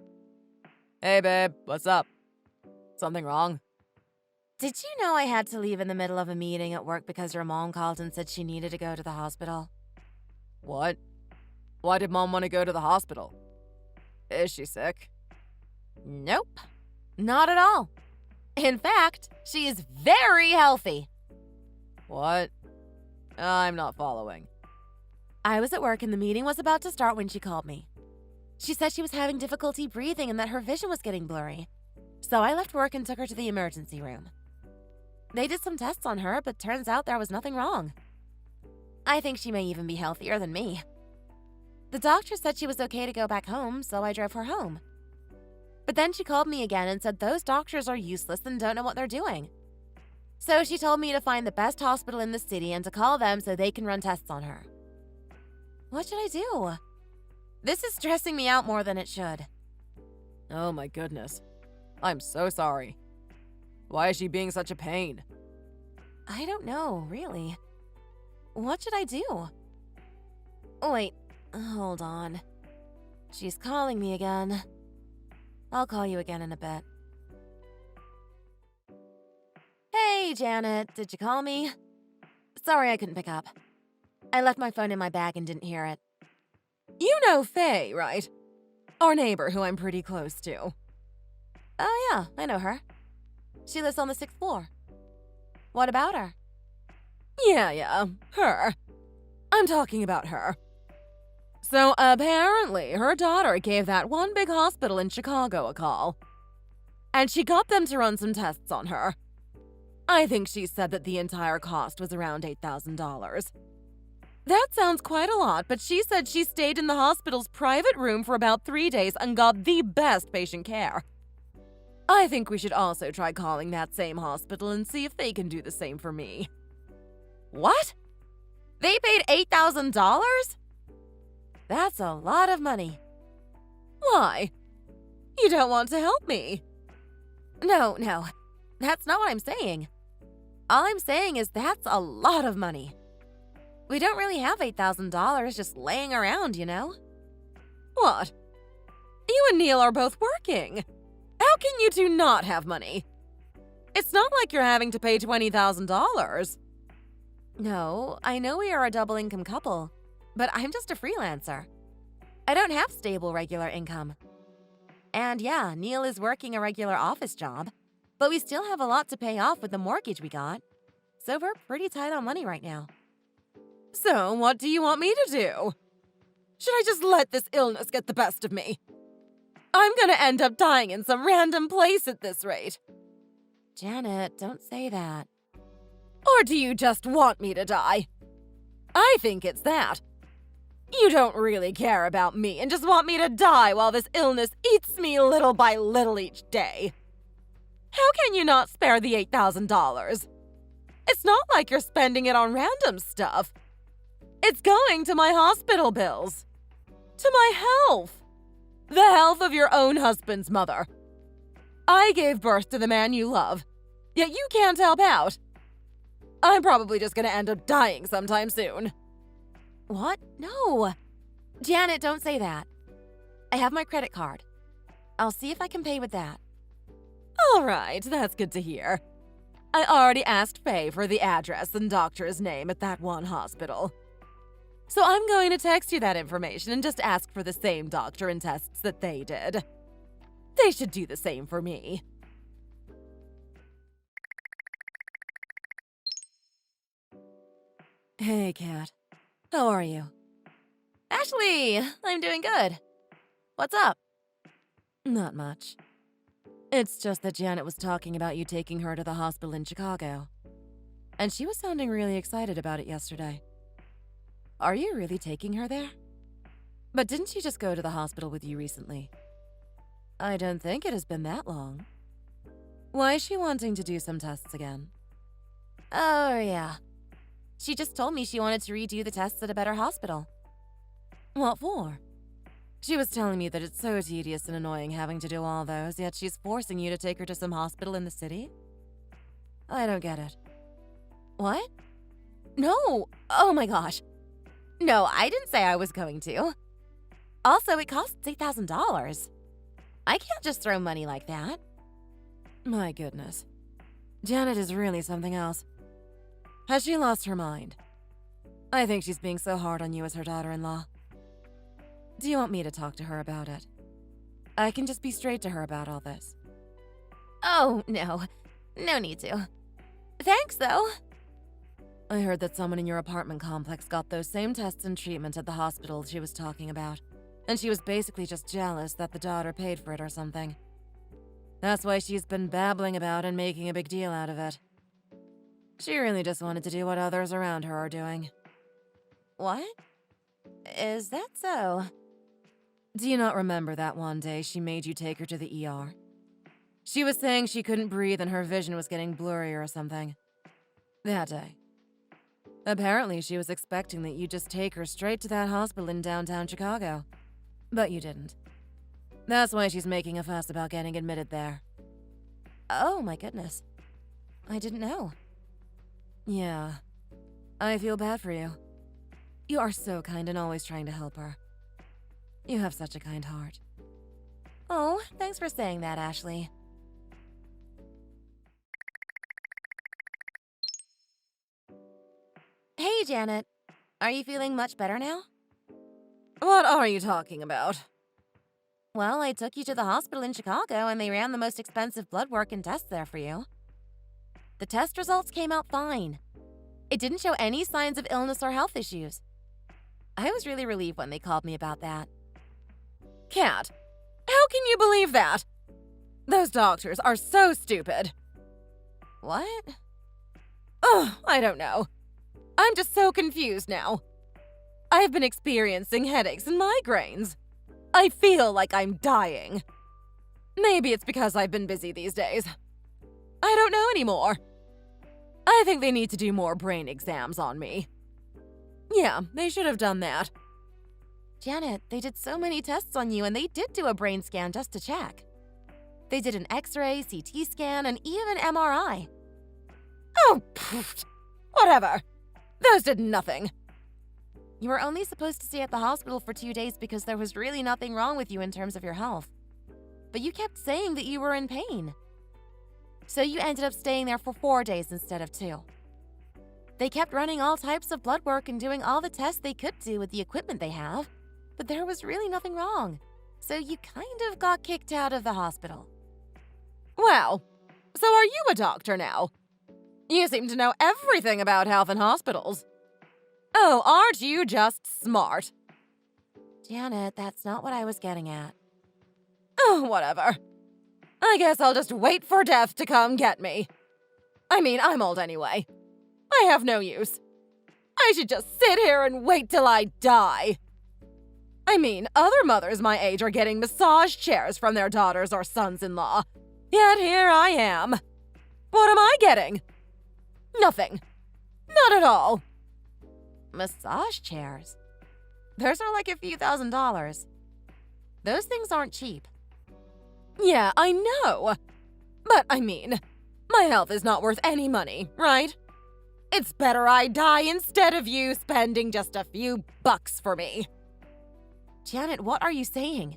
[SPEAKER 1] Hey babe, what's up? Something wrong?
[SPEAKER 2] Did you know I had to leave in the middle of a meeting at work because your mom called and said she needed to go to the hospital?
[SPEAKER 1] What? Why did Mom want to go to the hospital? Is she sick?
[SPEAKER 2] Nope, not at all. In fact, she is very healthy.
[SPEAKER 1] What? I'm not following.
[SPEAKER 2] I was at work and the meeting was about to start when she called me. She said she was having difficulty breathing and that her vision was getting blurry. So I left work and took her to the emergency room. They did some tests on her, but turns out there was nothing wrong. I think she may even be healthier than me. The doctor said she was okay to go back home, so I drove her home. But then she called me again and said those doctors are useless and don't know what they're doing. So she told me to find the best hospital in the city and to call them so they can run tests on her. What should I do? This is stressing me out more than it should.
[SPEAKER 1] Oh my goodness. I'm so sorry. Why is she being such a pain?
[SPEAKER 2] I don't know, really. What should I do? Wait, hold on. She's calling me again. I'll call you again in a bit. Hey, Janet, did you call me? Sorry I couldn't pick up. I left my phone in my bag and didn't hear it.
[SPEAKER 1] You know Faye, right? Our neighbor who I'm pretty close to.
[SPEAKER 2] Oh yeah, I know her. She lives on the 6th floor. What about her?
[SPEAKER 1] Yeah, her. I'm talking about her. So apparently, her daughter gave that one big hospital in Chicago a call. And she got them to run some tests on her. I think she said that the entire cost was around $8,000. That sounds quite a lot, but she said she stayed in the hospital's private room for about 3 days and got the best patient care. I think we should also try calling that same hospital and see if they can do the same for me. What? They paid $8,000? That's a lot of money. Why? You don't want to help me? No, that's not what I'm saying. All I'm saying is that's a lot of money. We don't really have $8,000 just laying around, you know? What? You and Neil are both working. How can you two not have money? It's not like you're having to pay $20,000. No, I know we are a double income couple, but I'm just a freelancer. I don't have stable regular income. And yeah, Neil is working a regular office job, but we still have a lot to pay off with the mortgage we got. So we're pretty tight on money right now. So what do you want me to do? Should I just let this illness get the best of me? I'm gonna end up dying in some random place at this rate.
[SPEAKER 2] Janet, don't say that.
[SPEAKER 1] Or do you just want me to die? I think it's that. You don't really care about me and just want me to die while this illness eats me little by little each day. How can you not spare the $8,000? It's not like you're spending it on random stuff. It's going to my hospital bills. To my health. The health of your own husband's mother. I gave birth to the man you love, yet you can't help out. I'm probably just gonna end up dying sometime soon.
[SPEAKER 2] What? No. Janet, don't say that. I have my credit card. I'll see if I can pay with that.
[SPEAKER 1] All right, that's good to hear. I already asked Faye for the address and doctor's name at that one hospital. So I'm going to text you that information and just ask for the same doctor and tests that they did. They should do the same for me. Hey, Kat. How are you?
[SPEAKER 2] Ashley, I'm doing good. What's up?
[SPEAKER 1] Not much. It's just that Janet was talking about you taking her to the hospital in Chicago. And she was sounding really excited about it yesterday. Are you really taking her there? But didn't she just go to the hospital with you recently? I don't think it has been that long. Why is she wanting to do some tests again?
[SPEAKER 2] Oh, yeah. She just told me she wanted to redo the tests at a better hospital.
[SPEAKER 1] What for? She was telling me that it's so tedious and annoying having to do all those, yet she's forcing you to take her to some hospital in the city? I don't get it.
[SPEAKER 2] What?
[SPEAKER 1] No! Oh my gosh.
[SPEAKER 2] No, I didn't say I was going to. Also, it costs $8,000. I can't just throw money like that.
[SPEAKER 1] My goodness. Janet is really something else. Has she lost her mind? I think she's being so hard on you as her daughter-in-law. Do you want me to talk to her about it? I can just be straight to her about all this.
[SPEAKER 2] Oh, no. No need to. Thanks, though.
[SPEAKER 1] I heard that someone in your apartment complex got those same tests and treatment at the hospital she was talking about, and she was basically just jealous that the daughter paid for it or something. That's why she's been babbling about and making a big deal out of it. She really just wanted to do what others around her are doing.
[SPEAKER 2] What? Is that so?
[SPEAKER 1] Do you not remember that one day she made you take her to the ER? She was saying she couldn't breathe and her vision was getting blurry or something. That day. Apparently, she was expecting that you'd just take her straight to that hospital in downtown Chicago. But you didn't. That's why she's making a fuss about getting admitted there.
[SPEAKER 2] Oh, my goodness. I didn't know.
[SPEAKER 1] Yeah. I feel bad for you. You are so kind and always trying to help her. You have such a kind heart.
[SPEAKER 2] Oh, thanks for saying that, Ashley. Hey, Janet. Are you feeling much better now?
[SPEAKER 1] What are you talking about?
[SPEAKER 2] Well, I took you to the hospital in Chicago and they ran the most expensive blood work and tests there for you. The test results came out fine. It didn't show any signs of illness or health issues. I was really relieved when they called me about that.
[SPEAKER 1] Kat, how can you believe that? Those doctors are so stupid.
[SPEAKER 2] What?
[SPEAKER 1] Oh, I don't know. I'm just so confused now. I've been experiencing headaches and migraines. I feel like I'm dying. Maybe it's because I've been busy these days. I don't know anymore. I think they need to do more brain exams on me. Yeah, they should have done that.
[SPEAKER 2] Janet, they did so many tests on you, and they did do a brain scan just to check. They did an X-ray, CT scan, and even MRI.
[SPEAKER 1] Oh, pfft. Whatever. Those did nothing.
[SPEAKER 2] You were only supposed to stay at the hospital for 2 days because there was really nothing wrong with you in terms of your health. But you kept saying that you were in pain. So you ended up staying there for 4 days instead of 2. They kept running all types of blood work and doing all the tests they could do with the equipment they have, but there was really nothing wrong. So you kind of got kicked out of the hospital.
[SPEAKER 1] Wow. So are you a doctor now? You seem to know everything about health and hospitals. Oh, aren't you just smart?
[SPEAKER 2] Janet, that's not what I was getting at.
[SPEAKER 1] Oh, whatever. I guess I'll just wait for death to come get me. I mean, I'm old anyway. I have no use. I should just sit here and wait till I die. I mean, other mothers my age are getting massage chairs from their daughters or sons-in-law. Yet here I am. What am I getting? Nothing. Not at all.
[SPEAKER 2] Massage chairs? Those are like a few $1,000s. Those things aren't cheap.
[SPEAKER 1] Yeah, I know. But I mean, my health is not worth any money, right? It's better I die instead of you spending just a few bucks for me.
[SPEAKER 2] Janet, what are you saying?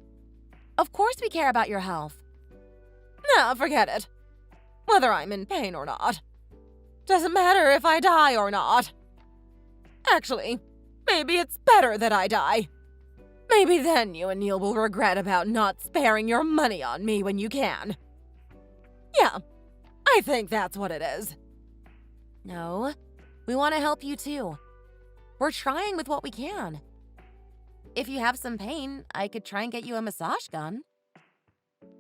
[SPEAKER 2] Of course we care about your health.
[SPEAKER 1] No, forget it. Whether I'm in pain or not. Doesn't matter if I die or not. Actually, maybe it's better that I die. Maybe then you and Neil will regret about not sparing your money on me when you can. Yeah, I think that's what it is.
[SPEAKER 2] No, we want to help you too. We're trying with what we can. If you have some pain, I could try and get you a massage gun.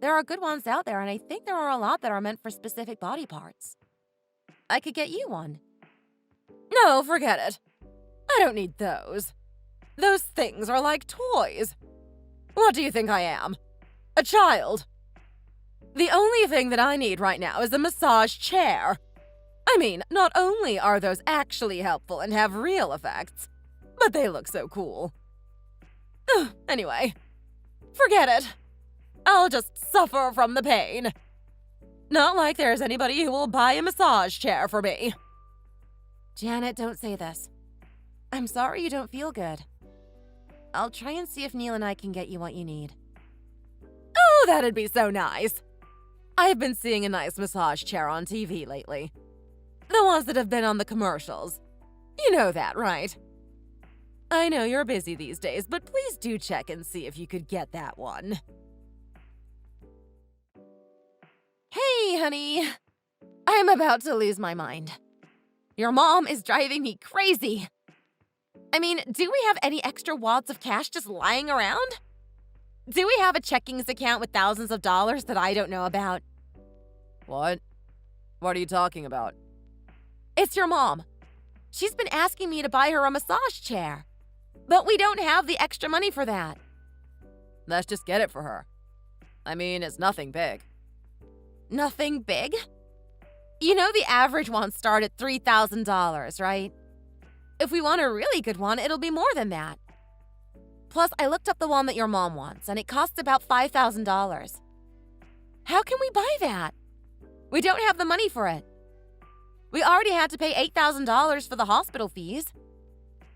[SPEAKER 2] There are good ones out there, and I think there are a lot that are meant for specific body parts. I could get you one.
[SPEAKER 1] No, forget it. I don't need those. Those things are like toys. What do you think I am? A child? The only thing that I need right now is a massage chair. I mean, not only are those actually helpful and have real effects, but they look so cool. Anyway, forget it. I'll just suffer from the pain. Not like there's anybody who will buy a massage chair for me.
[SPEAKER 2] Janet, don't say this. I'm sorry you don't feel good. I'll try and see if Neil and I can get you what you need.
[SPEAKER 1] Oh, that'd be so nice. I've been seeing a nice massage chair on TV lately. The ones that have been on the commercials. You know that, right? I know you're busy these days, but please do check and see if you could get that one.
[SPEAKER 2] Hey, honey. I'm about to lose my mind. Your mom is driving me crazy. I mean, do we have any extra wads of cash just lying around? Do we have a checkings account with thousands of dollars that I don't know about?
[SPEAKER 1] What? What are you talking about?
[SPEAKER 2] It's your mom. She's been asking me to buy her a massage chair. But we don't have the extra money for that.
[SPEAKER 1] Let's just get it for her. I mean, it's nothing big.
[SPEAKER 2] Nothing big? You know the average ones start at $3,000, right? If we want a really good one, it'll be more than that. Plus, I looked up the one that your mom wants, and it costs about $5,000. How can we buy that? We don't have the money for it. We already had to pay $8,000 for the hospital fees.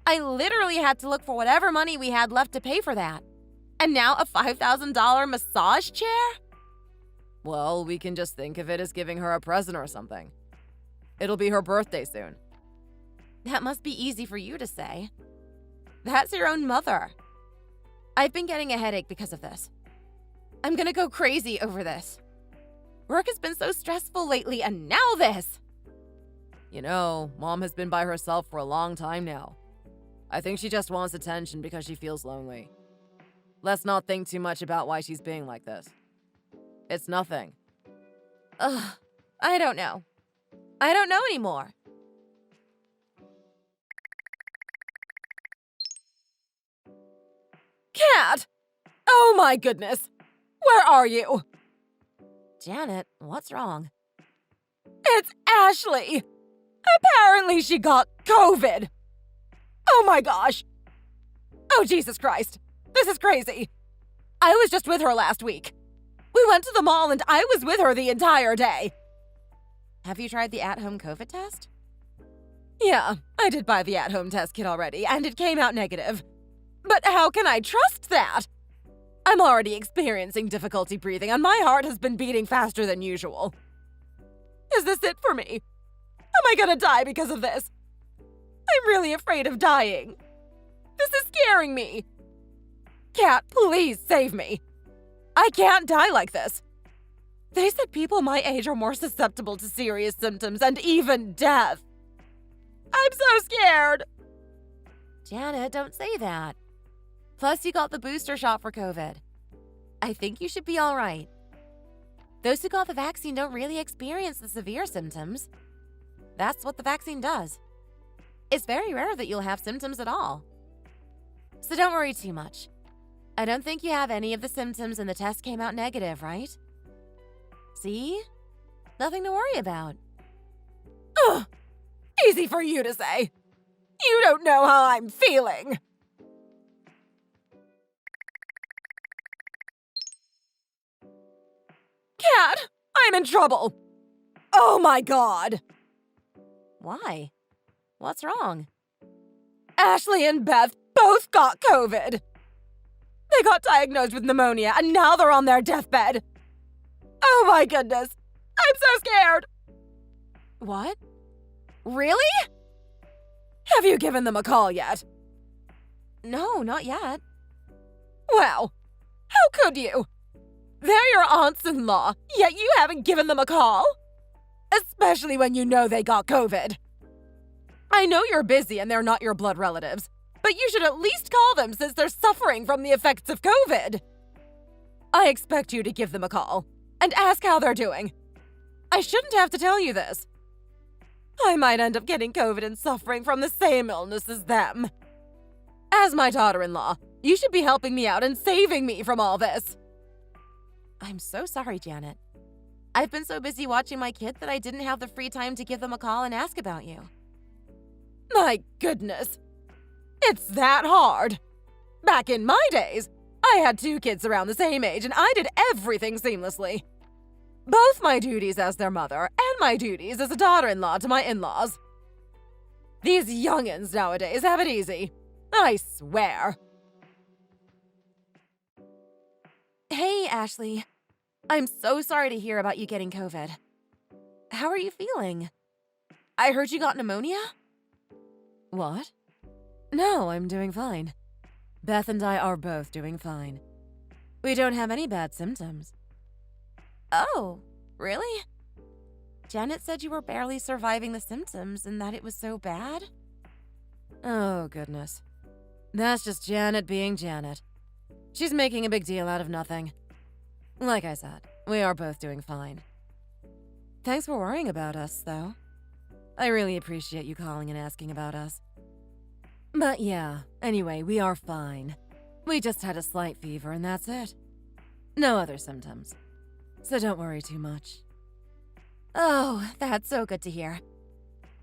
[SPEAKER 2] I literally had to look for whatever money we had left to pay for that. And now a $5,000 massage chair?
[SPEAKER 1] Well, we can just think of it as giving her a present or something. It'll be her birthday soon.
[SPEAKER 2] That must be easy for you to say. That's your own mother. I've been getting a headache because of this. I'm gonna go crazy over this. Work has been so stressful lately, and now this!
[SPEAKER 1] You know, Mom has been by herself for a long time now. I think she just wants attention because she feels lonely. Let's not think too much about why she's being like this. It's nothing.
[SPEAKER 2] Ugh, I don't know. I don't know anymore.
[SPEAKER 1] Cat! Oh my goodness! Where are you?
[SPEAKER 2] Janet, what's wrong?
[SPEAKER 1] It's Ashley! Apparently she got COVID! Oh my gosh! Oh Jesus Christ! This is crazy! I was just with her last week. We went to the mall and I was with her the entire day.
[SPEAKER 2] Have you tried the at-home COVID test?
[SPEAKER 1] Yeah, I did buy the at-home test kit already, and it came out negative. But how can I trust that? I'm already experiencing difficulty breathing, and my heart has been beating faster than usual. Is this it for me? Am I gonna die because of this? I'm really afraid of dying. This is scaring me. Cat, please save me. I can't die like this. They said people my age are more susceptible to serious symptoms and even death. I'm so scared.
[SPEAKER 2] Janet, don't say that. Plus, you got the booster shot for COVID. I think you should be all right. Those who got the vaccine don't really experience the severe symptoms. That's what the vaccine does. It's very rare that you'll have symptoms at all. So don't worry too much. I don't think you have any of the symptoms and the test came out negative, right? See? Nothing to worry about.
[SPEAKER 1] Ugh! Easy for you to say. You don't know how I'm feeling. Cat, I'm in trouble. Oh my god.
[SPEAKER 2] Why? What's wrong?
[SPEAKER 1] Ashley and Beth both got COVID. They got diagnosed with pneumonia and now they're on their deathbed. Oh my goodness. I'm so scared.
[SPEAKER 2] What?
[SPEAKER 1] Really? Have you given them a call yet?
[SPEAKER 2] No, not yet.
[SPEAKER 1] Wow. How could you? They're your aunts-in-law, yet you haven't given them a call? Especially when you know they got COVID. I know you're busy and they're not your blood relatives, but you should at least call them since they're suffering from the effects of COVID. I expect you to give them a call and ask how they're doing. I shouldn't have to tell you this. I might end up getting COVID and suffering from the same illness as them. As my daughter-in-law, you should be helping me out and saving me from all this.
[SPEAKER 2] I'm so sorry, Janet. I've been so busy watching my kid that I didn't have the free time to give them a call and ask about you.
[SPEAKER 1] My goodness. It's that hard. Back in my days, I had 2 kids around the same age and I did everything seamlessly. Both my duties as their mother and my duties as a daughter-in-law to my in-laws. These youngins nowadays have it easy. I swear.
[SPEAKER 2] Hey, Ashley. I'm so sorry to hear about you getting COVID. How are you feeling? I heard you got pneumonia?
[SPEAKER 1] What? No, I'm doing fine. Beth and I are both doing fine. We don't have any bad symptoms.
[SPEAKER 2] Oh, really? Janet said you were barely surviving the symptoms and that it was so bad?
[SPEAKER 1] Oh, goodness. That's just Janet being Janet. She's making a big deal out of nothing. Like I said, we are both doing fine. Thanks for worrying about us, though. I really appreciate you calling and asking about us. But yeah, anyway, we are fine. We just had a slight fever and that's it. No other symptoms. So don't worry too much.
[SPEAKER 2] Oh, that's so good to hear.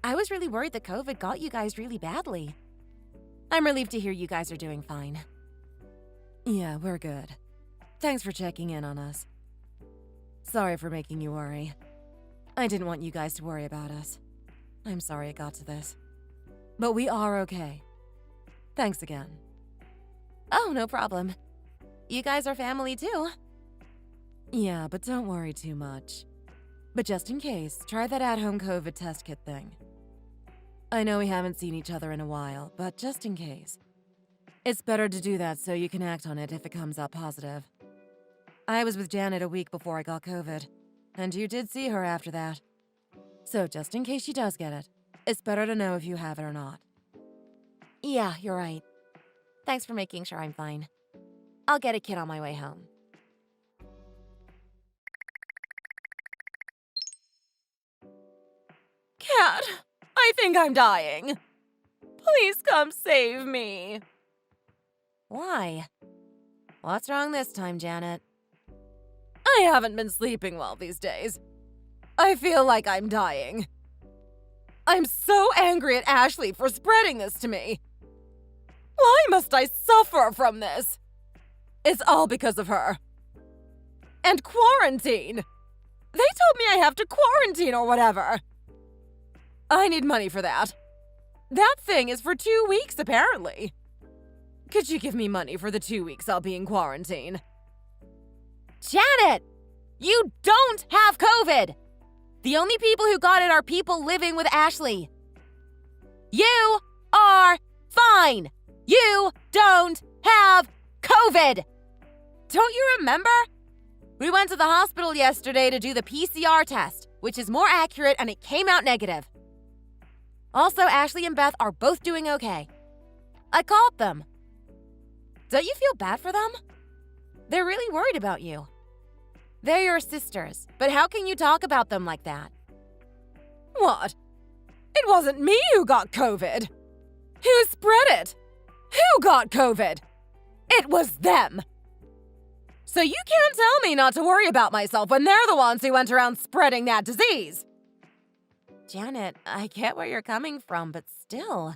[SPEAKER 2] I was really worried that COVID got you guys really badly. I'm relieved to hear you guys are doing fine.
[SPEAKER 1] Yeah, we're good. Thanks for checking in on us. Sorry for making you worry. I didn't want you guys to worry about us. I'm sorry it got to this. But we are okay. Thanks again.
[SPEAKER 2] Oh, no problem. You guys are family too.
[SPEAKER 1] Yeah, but don't worry too much. But just in case, try that at-home COVID test kit thing. I know we haven't seen each other in a while, but just in case. It's better to do that so you can act on it if it comes up positive. I was with Janet a week before I got COVID, and you did see her after that. So just in case she does get it, it's better to know if you have it or not.
[SPEAKER 2] Yeah, you're right. Thanks for making sure I'm fine. I'll get a kid on my way home.
[SPEAKER 1] Cat, I think I'm dying. Please come save me.
[SPEAKER 2] Why? What's wrong this time, Janet?
[SPEAKER 1] I haven't been sleeping well these days. I feel like I'm dying. I'm so angry at Ashley for spreading this to me. Why must I suffer from this? It's all because of her. And quarantine. They told me I have to quarantine or whatever. I need money for that. That thing is for 2 weeks, apparently. Could you give me money for the 2 weeks I'll be in quarantine?
[SPEAKER 2] Janet! You don't have COVID! The only people who got it are people living with Ashley. You are fine! You don't have COVID! Don't you remember? We went to the hospital yesterday to do the PCR test, which is more accurate, and it came out negative. Also, Ashley and Beth are both doing okay. I called them. Don't you feel bad for them? They're really worried about you. They're your sisters, but how can you talk about them like that?
[SPEAKER 1] What? It wasn't me who got COVID. Who spread it? Who got COVID? It was them. So you can't tell me not to worry about myself when they're the ones who went around spreading that disease.
[SPEAKER 2] Janet, I get where you're coming from, but still.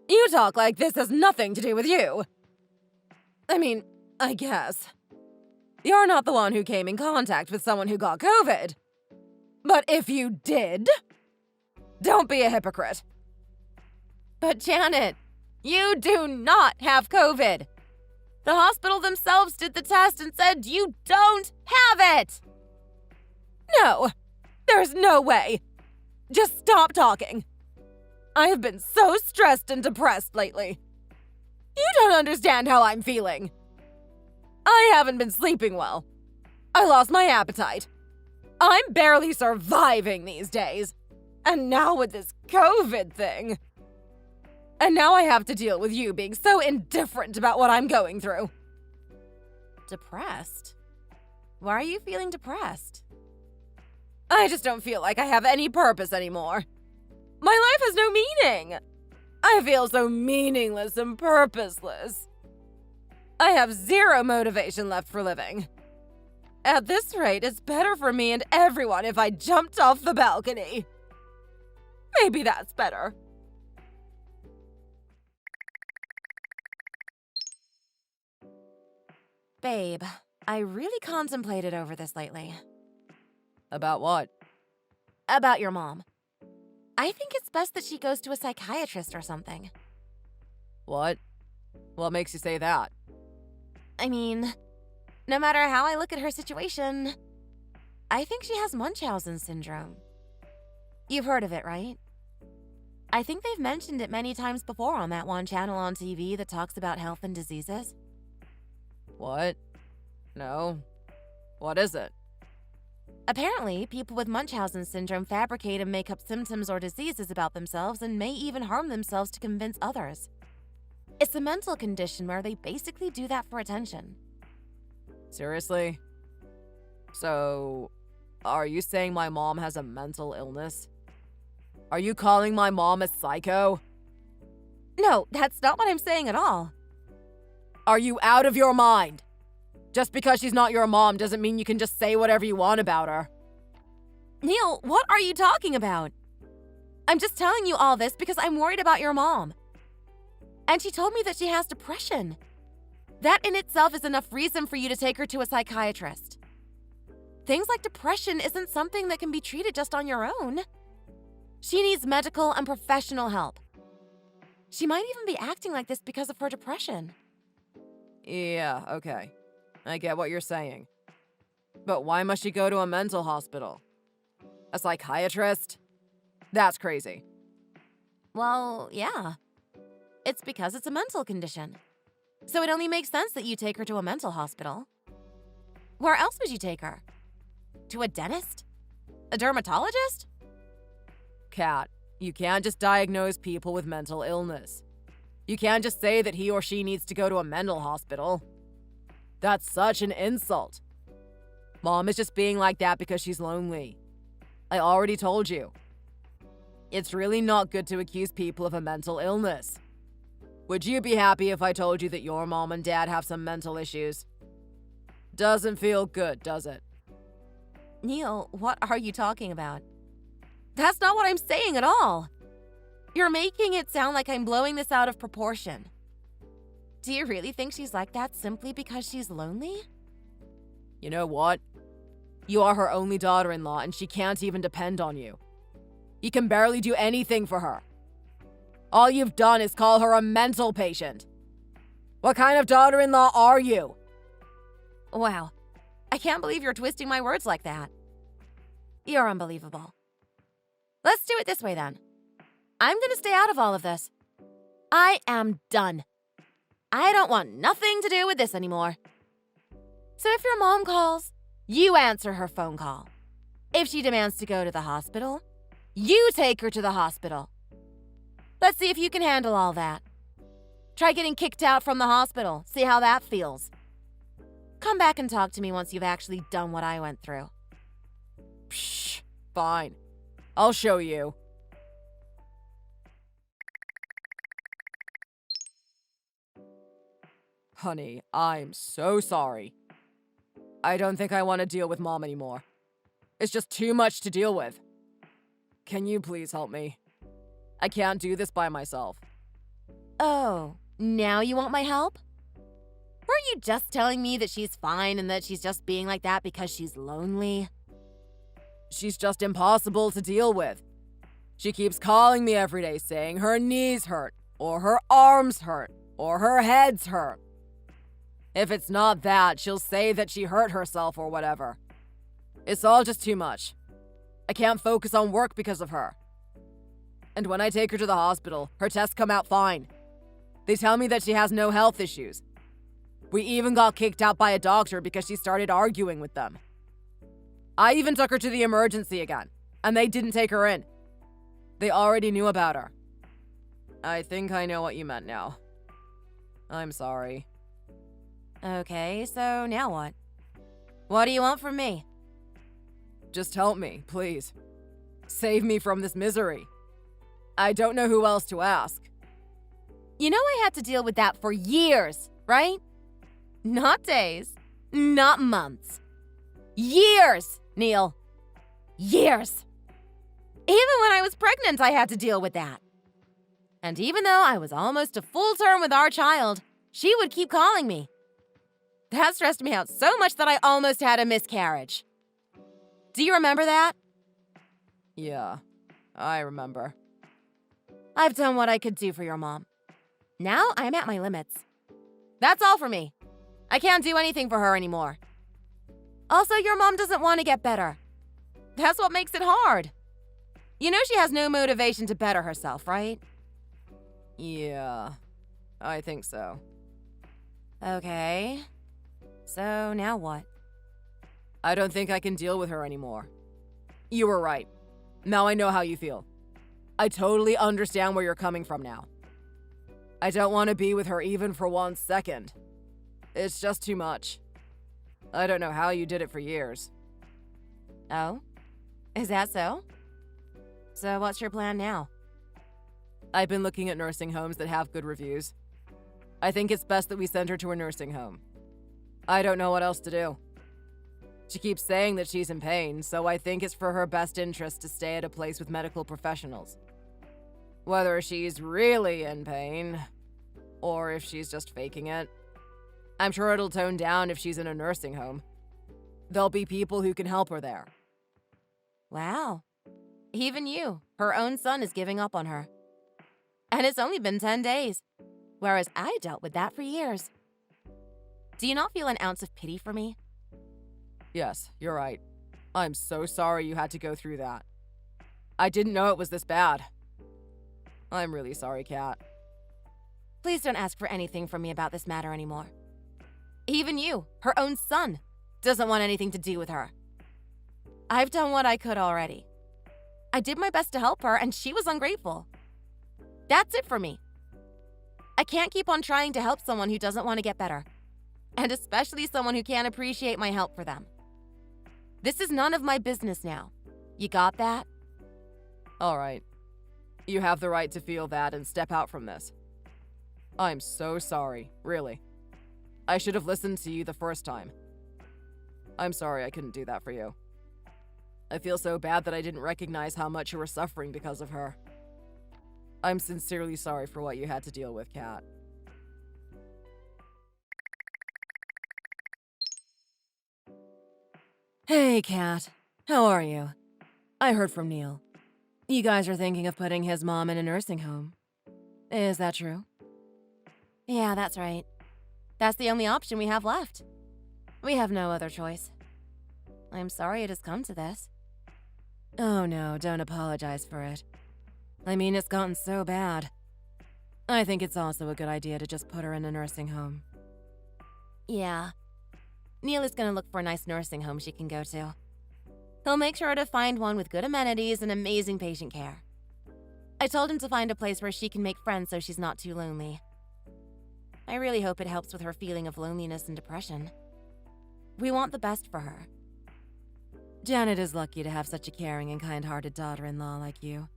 [SPEAKER 1] You talk like this has nothing to do with you. I mean, I guess. You're not the one who came in contact with someone who got COVID. But if you did, don't be a hypocrite.
[SPEAKER 2] But Janet, you do not have COVID. The hospital themselves did the test and said you don't have it.
[SPEAKER 1] No, there's no way. Just stop talking. I have been so stressed and depressed lately. You don't understand how I'm feeling. I haven't been sleeping well. I lost my appetite. I'm barely surviving these days. And now with this COVID thing. And now I have to deal with you being so indifferent about what I'm going through.
[SPEAKER 2] Depressed? Why are you feeling depressed?
[SPEAKER 1] I just don't feel like I have any purpose anymore. My life has no meaning. I feel so meaningless and purposeless. I have zero motivation left for living. At this rate, it's better for me and everyone if I jumped off the balcony. Maybe that's better.
[SPEAKER 2] Babe, I really contemplated over this lately.
[SPEAKER 1] About what?
[SPEAKER 2] About your mom. I think it's best that she goes to a psychiatrist or something.
[SPEAKER 1] What? What makes you say that?
[SPEAKER 2] I mean, no matter how I look at her situation, I think she has Munchausen syndrome. You've heard of it, right? I think they've mentioned it many times before on that one channel on TV that talks about health and diseases.
[SPEAKER 1] What? No. What is it?
[SPEAKER 2] Apparently, people with Munchausen syndrome fabricate and make up symptoms or diseases about themselves and may even harm themselves to convince others. It's a mental condition where they basically do that for attention.
[SPEAKER 1] Seriously? So, are you saying my mom has a mental illness? Are you calling my mom a psycho?
[SPEAKER 2] No, that's not what I'm saying at all.
[SPEAKER 1] Are you out of your mind? Just because she's not your mom doesn't mean you can just say whatever you want about her.
[SPEAKER 2] Neil, what are you talking about? I'm just telling you all this because I'm worried about your mom. And she told me that she has depression. That in itself is enough reason for you to take her to a psychiatrist. Things like depression isn't something that can be treated just on your own. She needs medical and professional help. She might even be acting like this because of her depression.
[SPEAKER 1] Yeah, okay. I get what you're saying. But why must she go to a mental hospital? A psychiatrist? That's crazy.
[SPEAKER 2] Well, yeah. It's because it's a mental condition. So it only makes sense that you take her to a mental hospital. Where else would you take her? To a dentist? A dermatologist?
[SPEAKER 1] Kat, you can't just diagnose people with mental illness. You can't just say that he or she needs to go to a mental hospital. That's such an insult. Mom is just being like that because she's lonely. I already told you. It's really not good to accuse people of a mental illness. Would you be happy if I told you that your mom and dad have some mental issues? Doesn't feel good, does it?
[SPEAKER 2] Neil, what are you talking about? That's not what I'm saying at all. You're making it sound like I'm blowing this out of proportion. Do you really think she's like that simply because she's lonely?
[SPEAKER 1] You know what? You are her only daughter-in-law and she can't even depend on you. You can barely do anything for her. All you've done is call her a mental patient. What kind of daughter-in-law are you?
[SPEAKER 2] Wow. I can't believe you're twisting my words like that. You're unbelievable. Let's do it this way then. I'm gonna stay out of all of this. I am done. I don't want nothing to do with this anymore. So if your mom calls, you answer her phone call. If she demands to go to the hospital, you take her to the hospital. Let's see if you can handle all that. Try getting kicked out from the hospital. See how that feels. Come back and talk to me once you've actually done what I went through.
[SPEAKER 1] Psh, fine. I'll show you. Honey, I'm so sorry. I don't think I want to deal with Mom anymore. It's just too much to deal with. Can you please help me? I can't do this by myself.
[SPEAKER 2] Oh, now you want my help? Weren't you just telling me that she's fine and that she's just being like that because she's lonely?
[SPEAKER 1] She's just impossible to deal with. She keeps calling me every day saying her knees hurt, or her arms hurt, or her head's hurt. If it's not that, she'll say that she hurt herself or whatever. It's all just too much. I can't focus on work because of her. And when I take her to the hospital, her tests come out fine. They tell me that she has no health issues. We even got kicked out by a doctor because she started arguing with them. I even took her to the emergency again, and they didn't take her in. They already knew about her. I think I know what you meant now. I'm sorry.
[SPEAKER 2] Okay, so now what? What do you want from me?
[SPEAKER 1] Just help me, please. Save me from this misery. I don't know who else to ask.
[SPEAKER 2] You know I had to deal with that for years, right? Not days, not months. Years, Neil. Years. Even when I was pregnant, I had to deal with that. And even though I was almost to full term with our child, she would keep calling me. That stressed me out so much that I almost had a miscarriage. Do you remember that?
[SPEAKER 1] Yeah, I remember.
[SPEAKER 2] I've done what I could do for your mom. Now I'm at my limits. That's all for me. I can't do anything for her anymore. Also, your mom doesn't want to get better. That's what makes it hard. You know she has no motivation to better herself, right?
[SPEAKER 1] Yeah, I think so.
[SPEAKER 2] Okay. So now what?
[SPEAKER 1] I don't think I can deal with her anymore. You were right. Now I know how you feel. I totally understand where you're coming from now. I don't want to be with her even for 1 second. It's just too much. I don't know how you did it for years.
[SPEAKER 2] Oh? Is that so? So what's your plan now?
[SPEAKER 1] I've been looking at nursing homes that have good reviews. I think it's best that we send her to a nursing home. I don't know what else to do. She keeps saying that she's in pain, so I think it's for her best interest to stay at a place with medical professionals. Whether she's really in pain, or if she's just faking it, I'm sure it'll tone down if she's in a nursing home. There'll be people who can help her there.
[SPEAKER 2] Wow. Even you, her own son, is giving up on her. And it's only been 10 days, whereas I dealt with that for years. Do you not feel an ounce of pity for me?
[SPEAKER 1] Yes, you're right. I'm so sorry you had to go through that. I didn't know it was this bad. I'm really sorry, Kat.
[SPEAKER 2] Please don't ask for anything from me about this matter anymore. Even you, her own son, doesn't want anything to do with her. I've done what I could already. I did my best to help her, and she was ungrateful. That's it for me. I can't keep on trying to help someone who doesn't want to get better, and especially someone who can't appreciate my help for them. This is none of my business now. You got that?
[SPEAKER 1] All right. You have the right to feel that and step out from this. I'm so sorry, really. I should have listened to you the first time. I'm sorry I couldn't do that for you. I feel so bad that I didn't recognize how much you were suffering because of her. I'm sincerely sorry for what you had to deal with, Kat. Hey, Kat. How are you? I heard from Neil. You guys are thinking of putting his mom in a nursing home. Is that true?
[SPEAKER 2] Yeah, that's right. That's the only option we have left. We have no other choice. I'm sorry it has come to this.
[SPEAKER 1] Oh no, don't apologize for it. I mean, it's gotten so bad. I think it's also a good idea to just put her in a nursing home.
[SPEAKER 2] Yeah. Neil is gonna look for a nice nursing home she can go to. He'll make sure to find one with good amenities and amazing patient care. I told him to find a place where she can make friends so she's not too lonely. I really hope it helps with her feeling of loneliness and depression. We want the best for her.
[SPEAKER 1] Janet is lucky to have such a caring and kind-hearted daughter-in-law like you.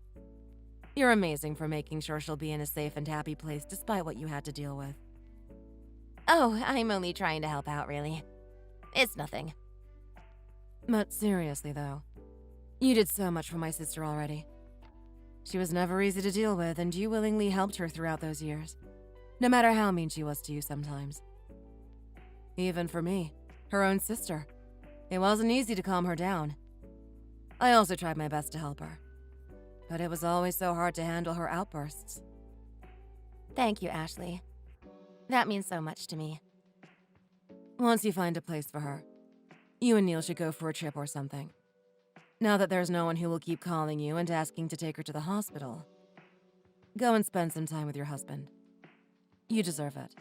[SPEAKER 1] You're amazing for making sure she'll be in a safe and happy place despite what you had to deal with.
[SPEAKER 2] Oh, I'm only trying to help out, really. It's nothing.
[SPEAKER 1] But seriously, though, you did so much for my sister already. She was never easy to deal with, and you willingly helped her throughout those years, no matter how mean she was to you sometimes. Even for me, her own sister, it wasn't easy to calm her down. I also tried my best to help her, but it was always so hard to handle her outbursts.
[SPEAKER 2] Thank you, Ashley. That means so much to me.
[SPEAKER 1] Once you find a place for her, you and Neil should go for a trip or something. Now that there's no one who will keep calling you and asking to take her to the hospital, go and spend some time with your husband. You deserve it.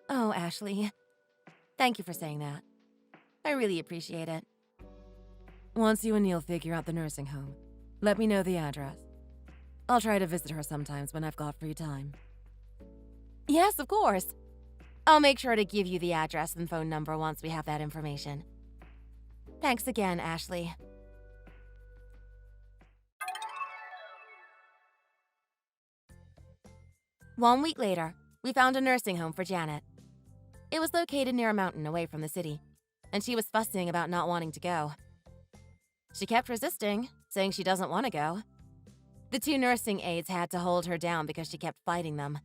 [SPEAKER 2] Oh, Ashley. Thank you for saying that. I really appreciate it.
[SPEAKER 1] Once you and Neil figure out the nursing home, let me know the address. I'll try to visit her sometimes when I've got free time.
[SPEAKER 2] Yes, of course. I'll make sure to give you the address and phone number once we have that information. Thanks again, Ashley. One week later, we found a nursing home for Janet. It was located near a mountain away from the city, and she was fussing about not wanting to go. She kept resisting, saying she doesn't want to go. The two nursing aides had to hold her down because she kept fighting them.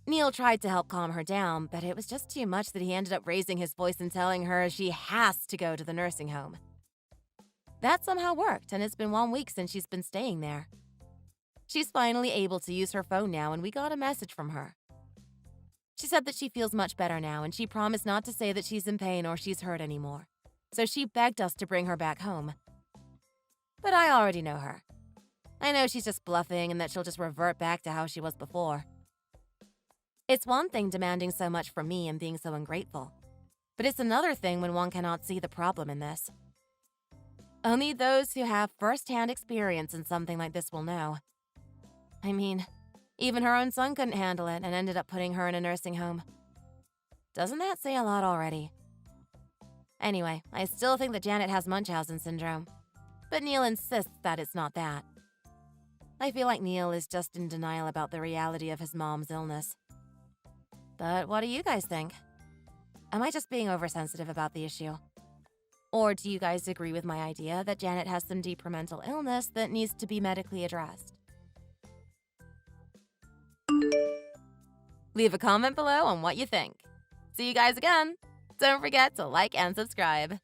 [SPEAKER 2] Neil tried to help calm her down, but it was just too much that he ended up raising his voice and telling her she has to go to the nursing home. That somehow worked, and it's been 1 week since she's been staying there. She's finally able to use her phone now, and we got a message from her. She said that she feels much better now, and she promised not to say that she's in pain or she's hurt anymore. So she begged us to bring her back home. But I already know her. I know she's just bluffing and that she'll just revert back to how she was before. It's one thing demanding so much from me and being so ungrateful, but it's another thing when one cannot see the problem in this. Only those who have first-hand experience in something like this will know. I mean, even her own son couldn't handle it and ended up putting her in a nursing home. Doesn't that say a lot already? Anyway, I still think that Janet has Munchausen syndrome, but Neil insists that it's not that. I feel like Neil is just in denial about the reality of his mom's illness. But what do you guys think? Am I just being oversensitive about the issue? Or do you guys agree with my idea that Janet has some deeper mental illness that needs to be medically addressed? Leave a comment below on what you think. See you guys again. Don't forget to like and subscribe.